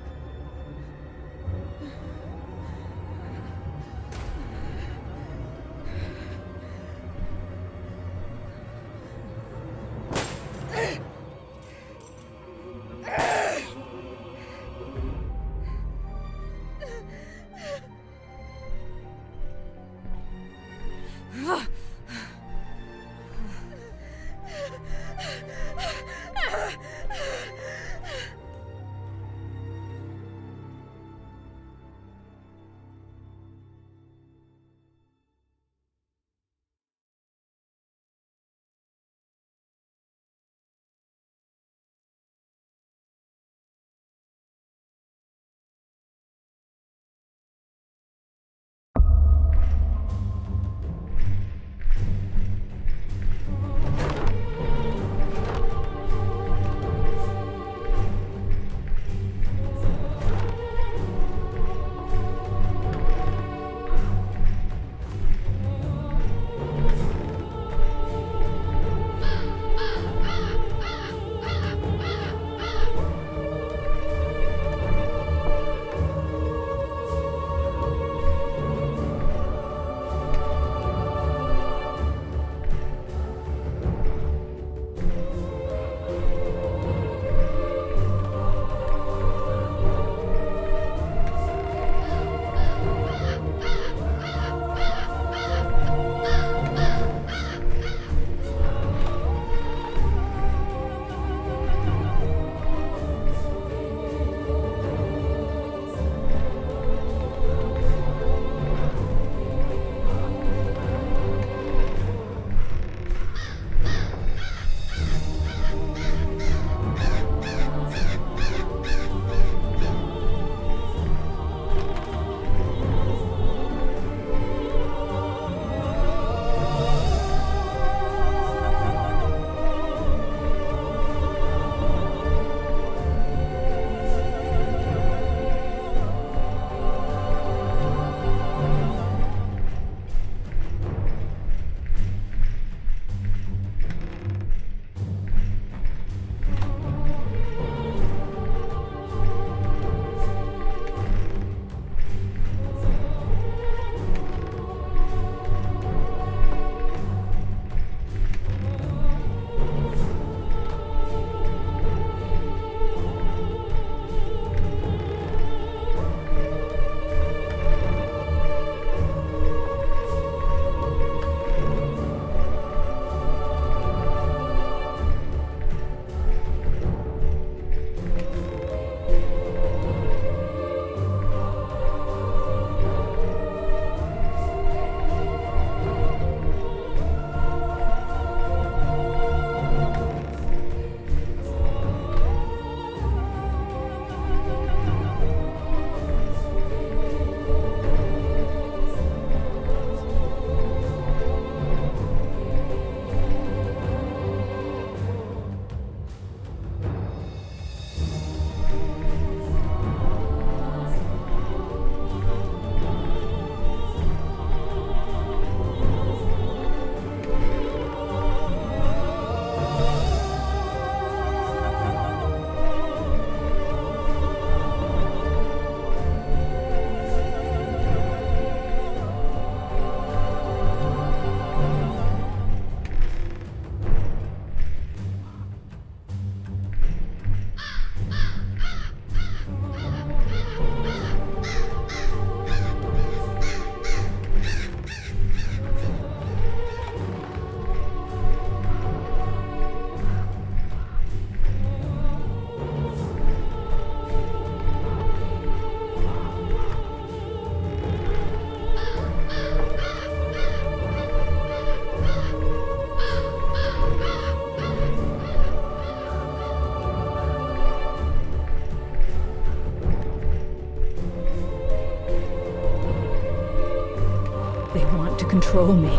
control me.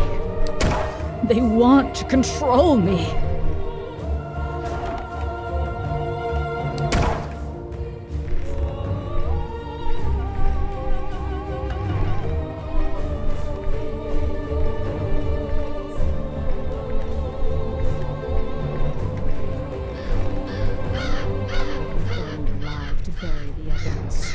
They want to control me. Burned alive to bury the evidence.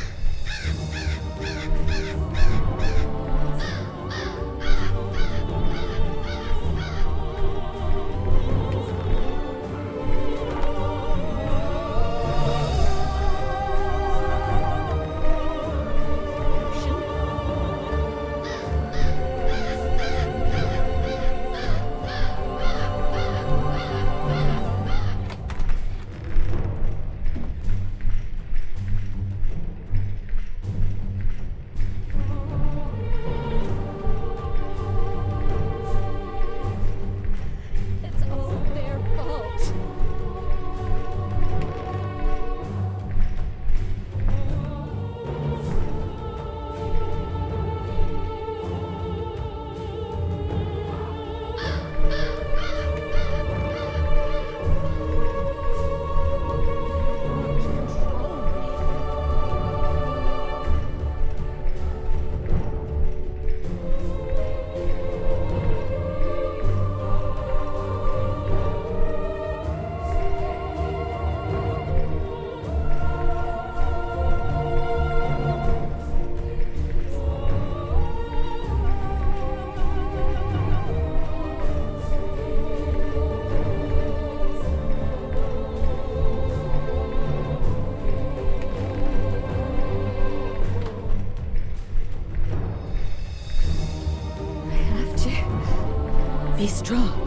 It's all their fault. I have to be strong.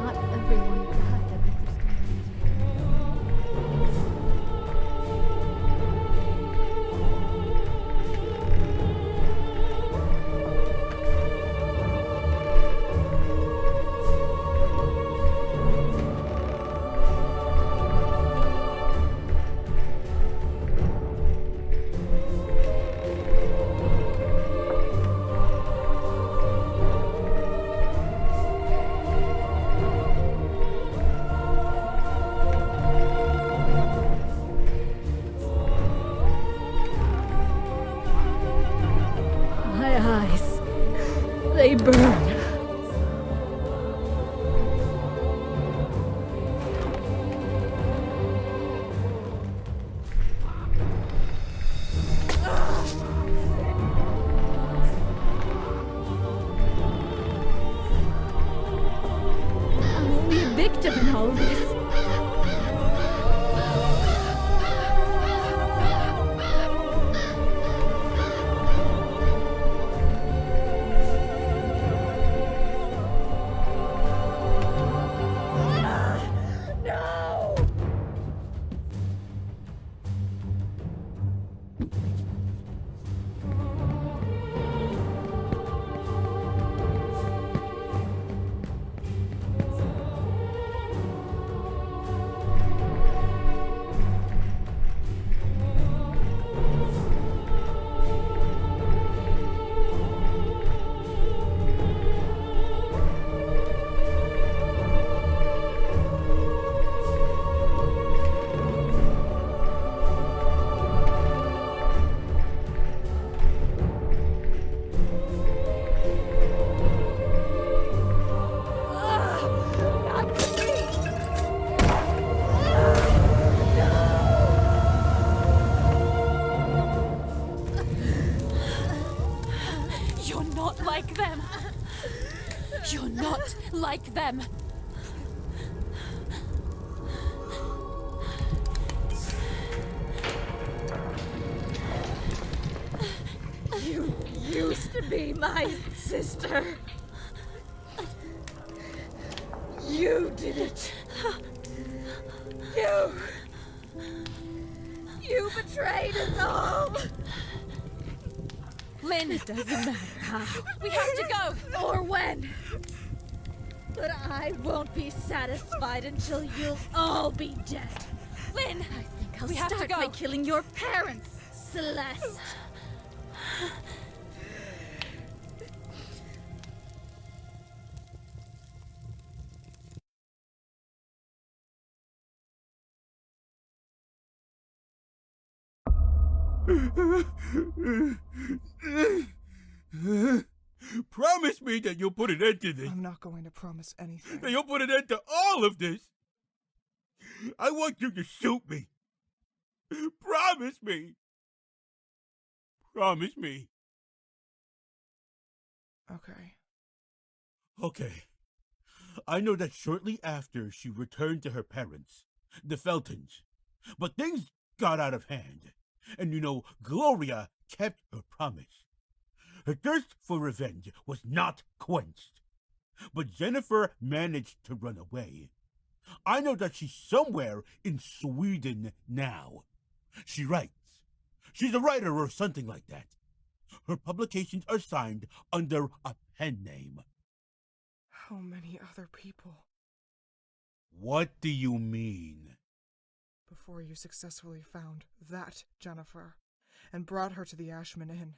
Not everyone died at the crystal. My eyes, they burn. I'm only a victim in all of this. No! You're not like them. You're not like them. You used to be my sister. You did it. You betrayed us all. Lynn! It doesn't matter how. We have to go! Or when. But I won't be satisfied until you'll all be dead. Lynn! I think I'll We have to start go. by killing your parents, Celeste. Promise me that you'll put an end to this. I'm not going to promise anything. That you'll put an end to all of this. I want you to shoot me. Promise me. Promise me. Okay. Okay. I know that shortly after she returned to her parents, the Feltons, but things got out of hand. And Gloria kept her promise. Her thirst for revenge was not quenched. But Jennifer managed to run away. I know that she's somewhere in Sweden now. She writes. She's a writer or something like that. Her publications are signed under a pen name. How many other people? What do you mean? Before you successfully found that Jennifer and brought her to the Ashman Inn.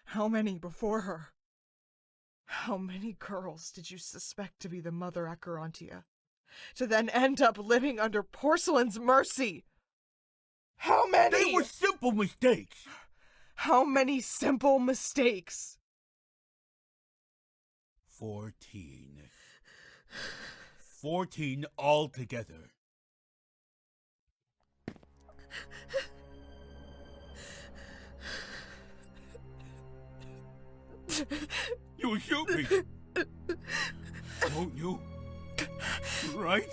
How many before her? How many girls did you suspect to be the mother Acherontia, to then end up living under Porcelain's mercy? How many? They were simple mistakes. How many simple mistakes? 14. 14 altogether. You'll shoot me. Won't you? Right?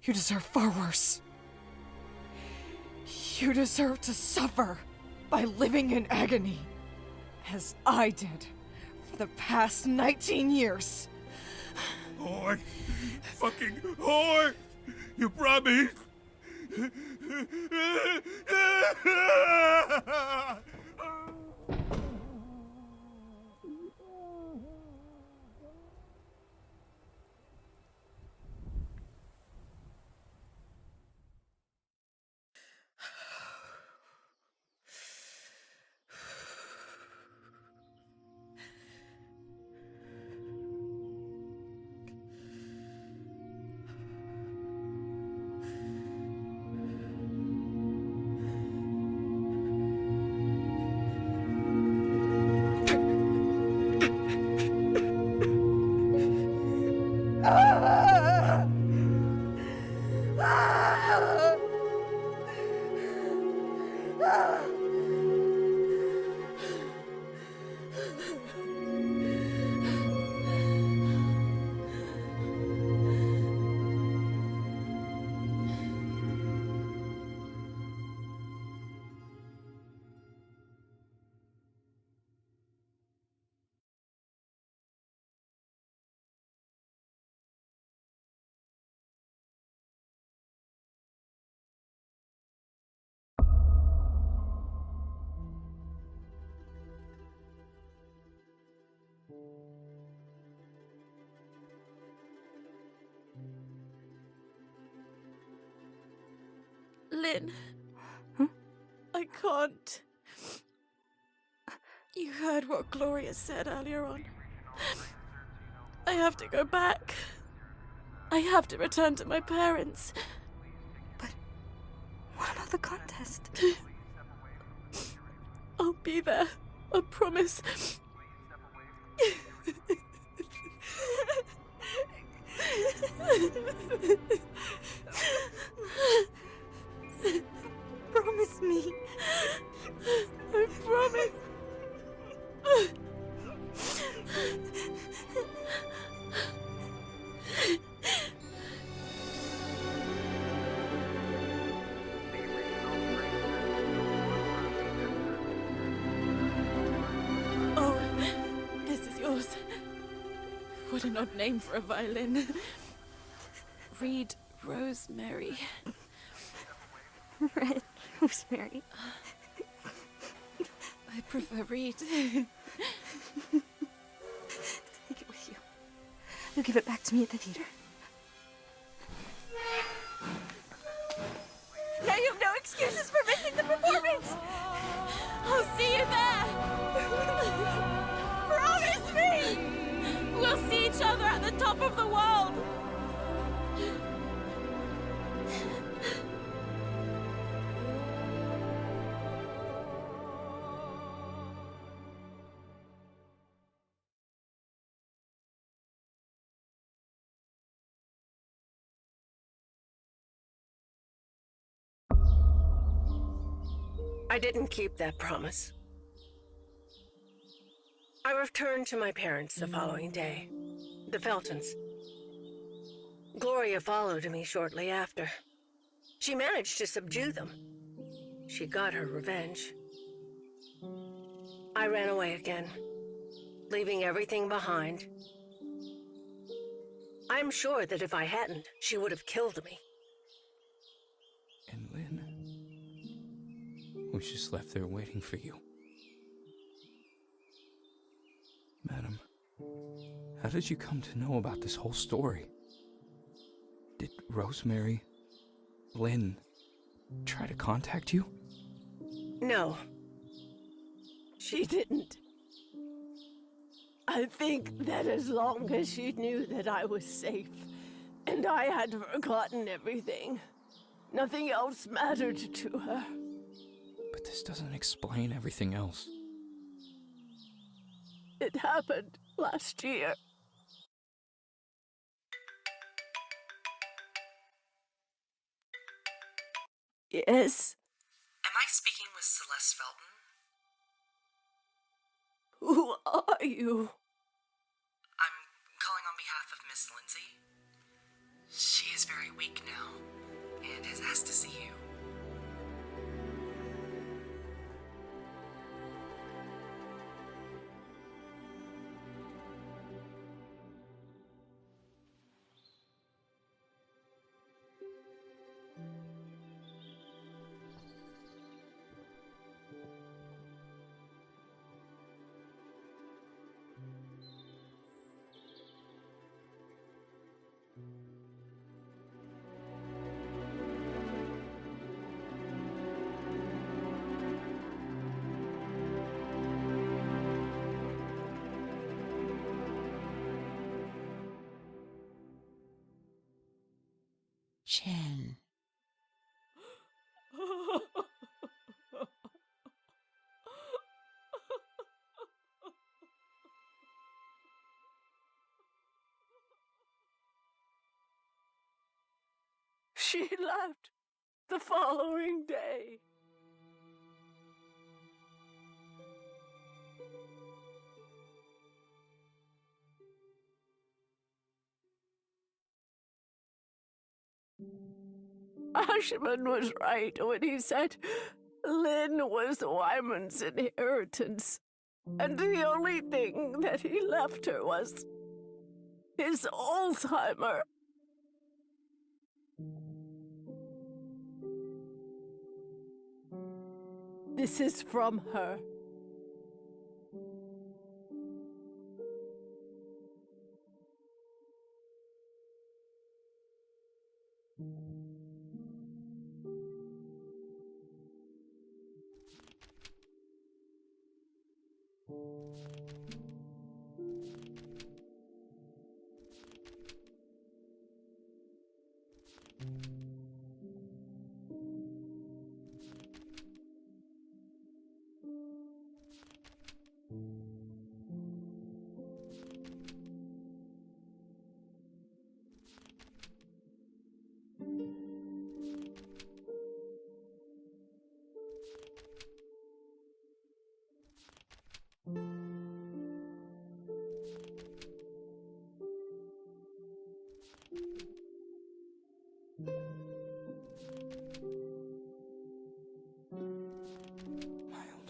You deserve far worse. You deserve to suffer by living in agony, as I did for the past 19 years. Whore! Fucking whore! You promised! Lynn. I can't. You heard what Gloria said earlier on. I have to go back. I have to return to my parents. But what about the contest? I'll be there. I promise. Promise me. I promise. What an odd name for a violin. Reed Rosemary. Red Rosemary. I prefer Reed. Take it with you. You'll give it back to me at the theater. Now you have no excuses for missing the performance! I'll see you there! Promise me! We'll see each other at the top of the world! I didn't keep that promise. I returned to my parents the following day, the Feltons. Gloria followed me shortly after. She managed to subdue them. She got her revenge. I ran away again, leaving everything behind. I'm sure that if I hadn't, she would have killed me. And Lynn was just left there waiting for you. Madam, how did you come to know about this whole story? Did Rosemary, Lynn, try to contact you? No. She didn't. I think that as long as she knew that I was safe, and I had forgotten everything, nothing else mattered to her. But this doesn't explain everything else. It happened last year. Yes? Am I speaking with Celeste Felton? Who are you? I'm calling on behalf of Miss Lindsay. She is very weak now and has asked to see you. Chen. She left the following day. Ashman was right when he said Lynn was Wyman's inheritance, and the only thing that he left her was his Alzheimer. This is from her.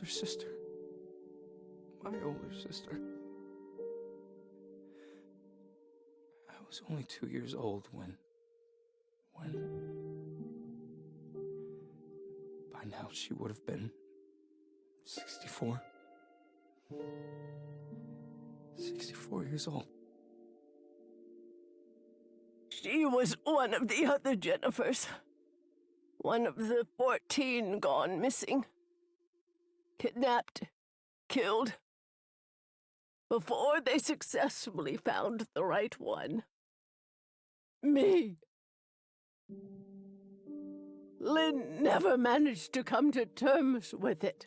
Sister. My older sister. was only 2 years old when... By now she would have been 64. 64 years old. She was one of the other Jennifers. One of the 14 gone missing. Kidnapped, killed, before they successfully found the right one. Me. Lynn never managed to come to terms with it.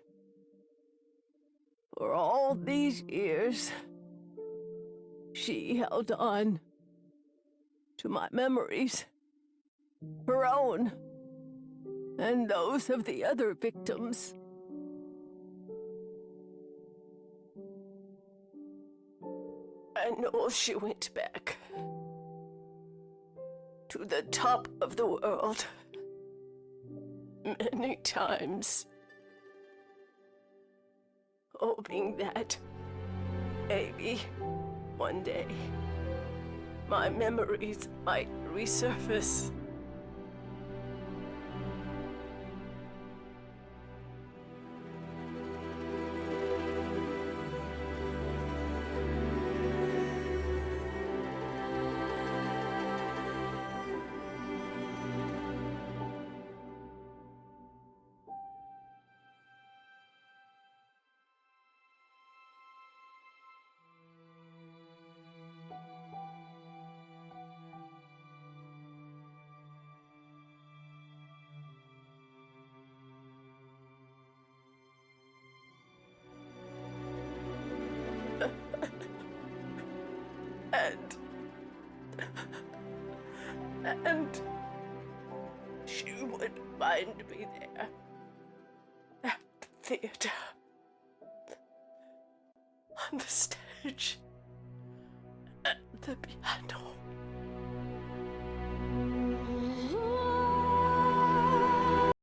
For all these years, she held on to my memories, her own, and those of the other victims. I know she went back to the top of the world many times, hoping that maybe one day my memories might resurface. And she would find me there at the theater, on the stage, at the piano.